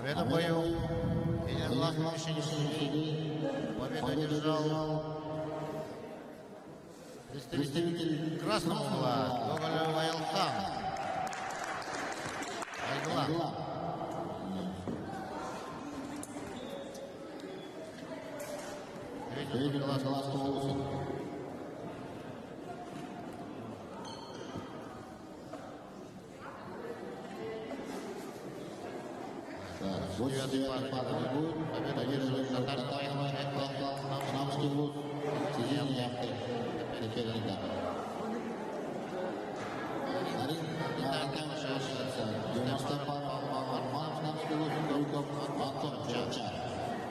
Победу в бою. Единогласное решение судей. Победу одержал представитель красного угла Гоголев Айлхан. Айглан. Третий глазного уса. Девятый пара будет. Победа одерживает татарский военный Намский вуз. Сиденье соперника. Намский вуз. Горьков Антон Чавчар.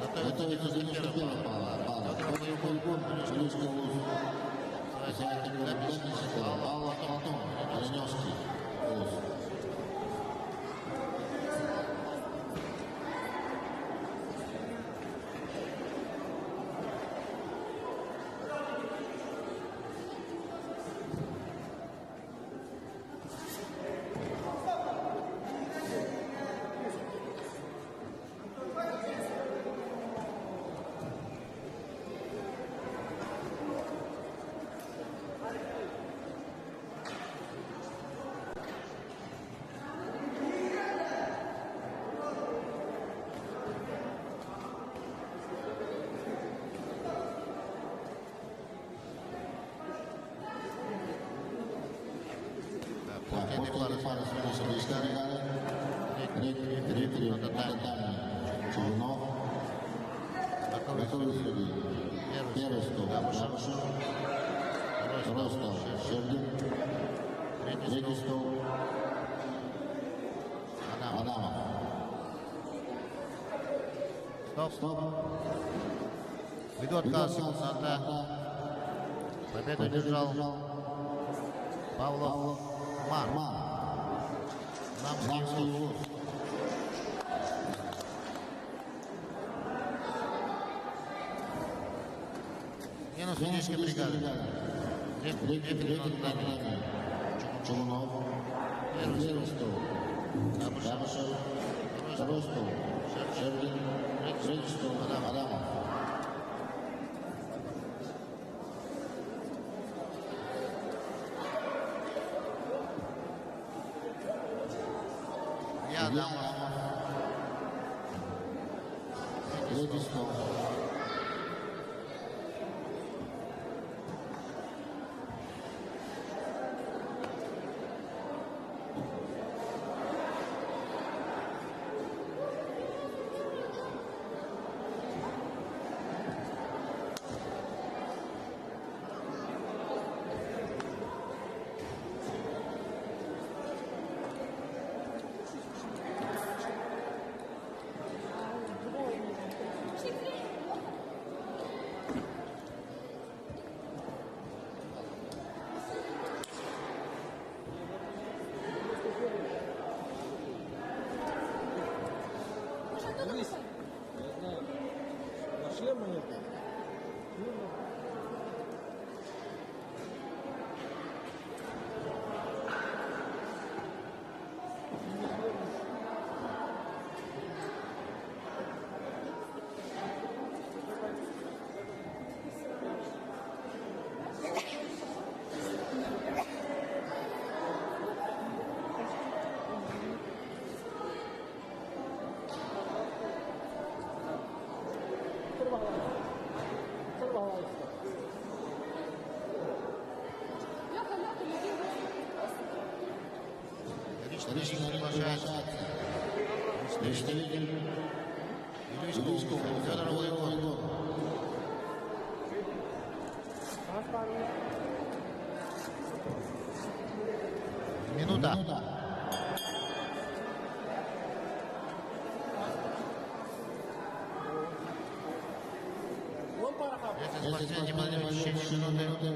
Готовится 91 пара. Второй бой Ближний вуз. Алла Антон. Оленевский вуз. Первый стол Габышев, второй стол Щердин, третий стол Адамов. Стоп. Ввиду отказа секунданта. Победу одержал Павлов Мар. Намский вуз. Минус финишной бригады. Чугунов. Первый стол Габышев, второй стол Щердин, третий стол Адамов. Адамов. Третий стол. Лично приглашается представитель Юрийского Федор Воевод. Минута. Если спортсмен не будет в течение минуты,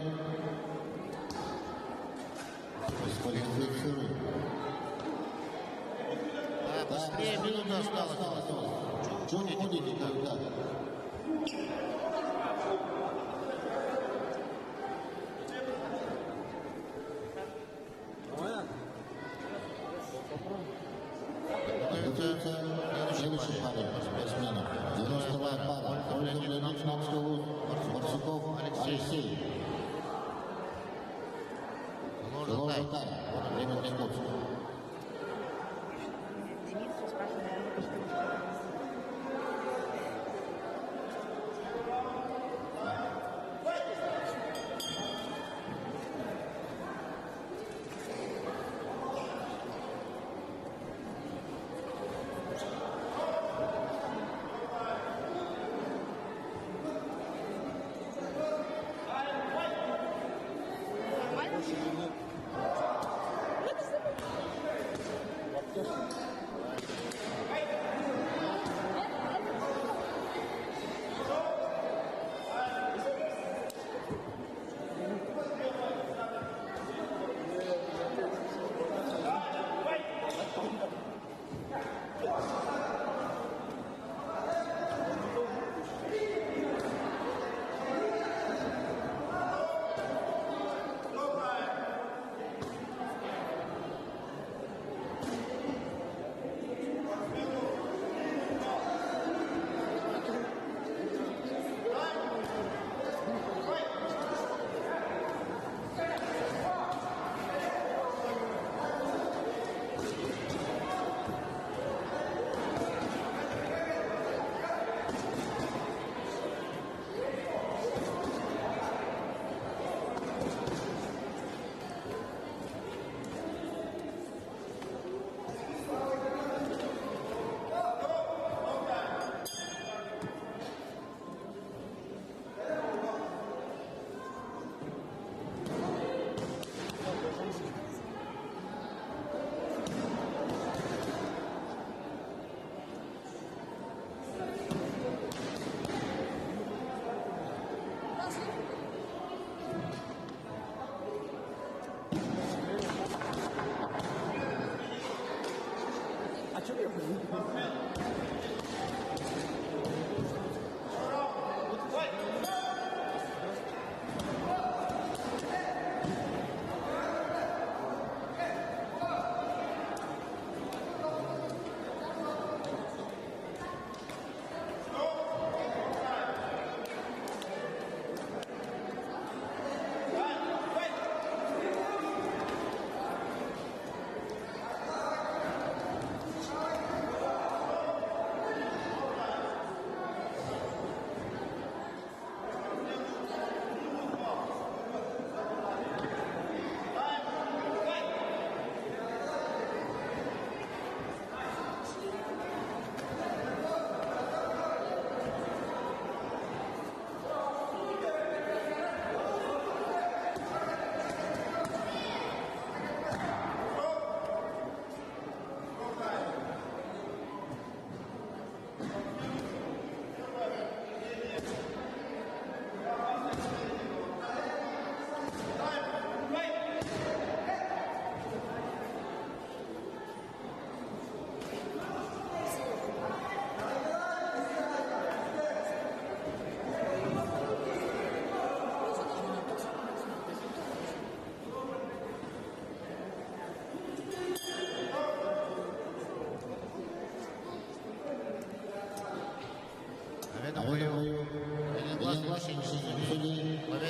быстрее минута осталась. Чего будете тогда? Готовится следующий Ротарь. Вот время Якутск.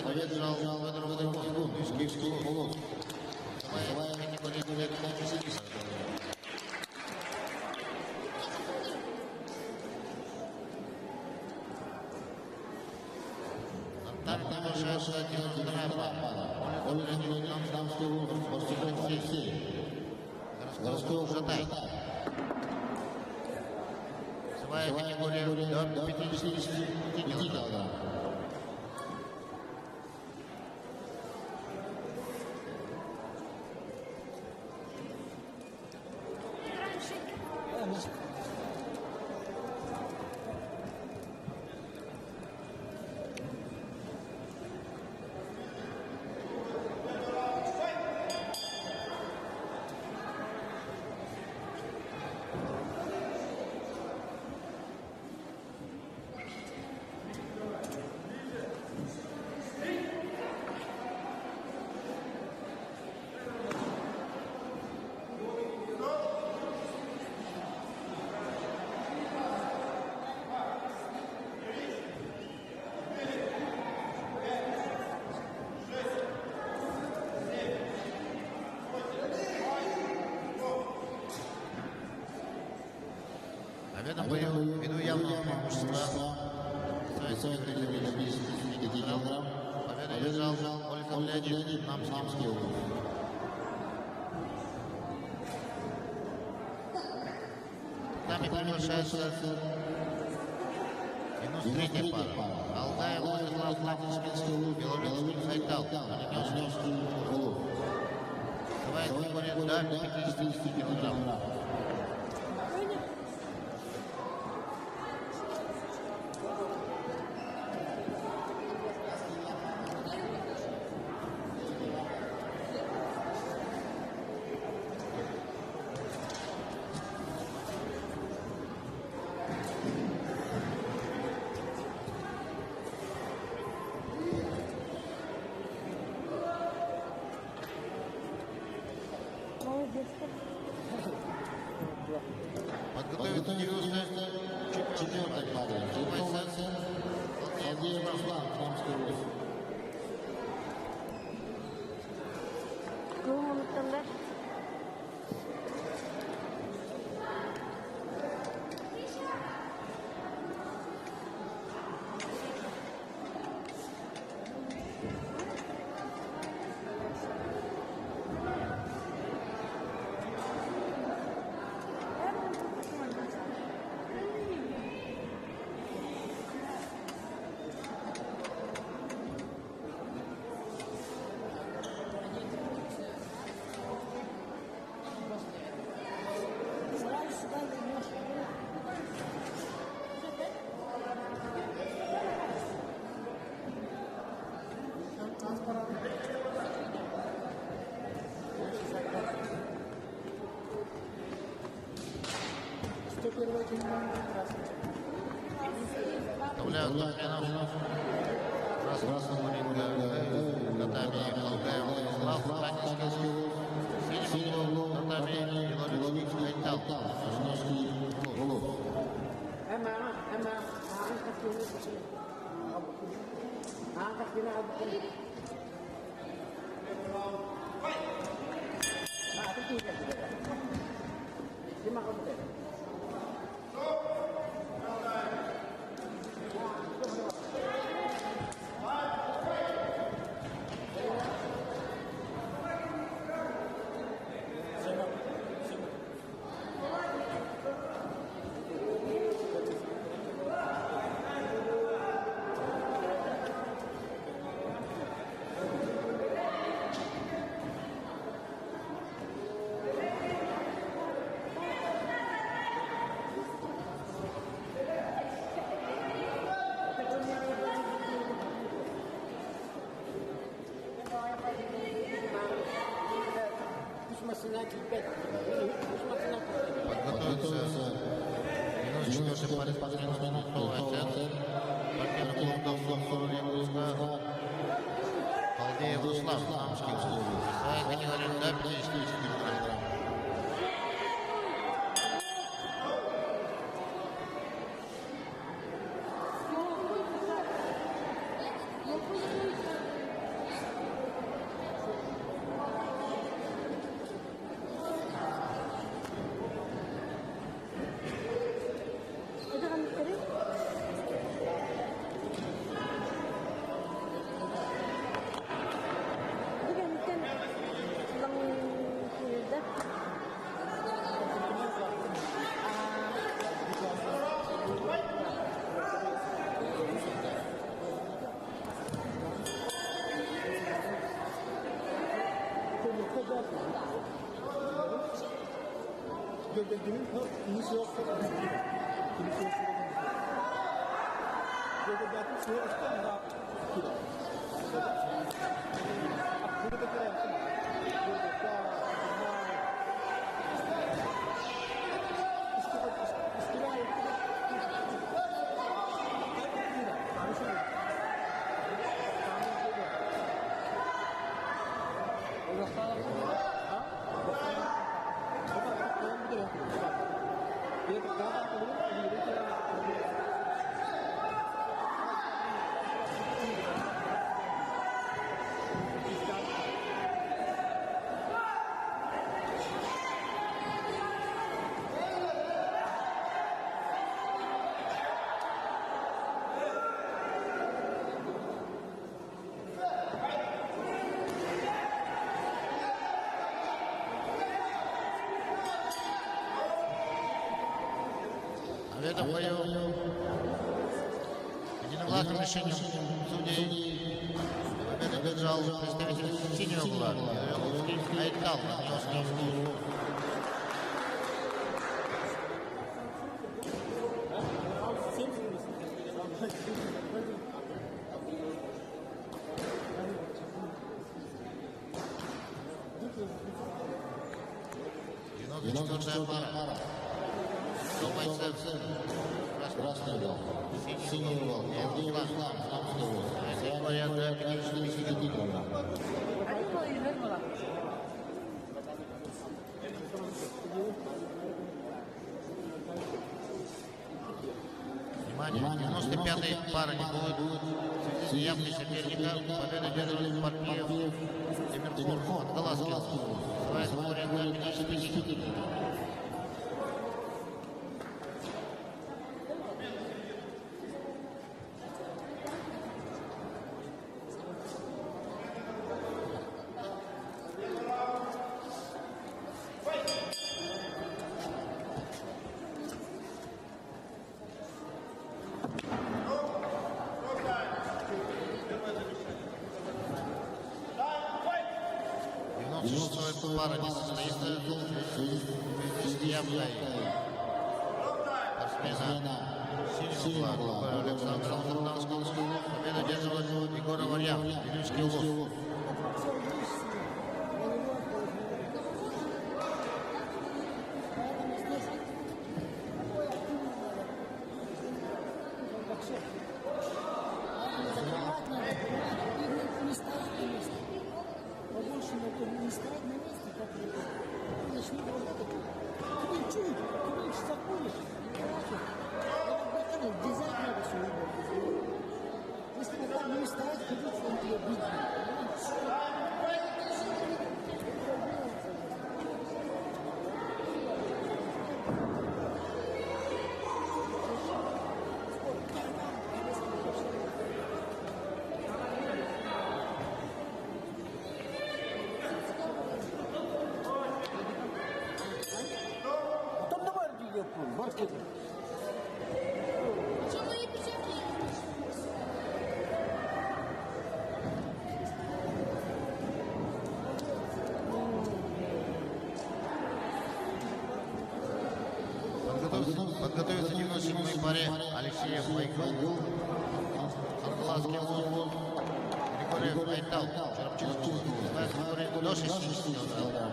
Победу одержал Федор Волков, Киевский полок. Весовая категория «Кулек» Стандартная большая килограмма. Олег Дамский Лундов, Барсуков Алексей. Городской округ Шатай. Весовая категория до 55 килограмм. В этом бою, ввиду явного преимущества весовой категории до 55 килограмм, победу одержал Ольга Леонид Намский. Нами приглашается минус третья пара. Алгаев Владислав Владимирович, Белорусский Хайтал, Оленевский Улов. Весовая категория до 50 килограмм. Подготовиться девяносто четвертой пары. Алгеев Руслан, Намский Улов. Вставляют Туркменов. Красного ринга. Татами Алгаев Владислав Владимирович. Синим углом татами Белорусский Хайтал. Оленевский Улов. Подготовиться минус 4 пары спортсменов столовой оценки. Партнер клуба Флотсовый Луска. Алгаев Руслан, Намский Улов. Весовая категория до 50 килограмм. Победа в бою единогласным решением судей. Победу одержал представитель синего угла Белорусский Айтал. Четвертая пара. Кто бойцев? Красный угол. Синий угол. Внимание, 95-й пара не будет. Явный соперника. Победа держит Парпиев. Демирков от Галаскина. Своя сборная на 55. Пара не состоится. Явной спортсмена синего угла Александр Александровский. Победу держит Егор Варьян, Вилюйский улов. Подготовится к 97-й паре Алексеев Майкл, Хангалаский Улов, Григорьев Айтал, Черепчинский, Майкл до 60 килограмм.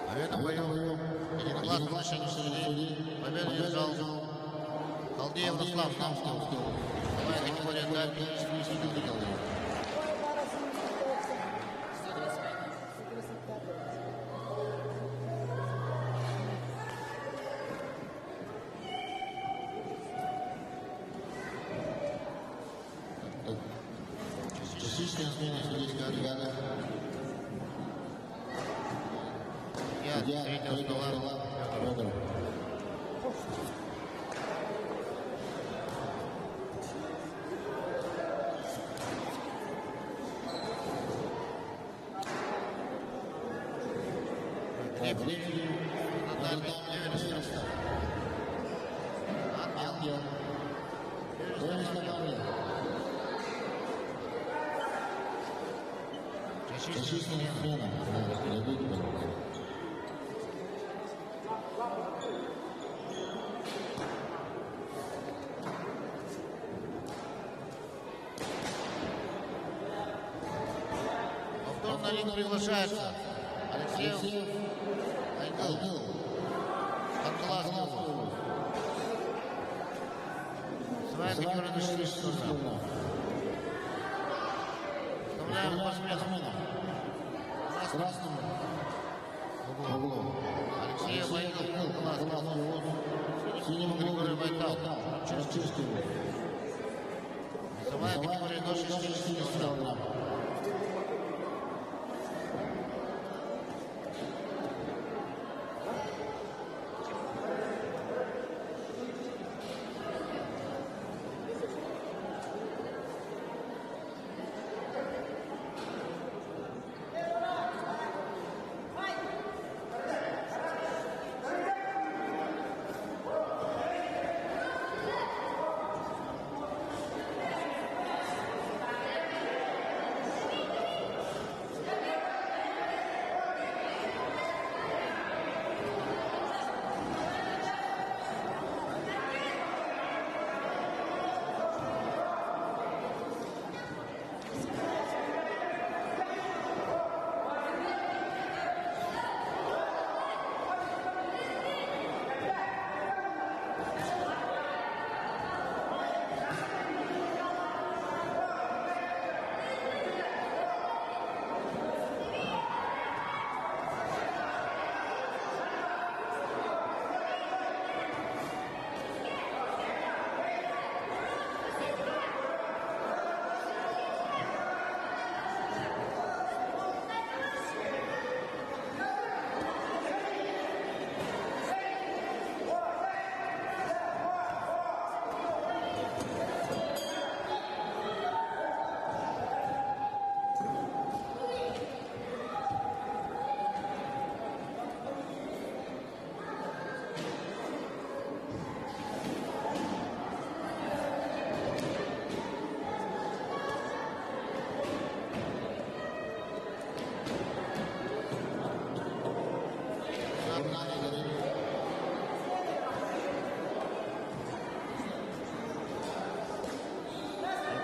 В этом бою единогласным решением судей победу держал Халдеев Руслан, Намский угол. Вторая категория до 50 килограмм. Частичная смена судейского отряда. Третьего стола Федоров. Рефери Наталья Эверест. ангел. Чечистая смена. Повтор на ринг приглашается Алексеев Айгыл. Подглазный угол. Своя категория до 60 килограмм. Вставляем спортсмена. Красным углом. Алексеев Айгыл. Подглазный угол. Синим Григорий Байтал. Чечистый угол. Весовая категория до 60 килограмм.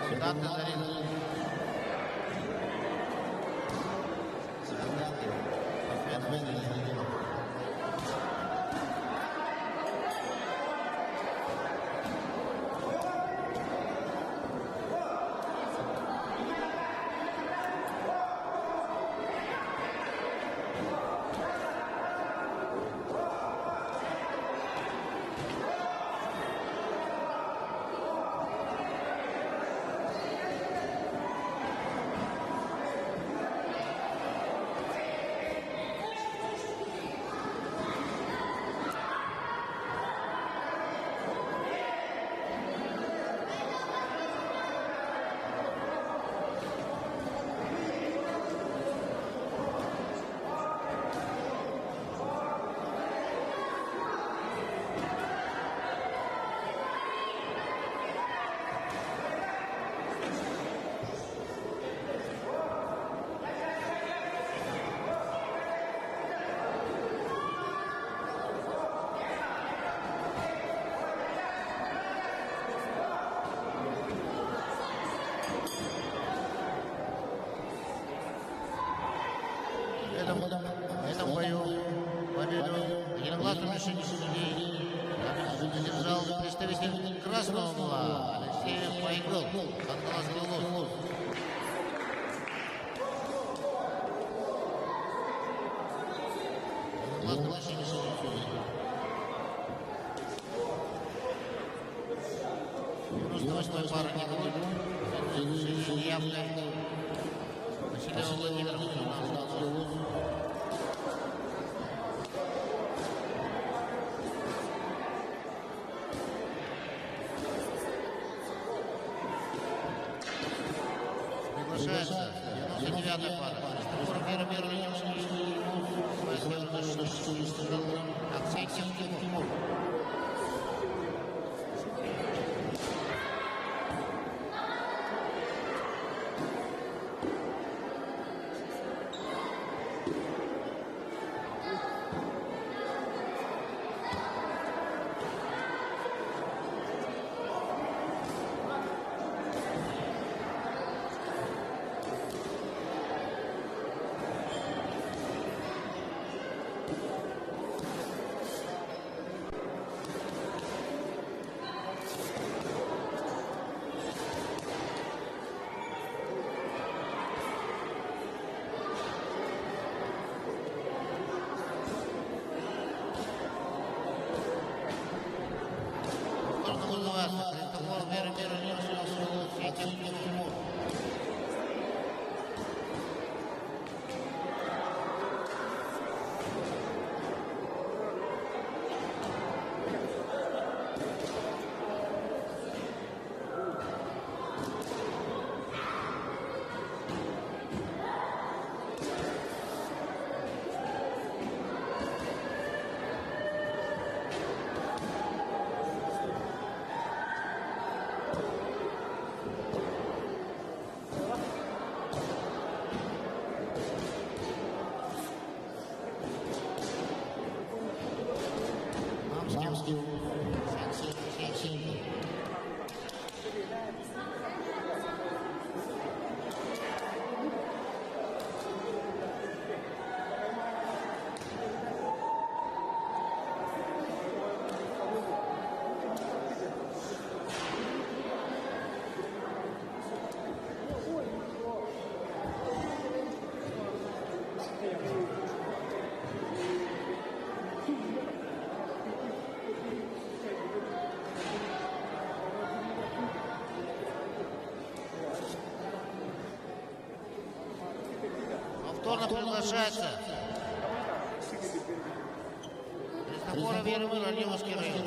Кандидаты на ринг. В этом бою победу единогласным решением одержал представитель красного угла Алексеев Айгыл. Подглазный угол. Единогласным решением 98-й пара явкой Василия Владимировича. Приглашается 99-я пара. Структура мира Римский. Акцентов Тимур. Христофор Вермир, Сетев Тимур. Намский Сенсей. Повторно приглашается Христофор Вермир, Альёвский район.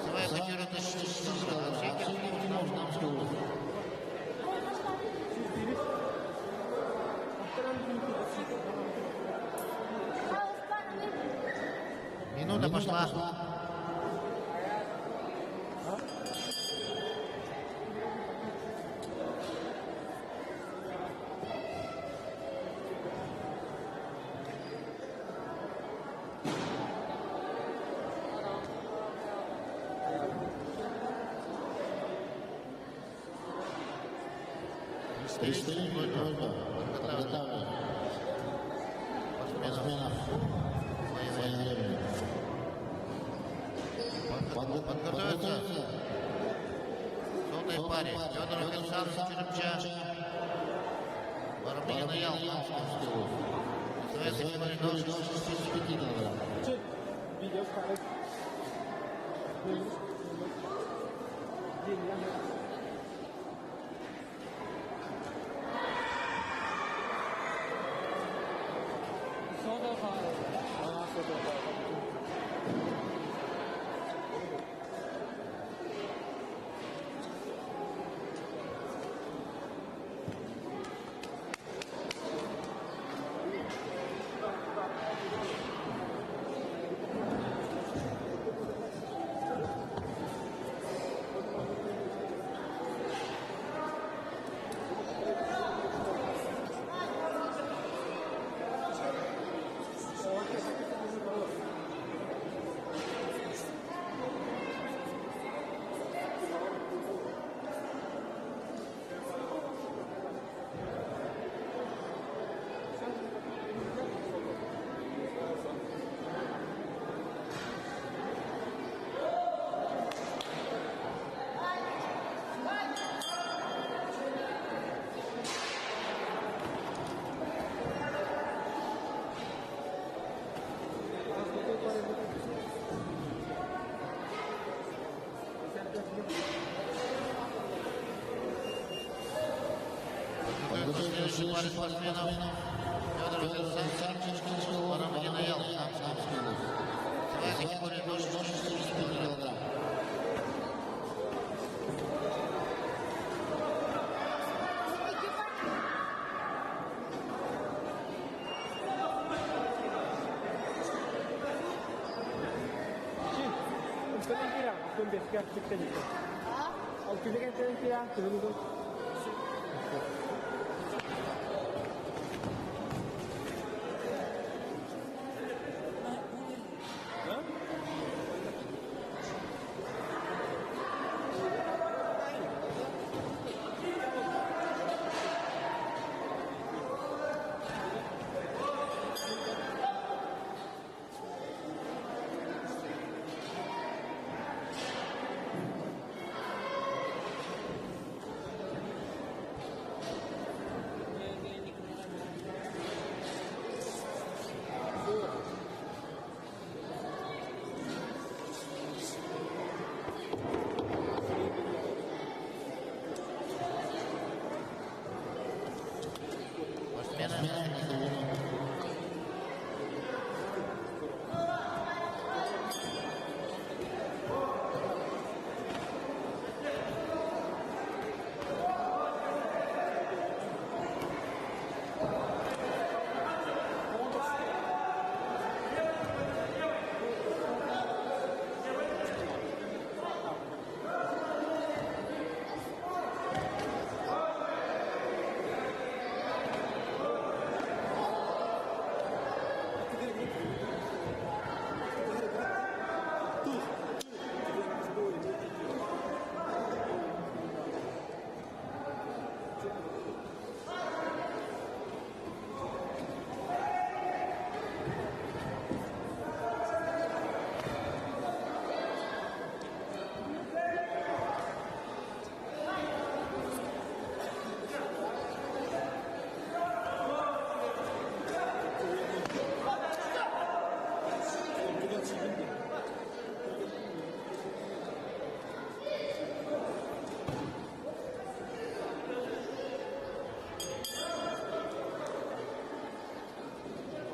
Своя категория 1600 кг. Сетев Тимур, Намской области. Минута пошла. Предстоит просьба подготовить спортсменов своевременно. Подготовиться в сотой паре Федор Александрович Черепча, Воробьин Ял, Намской области. Своя категория до 65 килограмм. Следующий парень спортсменов Федор Александрович Воробьин Ял, Намской области. Своя категория до 60 килограмм.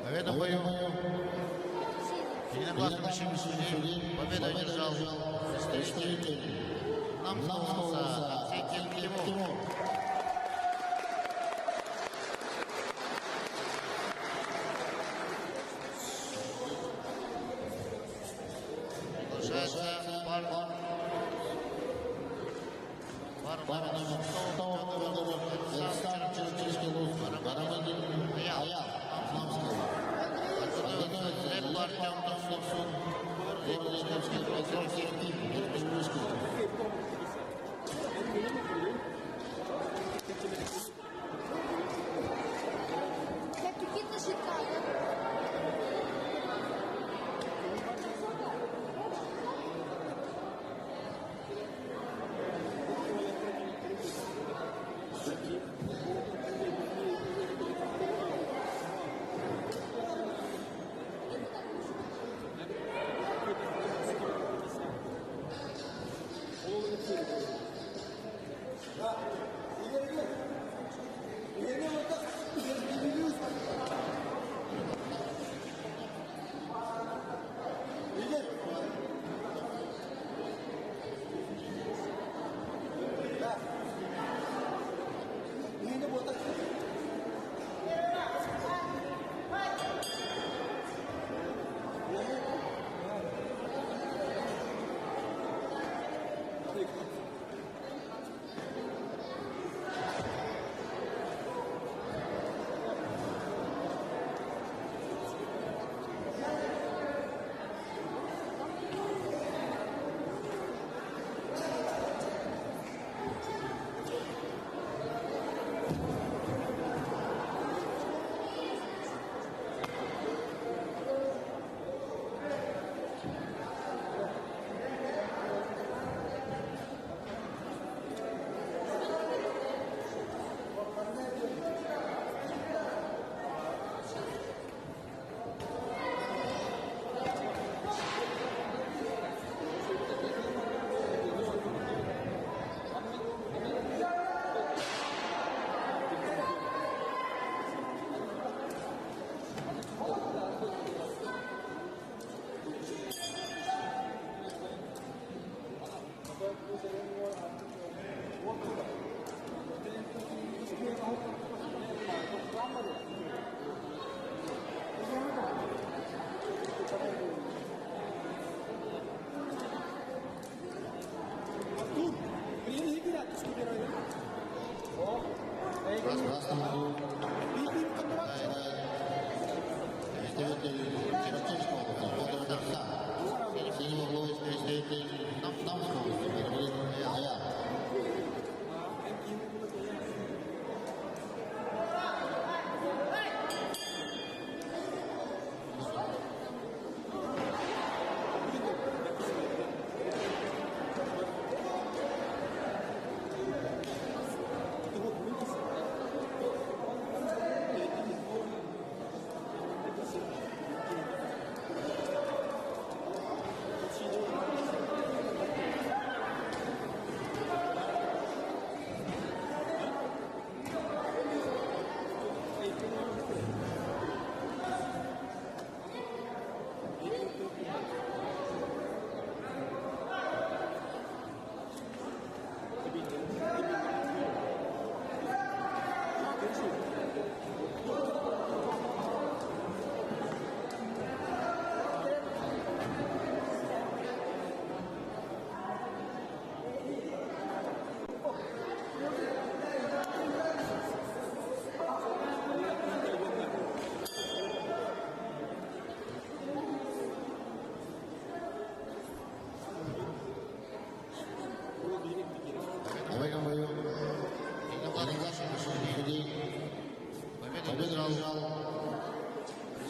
Победу в бою. Единогласным судьей победу одержал представитель Намского Арсентий Тимур. Приглашается пар номер 100 Александр Черчесский Луз, Барамыгин Аял, подготовится Леп Артем Томсун, Городовский Прозорский, Иркутский.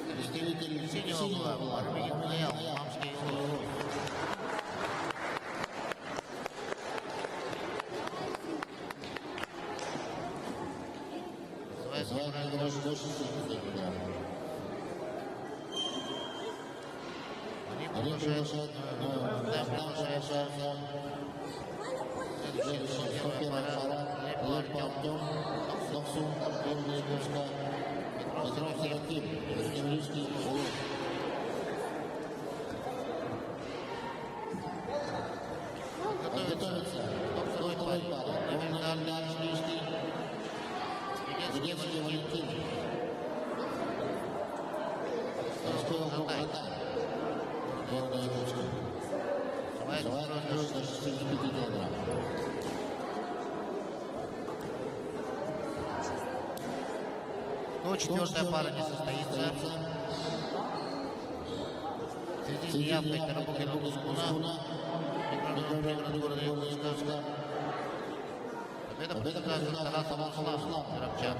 Представитель синего угла Барамыгин Аял, Намский Луз. Они приглашают следующий Леп Артем Томсун, Петров Серафим, Кемеровский Улов. Готовится второй пары. Легендарный Арчевский, Ведецкий Валентин. Ростов Вратарь. Города Якутска. Весовая нагрузка до 65 килограмм. Но четвертая пара не состоится. Среди неявной Карабугина Лускуна. Пригород города Якутска. Победа подтверждается Тарасом Асланом, Коробчак.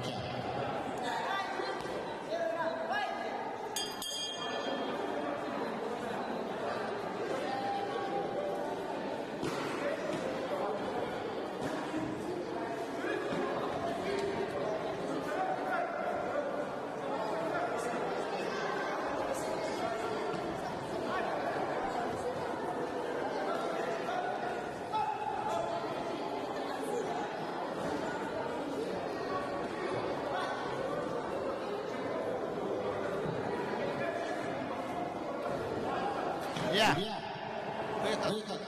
Выход.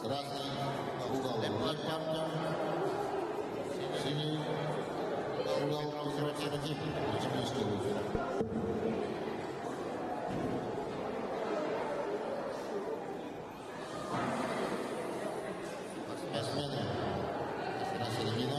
Красный угол Лепман, синий угол Серафим, Кемеровский Улов. Спортсмены на середину.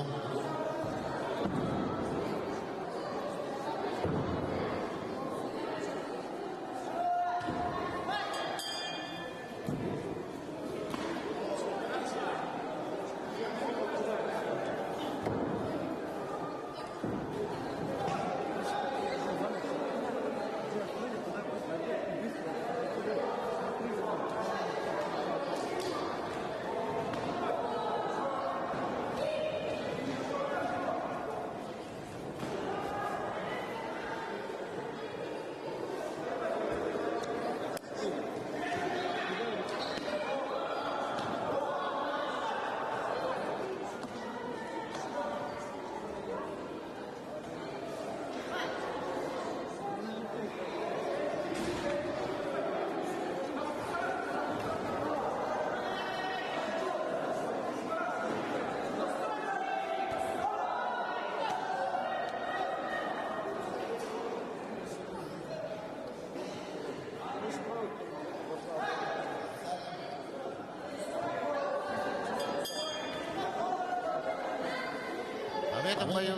В этом бою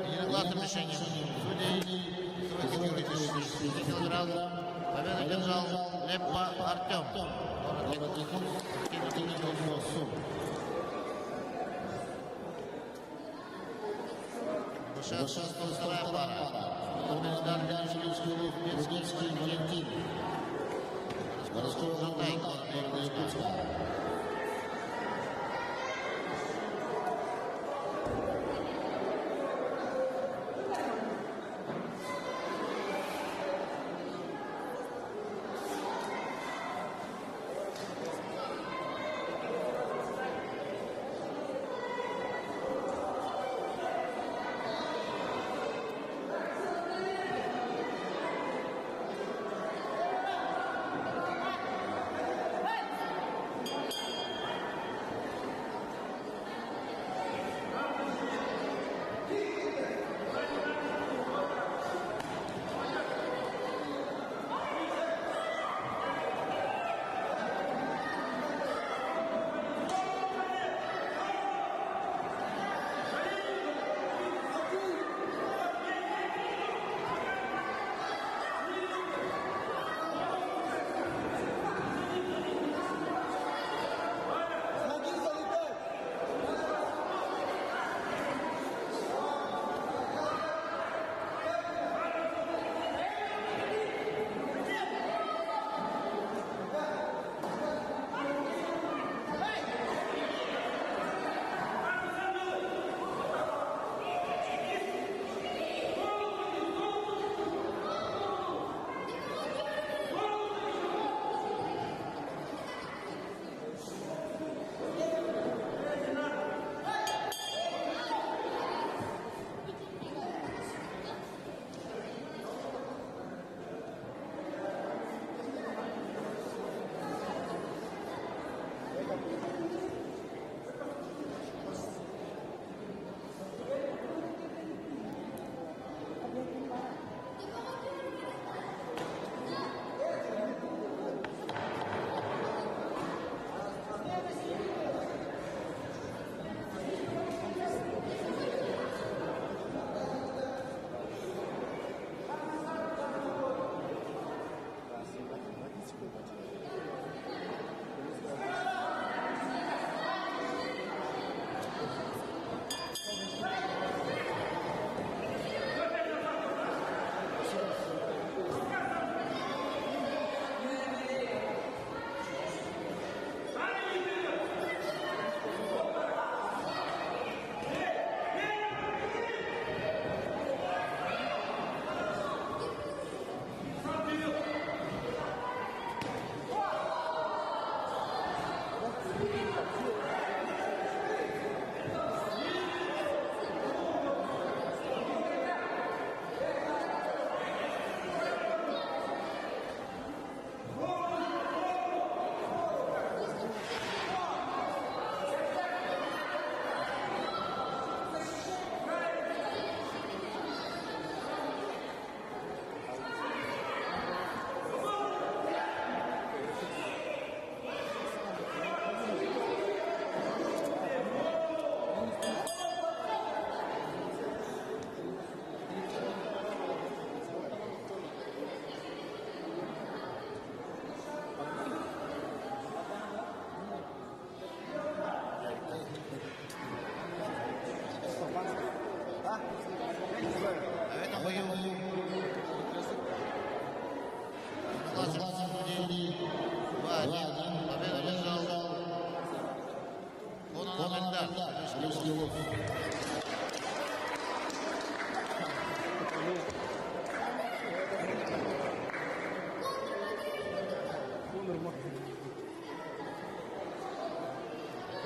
единогласным решением судей свой 10 килограмм победу одержал Лепма Артем. Город Якутск. Вышедшая 102-я пара. Легендарный Арчевский Улов, Ведецкий Валентин. Городской Вратарь, город Якутска.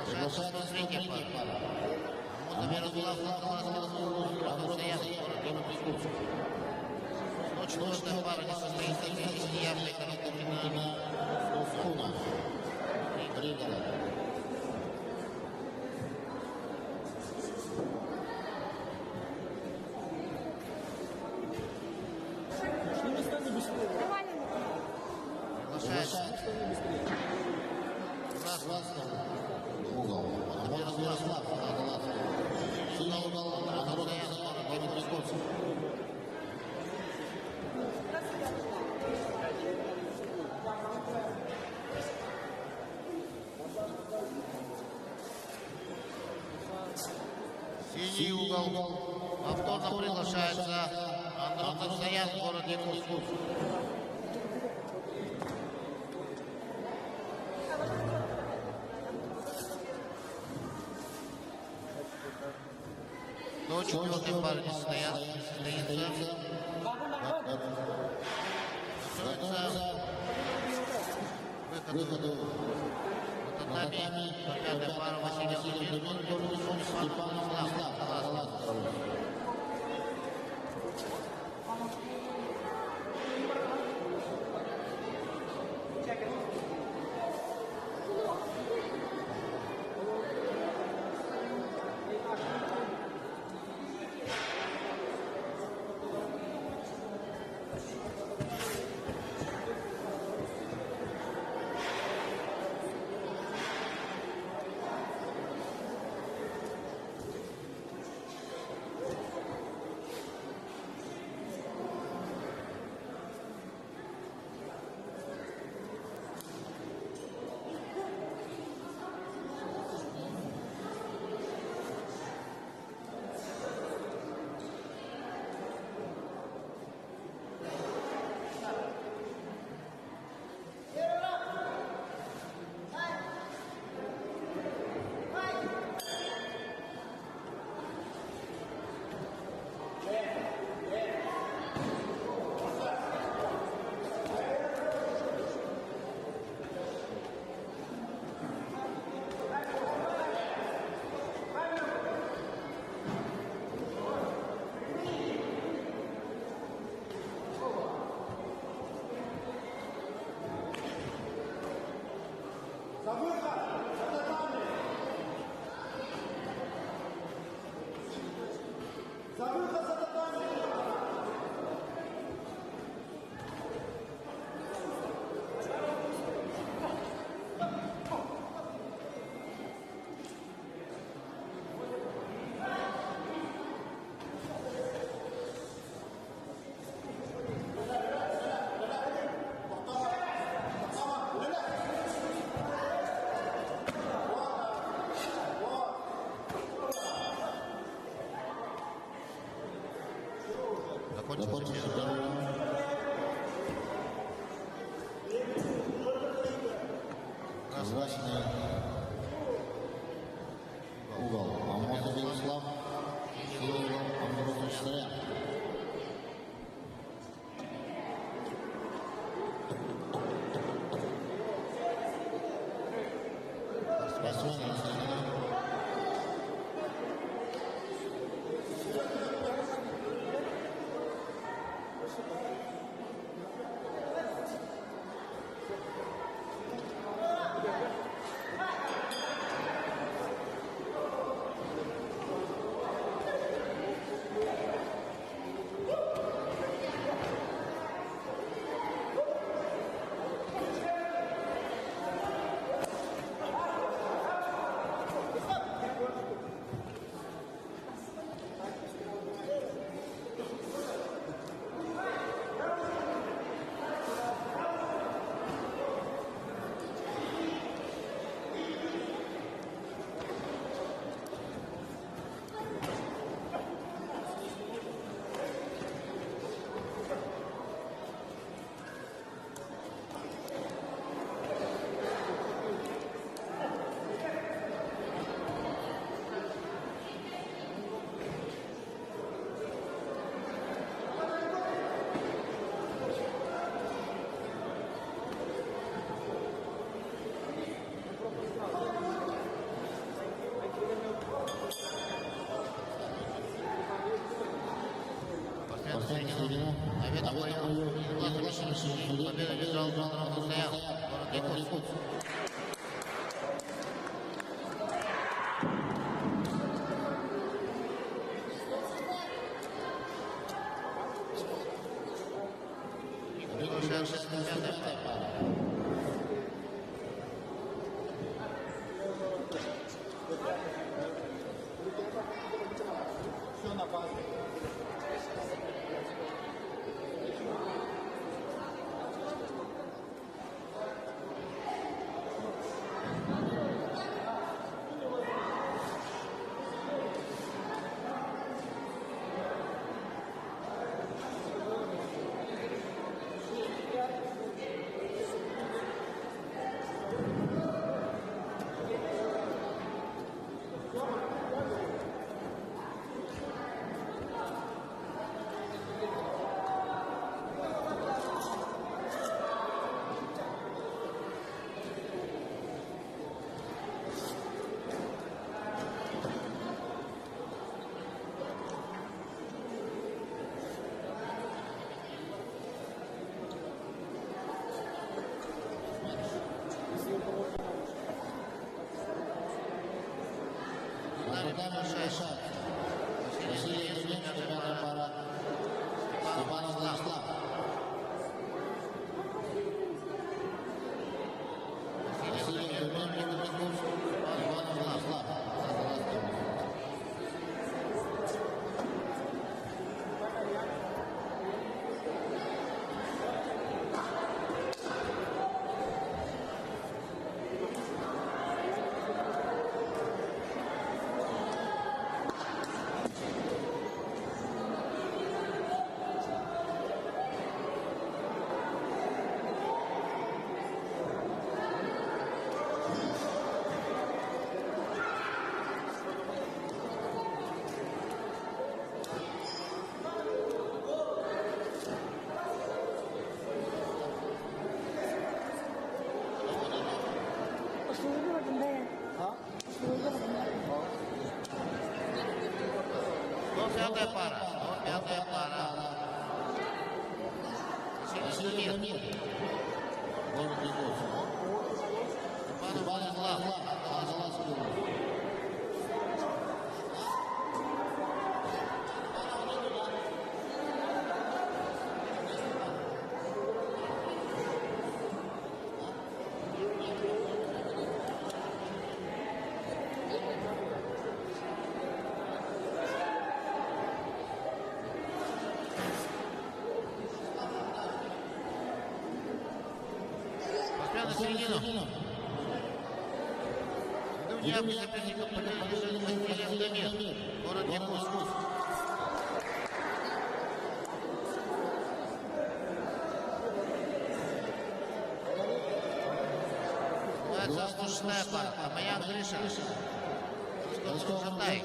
Приглашается третья пара. Амузов Ярослав, Антоноян, город 104-я пара не состоится в связи с неявной короткофинальной Скуна. Триггера. Угол. Ярослав. Сильный угол. Антоноян, город Московский. Синий угол. Повторно приглашается Антоноян, город Якутск. До четвертой пары не состоится. Выходу в татами. Пятая пара Василий Кузьмин, Степан Слав. Закончился первый раунд. Красный угол. Амосов Ярослав. Силовой угол. Амосов Сарян. Спортсмен. Победа бою. Победа бежал Антон Стоян. Город Якутск. Все на базе. Василий Кузьменко, девятая пара. Степанов Владислав. Василий Кузьменко, Степанов Владислав. Пятая пара. Пятая пара. Василий Кузьменко. Город Якутск. Степанов Владислав. На середину. Необычный соперником по телевизионному Василий Дамир. Город Якутск. Называется 106-я пара. Тамаян Гриша. Русского-Шатай.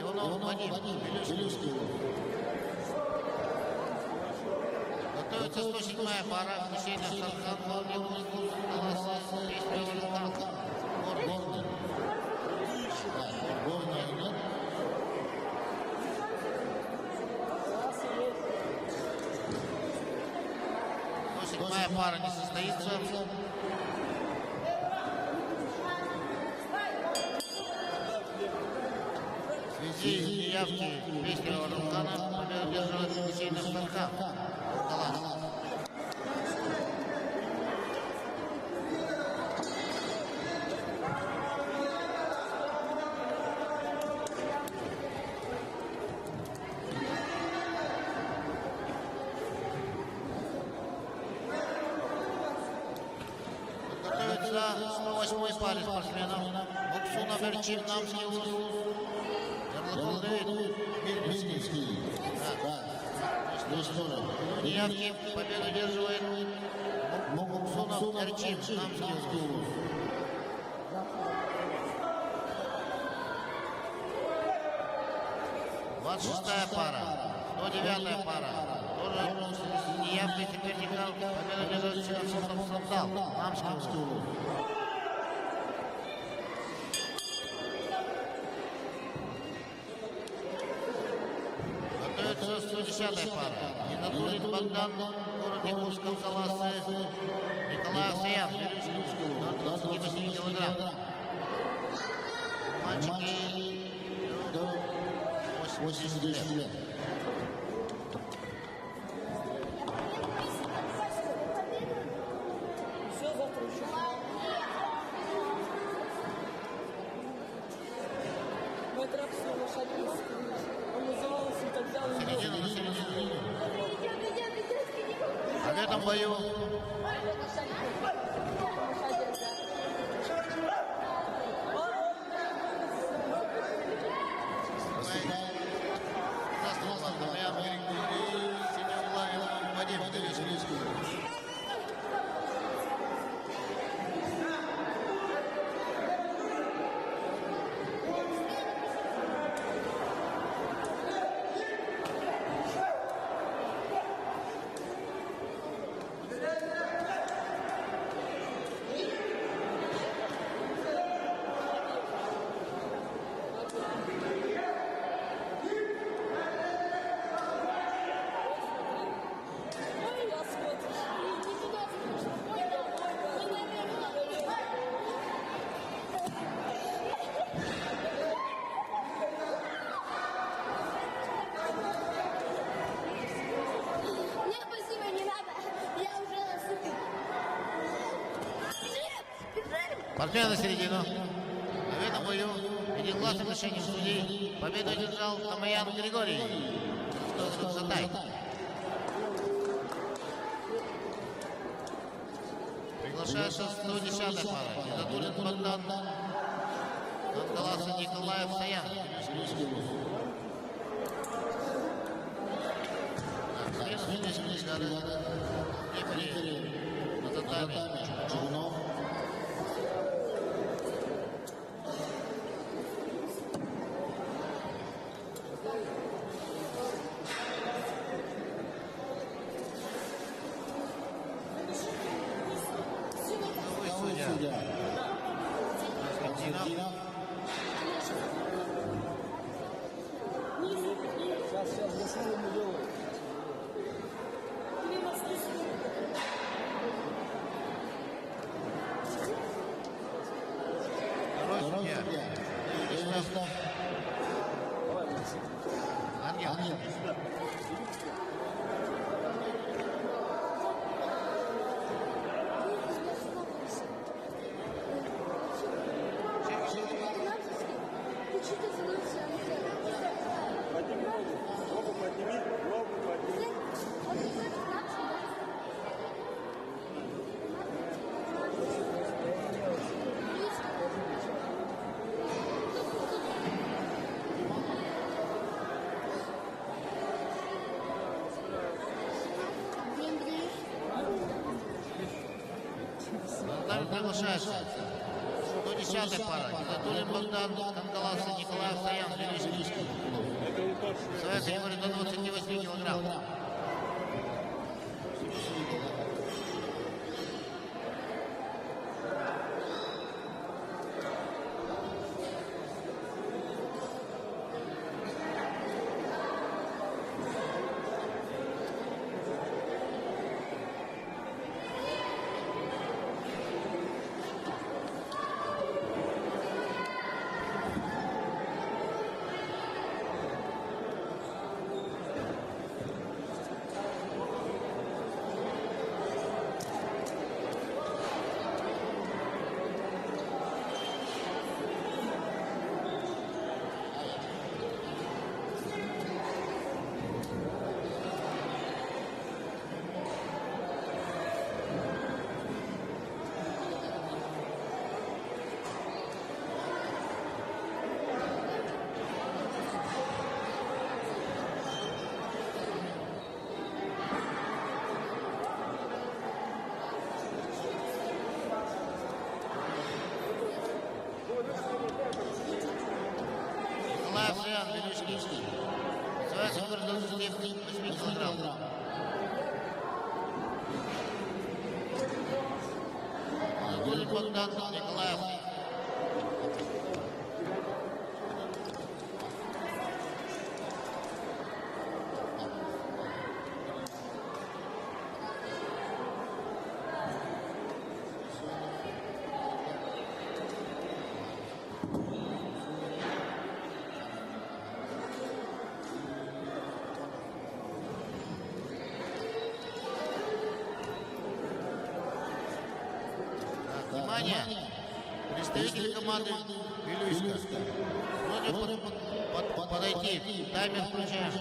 Иванов Вадим. Белюшкин. Готовится 107-я пара. Мужчина Сархан Владимир Таласа. Песня Валькан. Горная нет. Седьмая пара не состоится. В связи с неявки песни Валькана победу держит Мужчина Сархан. Талас. Готовится 108-й паре спортсменов. Буксуна Берчим, Намский УЗ. Ярлыкулдык, Мирницкий. неявки победу одерживает Буксунов Эрчим, Намский УЗ. Шестая пара, 109-я пара, тоже неявный соперников, победу держит Черносов Сандал, Намский УЗ. Готовится 110-я пара, Нинатулин Богдан, город Якутского Саласы, Николай Саян, 28 килограмм. Мальчики 80 лет. Все, завтра еще. Мой трап свой лошадист. Он назывался и так далее. Середина на середину. А в этом бою партнер на середину. В этом бою единогласным решением судей победу одержал Тамаян Григорий. Затай. Приглашается 110-я пара. Нинатулин Богдан. Таласа Николаев Саян. На татами. Сейчас за свою не делаю. Ангел. приглашается. 110-я пара. Гизатуллин Богдан, Кангаласы, Николаев Саян, Величий. Весовая категория до 28 килограмм. Николаев Саян, Величий. Весовая категория до 28 килограмм. Гизатуллин Богдан, Николаев. Внимание! Представитель команды Вилюйска. Просьба подойти. Таймер включаем.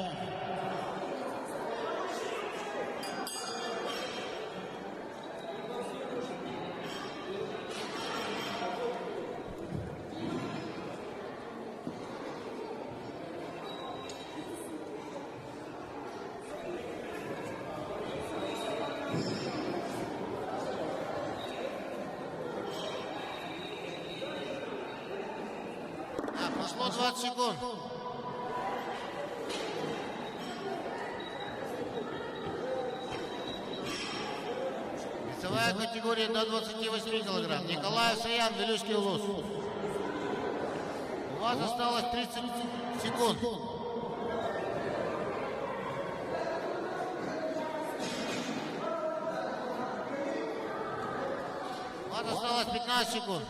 Прошло 20 секунд. Весовая категория до 28 килограмм. Николаев Саян, Вилюйский улус. У вас осталось 30 секунд. У вас осталось 15 секунд.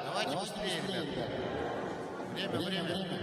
Давайте быстрее, ребят. Время. Быстрее.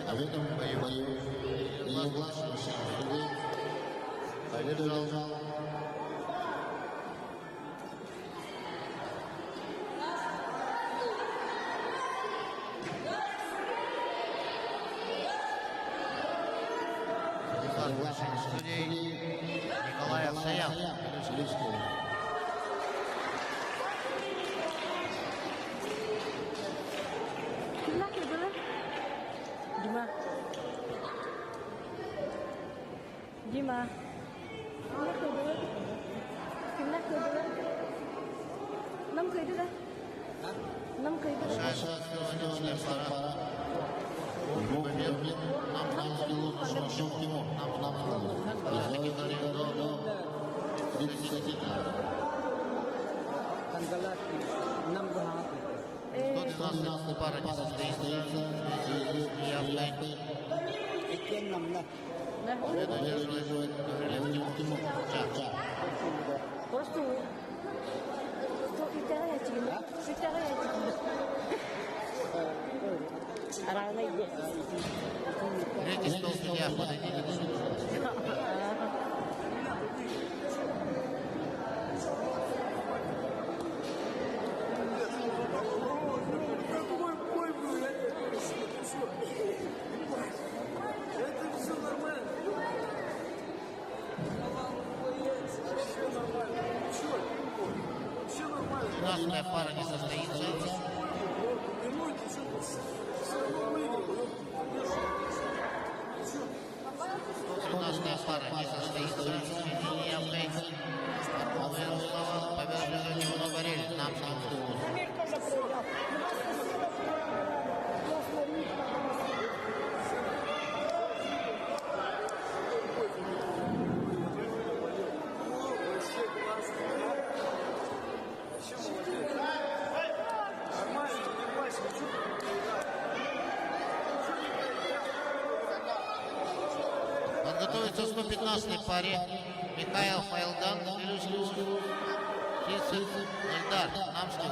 в этом бою негласности судей одержал судей Николай Овсаян. Kimler kırdılar? Dima. Dima. Kimler kırdılar? Kimler kırdılar? Nam kırdılar. Nam kırdılar. Сегодняшняя пара. Нам лучше, чем Тимур. Нам до 30 Tanggalat 6 bahagi. 112 пара не состоится. Ikian 6 lah. Победу одерживает Гаврилев Тимур. Просто kita ya cikgu. Kita ya cikgu. Arang lagi. Третий стол судья, подойдите. Финальная пара не состоится. Финальная пара не состоится. Явкой Армова Ярослава победу его на барель. Нам подготовится в 115-й паре Михаил Файлдан, Кисин Эльдар, Намский.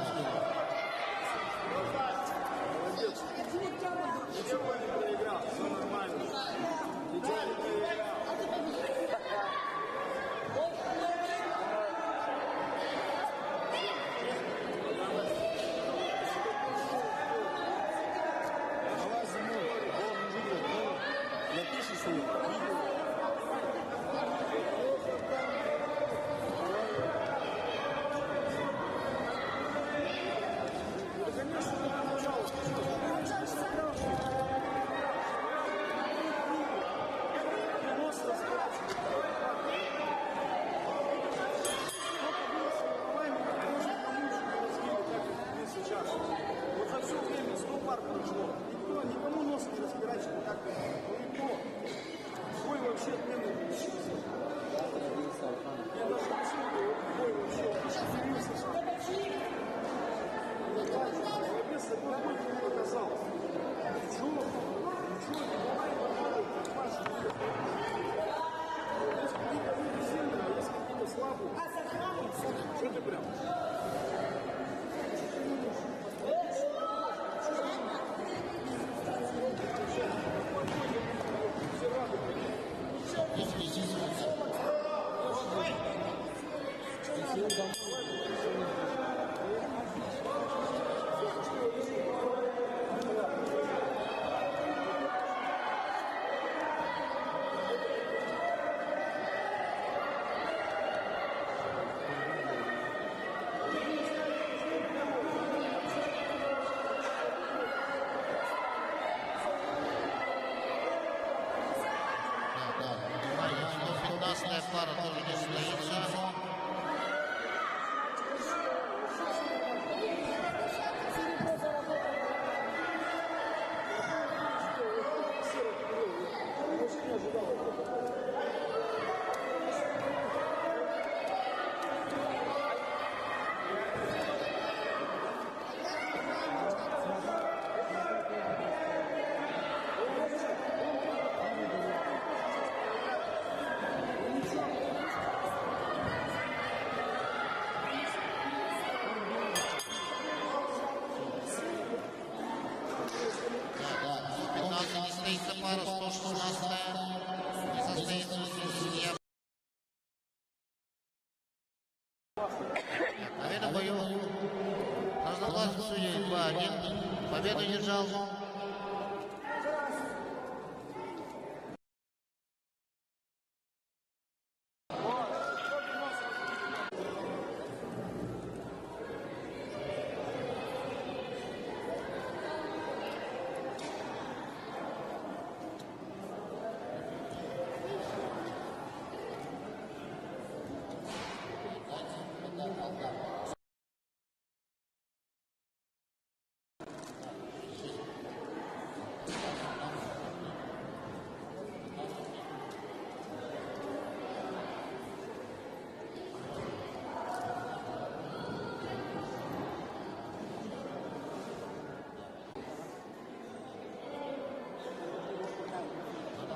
2-1. Победу держал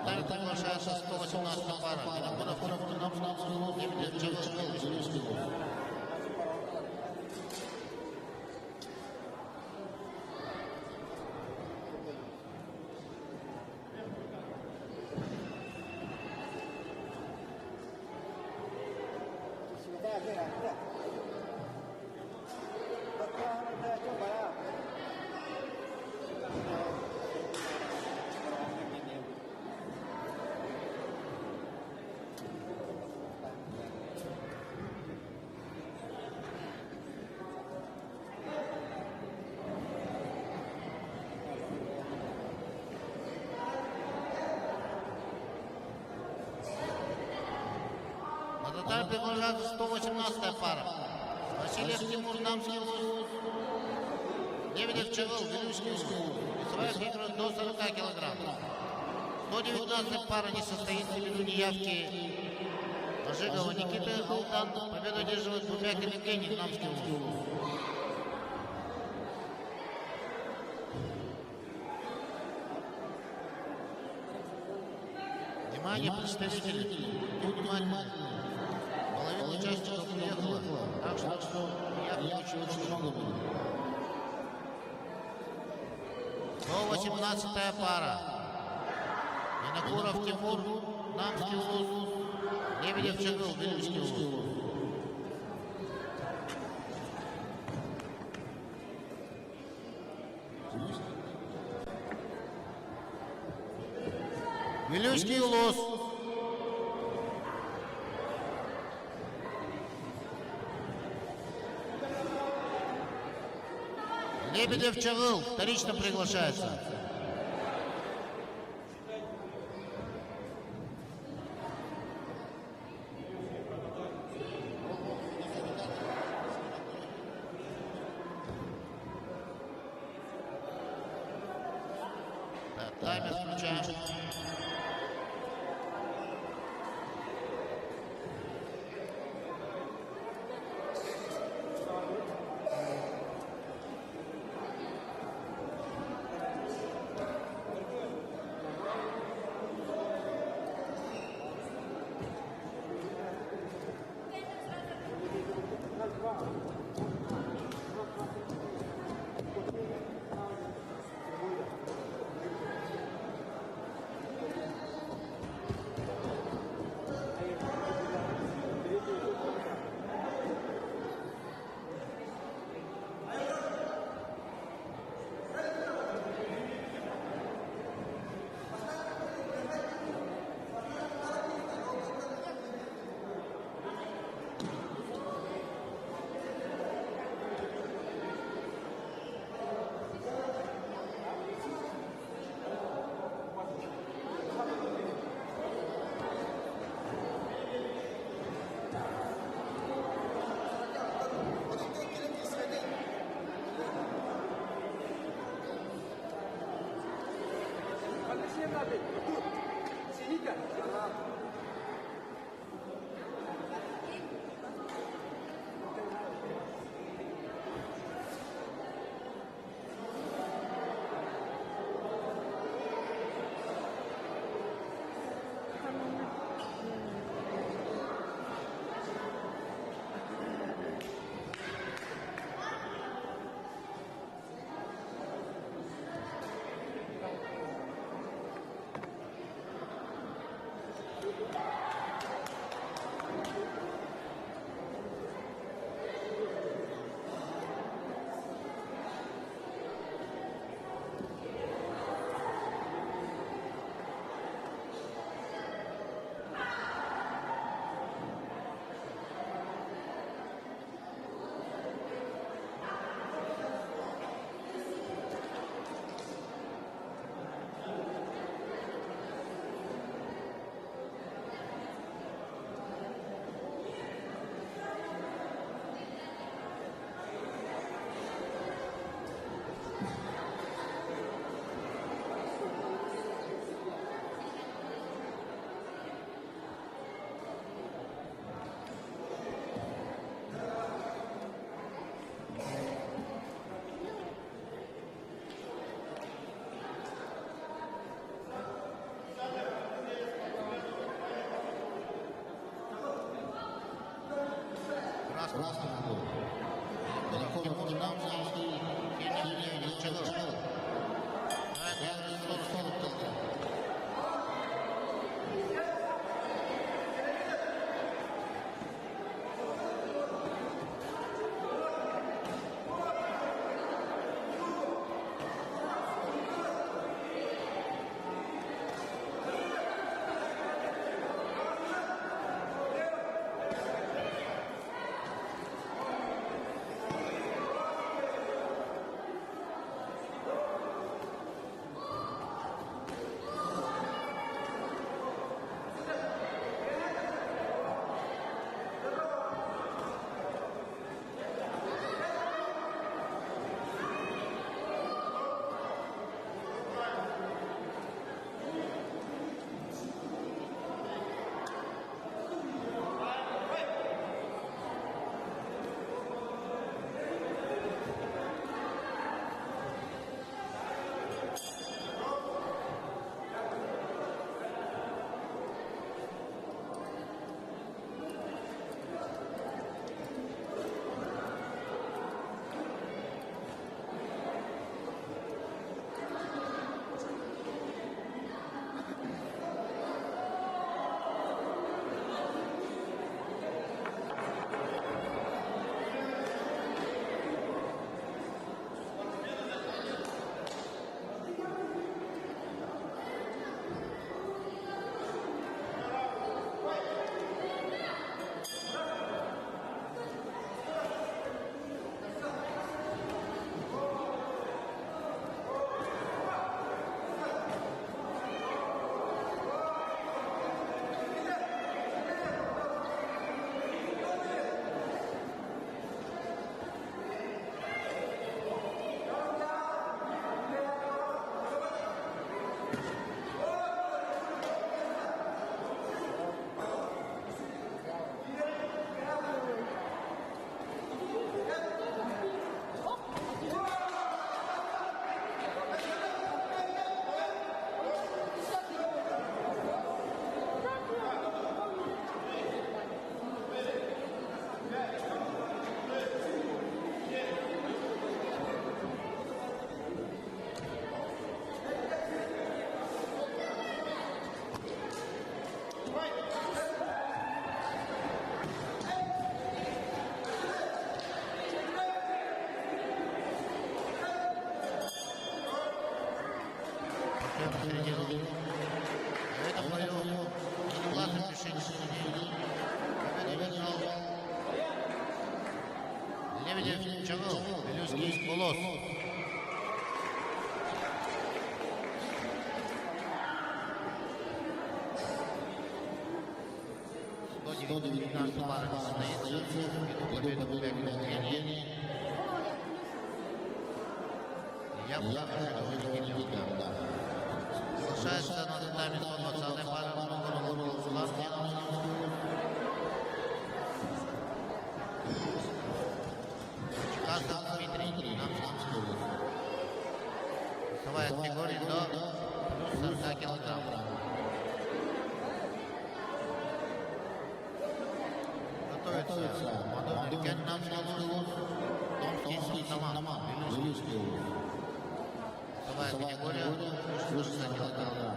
Далее приглашается 118 пара. Минокуров Тимур, Лебедев Чевел. Далее приглашается 118 пара. Васильев Тимур, Дамский луз. Лебедев Чевел, Вилюшкин луз. Весовая фигура до 40 килограмм. 119 пара не состоится ввиду неявки Ожегова Никиты Алтан. Победу одерживает Бумякин Евгений, Дамский луз. Внимание, представители. Будь внимательны. Половина участников уехала, так что явки очень много будет. 118 пара. Минокуров Тимур, Дамский луз. Лебедев Чевел, Вилюшкин луз. Вилюшкин луз. Лебедев Чевел вторично приглашается. Так, таймер включаем. Красный угол. Далеко Динамовский, синий Чагов. Это бою главным решением судей. Лебедев Чагов, Белюский Полос. До 19 пары состоится. Победу победителя. Я соглашается на татами 120-й пары Чекастов Дмитрий, весовая категория до плюс 40 килограмм. Готовится Мадонна Кеннамский луз, Томский Саман, Белюский луз. Весовая категория плюс 40 килограмм.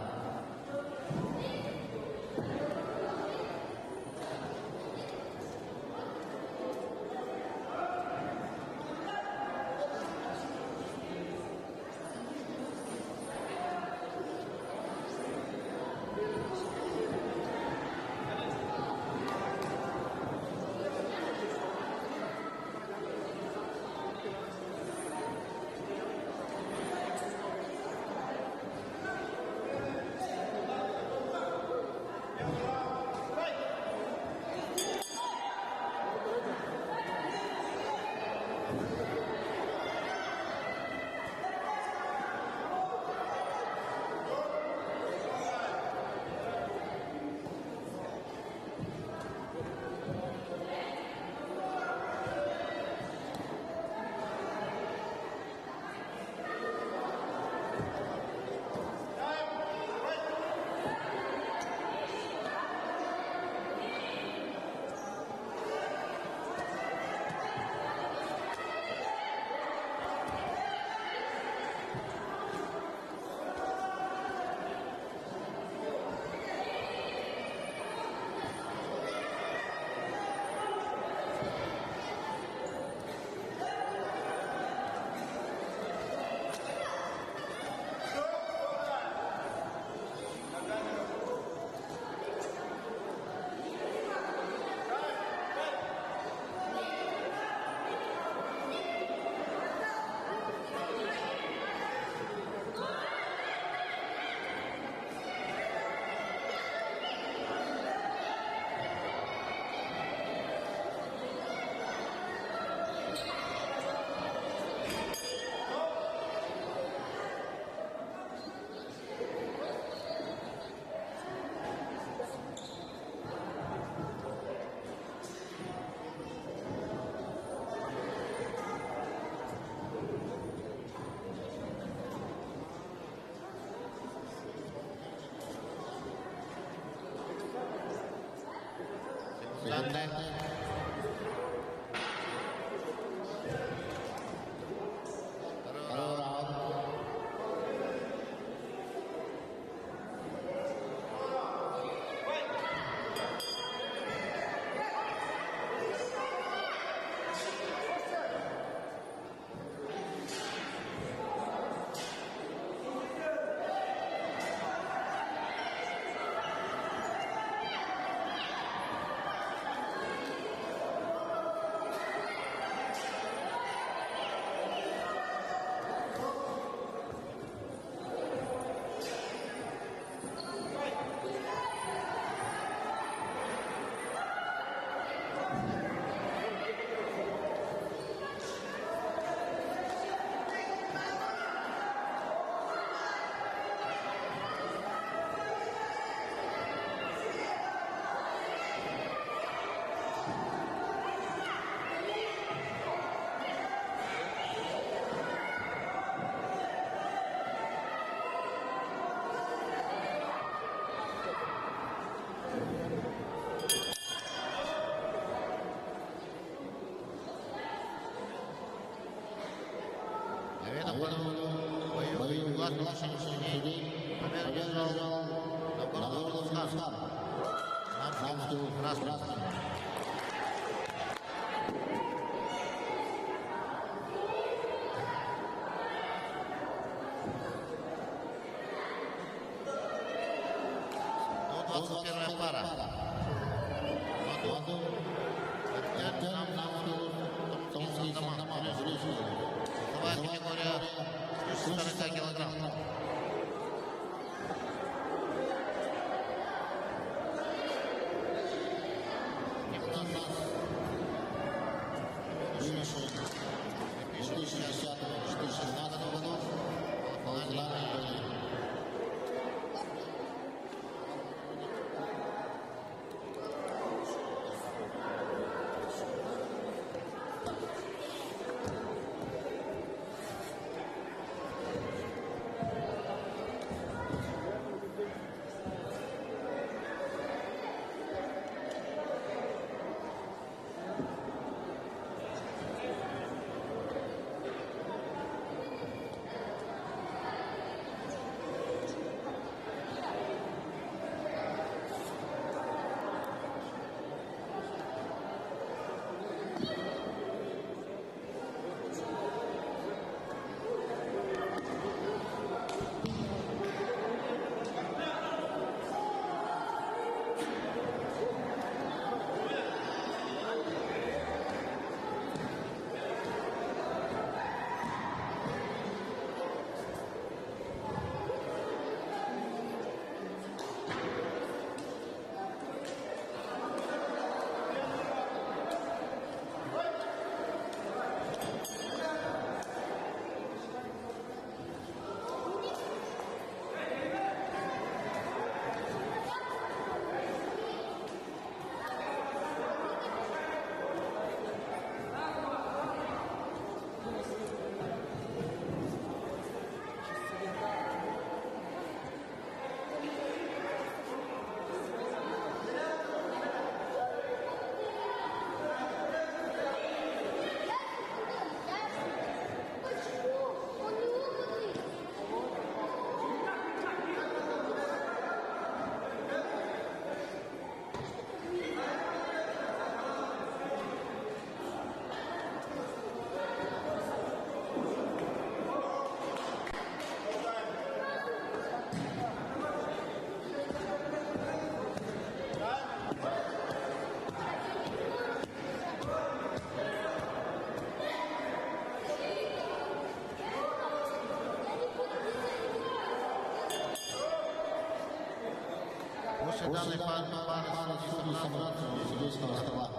Boslandı. Первая пара. Весовая категория 140 килограмм. После данной пары судьи собраться у судейского стола.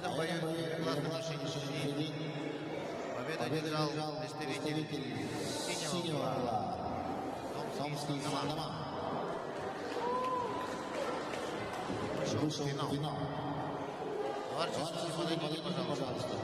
этом бою классный решение. Победу одержал представитель синего угла. Томский Наман. Вышел в финал. Товарищи, подойдите, пожалуйста.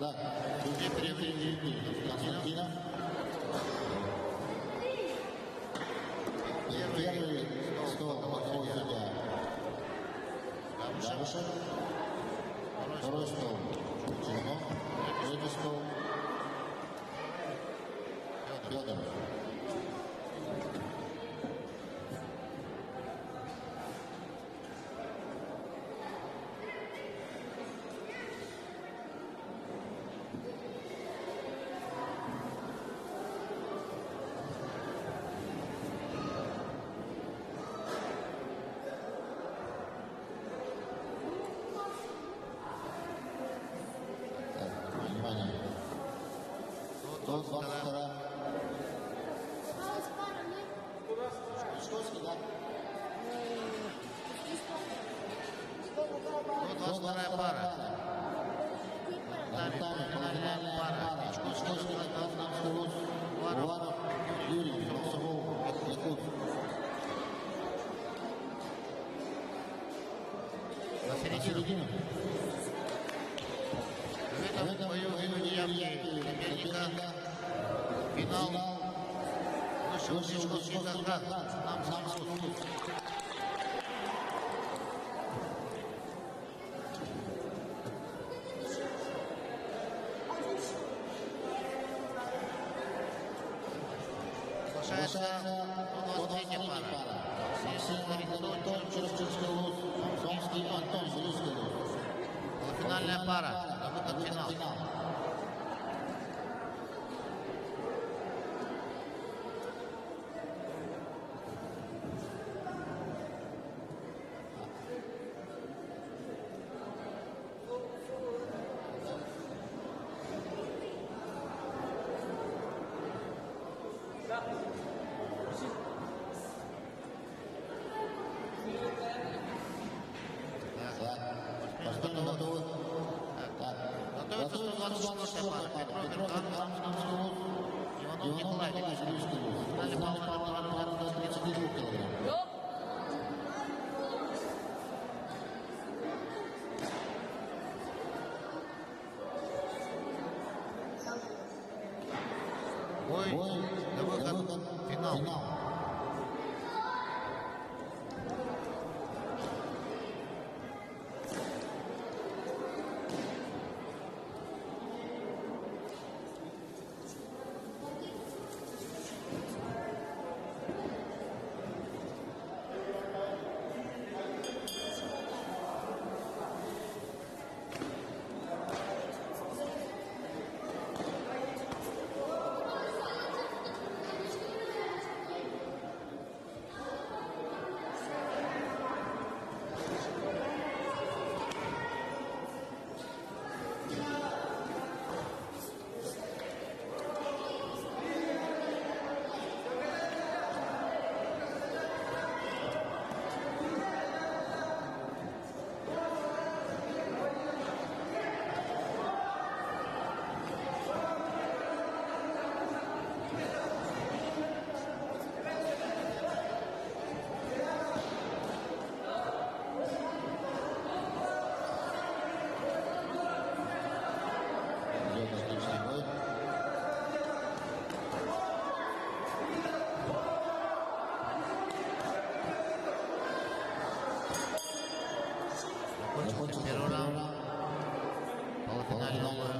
Да, Дмитрий Константинов. Первый стол боковой судья Давышев. Второй стол Чернов. Третий стол Федоров. Тот, когда... Вот вторая пара. Финальная пара. Уваров Юрий, Философов, Якут. На середину. В этом бою неявки соперника. Финал. Вышел Мишковский Казган. Нам Самсуд. Соглашается 23-я пара. Максим Харитон, Черчевский Луз, Томский Антон, Зрительский Луз. Полуфинальная пара. На выход в финал. 24-я пара. Петров Мирхан, Самский УЗ. Иванов Николай, Величный УЗ. Стали пара 32 килограмм. Бой на выход в финал. Первый раунд. Полуфинальный бой.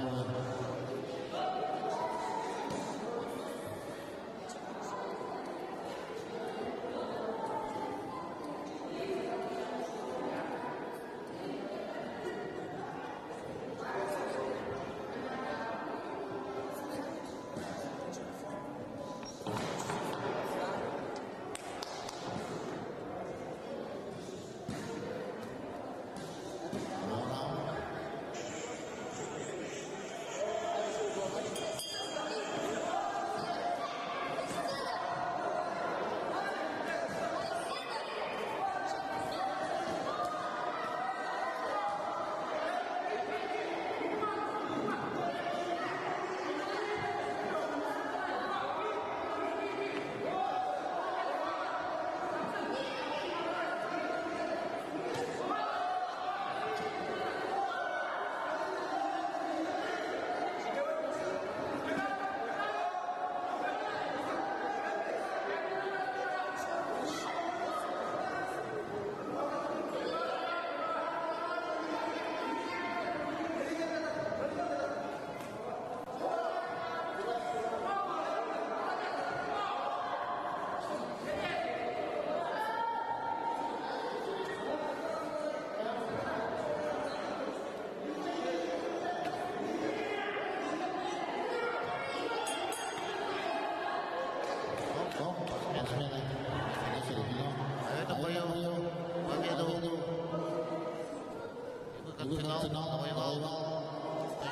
Финал завоевал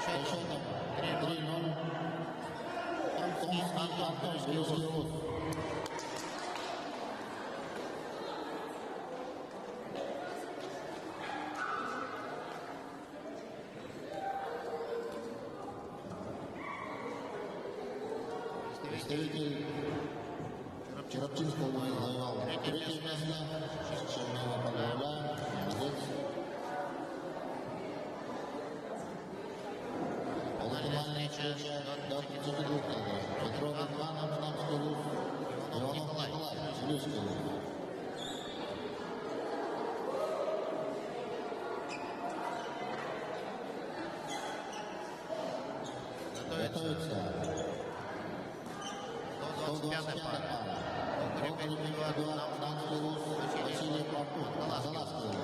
счетом 3-0. Самский УЗ. Представитель Черепчинского завоевал третье место. Сейчас мы его поздравляем. Молодец. Полуфинальная часть до 32 килограмм. Петров Мирхан, Самский УЗ. Иванов Николай, Величный УЗ. Готовится 125-я пара. Около Эдуард Самский УЗ, Василий Платон, Залазский УЗ.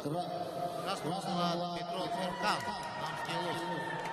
Красный флаг Петров Эркан, Намский Луз.